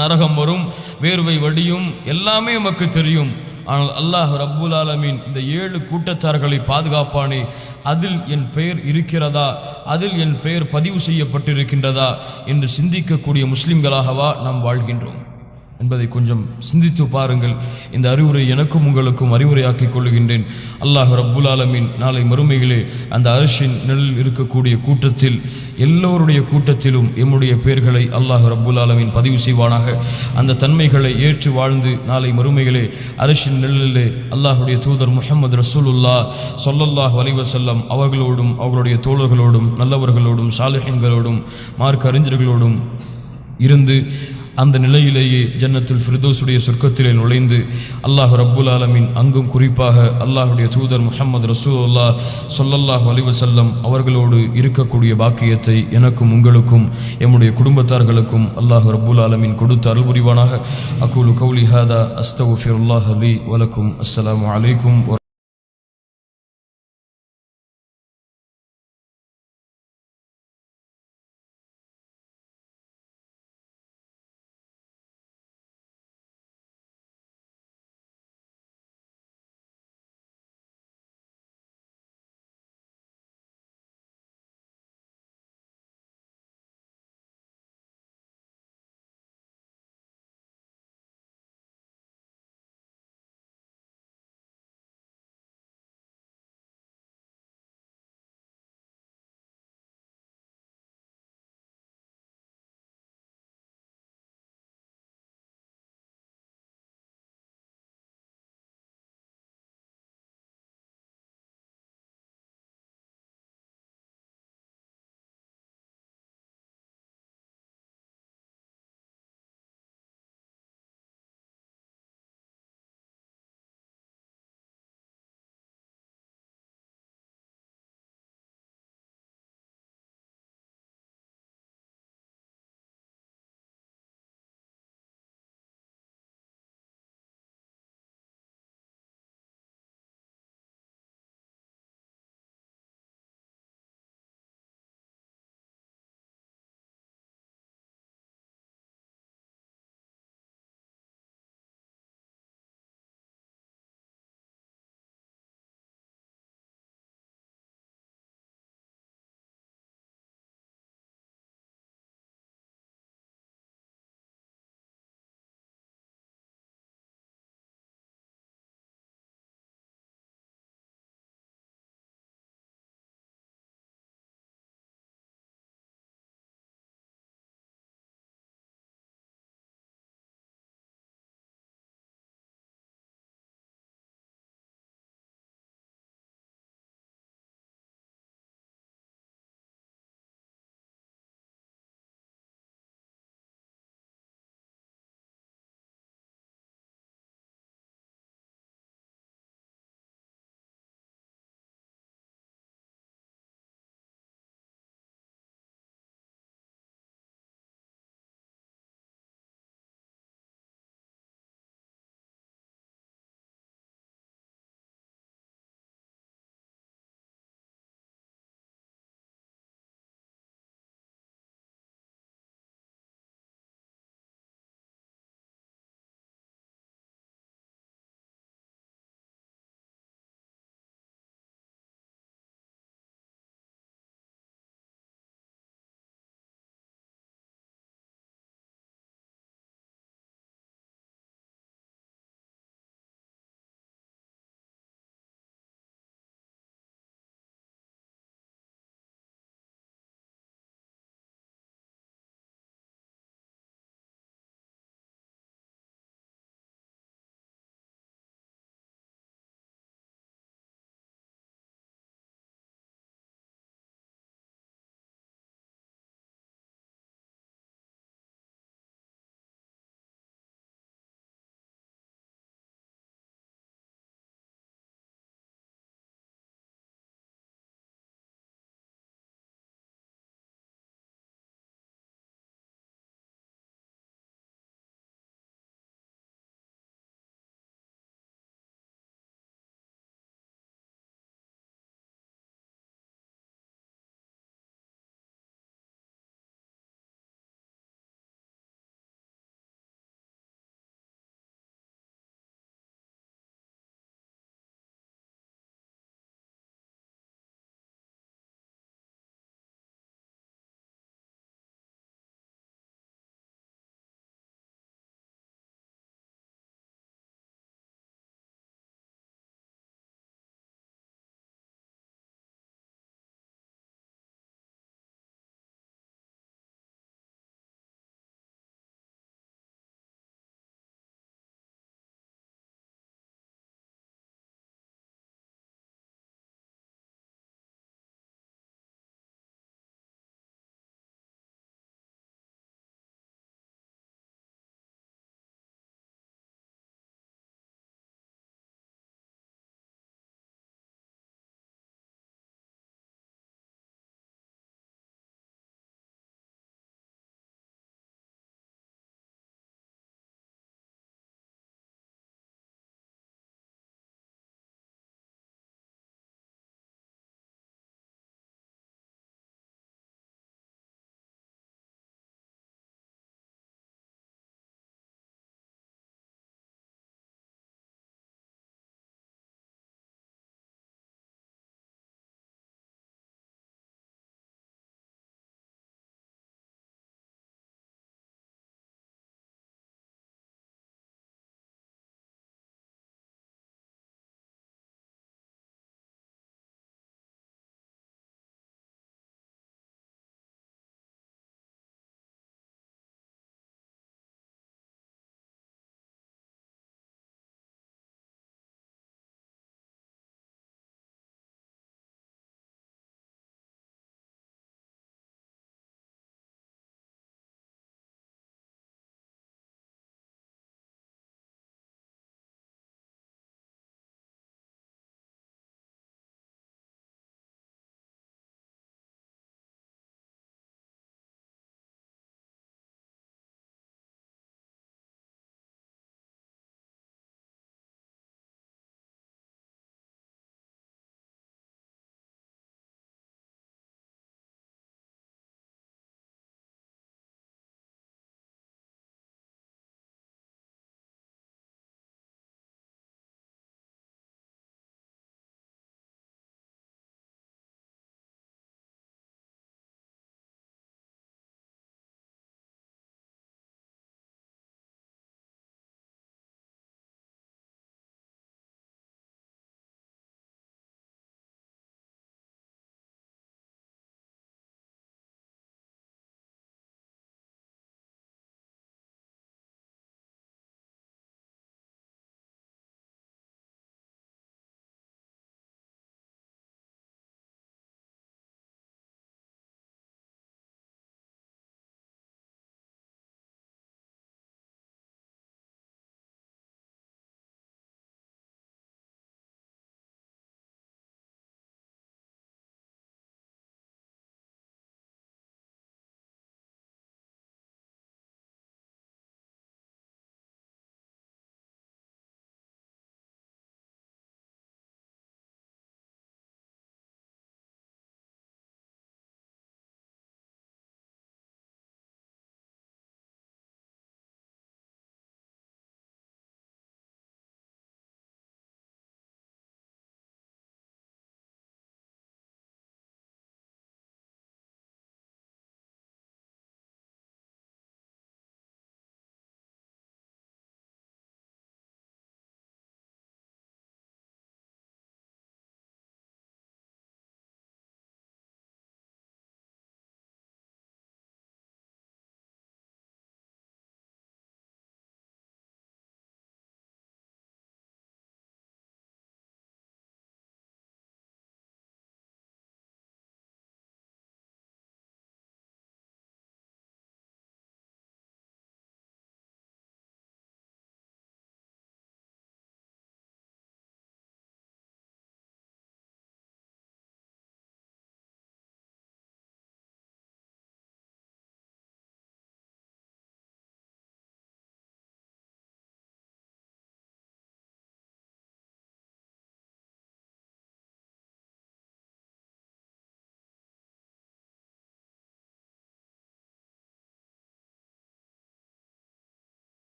நரகம் வரும், வேர்வை வடியும், எல்லாமே நமக்கு தெரியும். ஆனால் அல்லாஹ் ரப்புல் ஆலமீன் இந்த 7 கூட்டத்தார்களை பாதுகாப்பானே, அதில் என் பெயர் இருக்கிறதா, அதில் என் பெயர் பதிவு செய்யப்பட்டிருக்கின்றதா என்று சிந்திக்கக்கூடிய முஸ்லிம்களாகவா நாம் வாழ்கின்றோம் என்பதை கொஞ்சம் சிந்தித்து பாருங்கள். இந்த அறிவுரை எனக்கும் உங்களுக்கும் அறிவுரையாக்கிக் கொள்கின்றேன். அல்லாஹ் ரப்புல் ஆலமீன் நாளை மறுமையிலே அந்த அர்ஷின் நிழலில் இருக்கக்கூடிய கூட்டத்தில் எல்லோருடைய கூட்டத்திலும் எம்முடைய பெயர்களை அல்லாஹ் ரப்புல் ஆலமீன் பதிவு செய்வானாக. அந்த தன்மைகளை ஏற்று வாழ்ந்து நாளை மறுமையிலே அர்ஷின் நிழலிலே அல்லாஹுடைய தூதர் முஹம்மது ரசூலுல்லாஹ் ஸல்லல்லாஹு அலைஹி வஸல்லம் அவர்களோடும் அவர்களுடைய தோழர்களோடும் நல்லவர்களோடும் சாலிஹீன்களோடும் மார்க்க அறிஞர்களோடும் இருந்து அந்த நிலையிலேயே ஜன்னத்துல் ஃபிர்தௌஸுடைய சொர்க்கத்திலே நுழைந்து அல்லாஹ் ரப்புல் ஆலமீன் அங்கும் குறிப்பாக அல்லாஹுடைய தூதர் முஹம்மது ரசூலுல்லாஹ் ஸல்லல்லாஹு அலைஹி வஸல்லம் அவர்களோடு இருக்கக்கூடிய பாக்கியத்தை எனக்கும் உங்களுக்கும் எம்முடைய குடும்பத்தார்களுக்கும் அல்லாஹ் ரப்புல் ஆலமீன் கொடுத்து அருள் புரிவானாக. அகூலு கௌலி ஹாதா அஸ்தக்ஃபிருல்லாஹ லி வலக்கும். அஸ்ஸலாமு அலைக்கும்.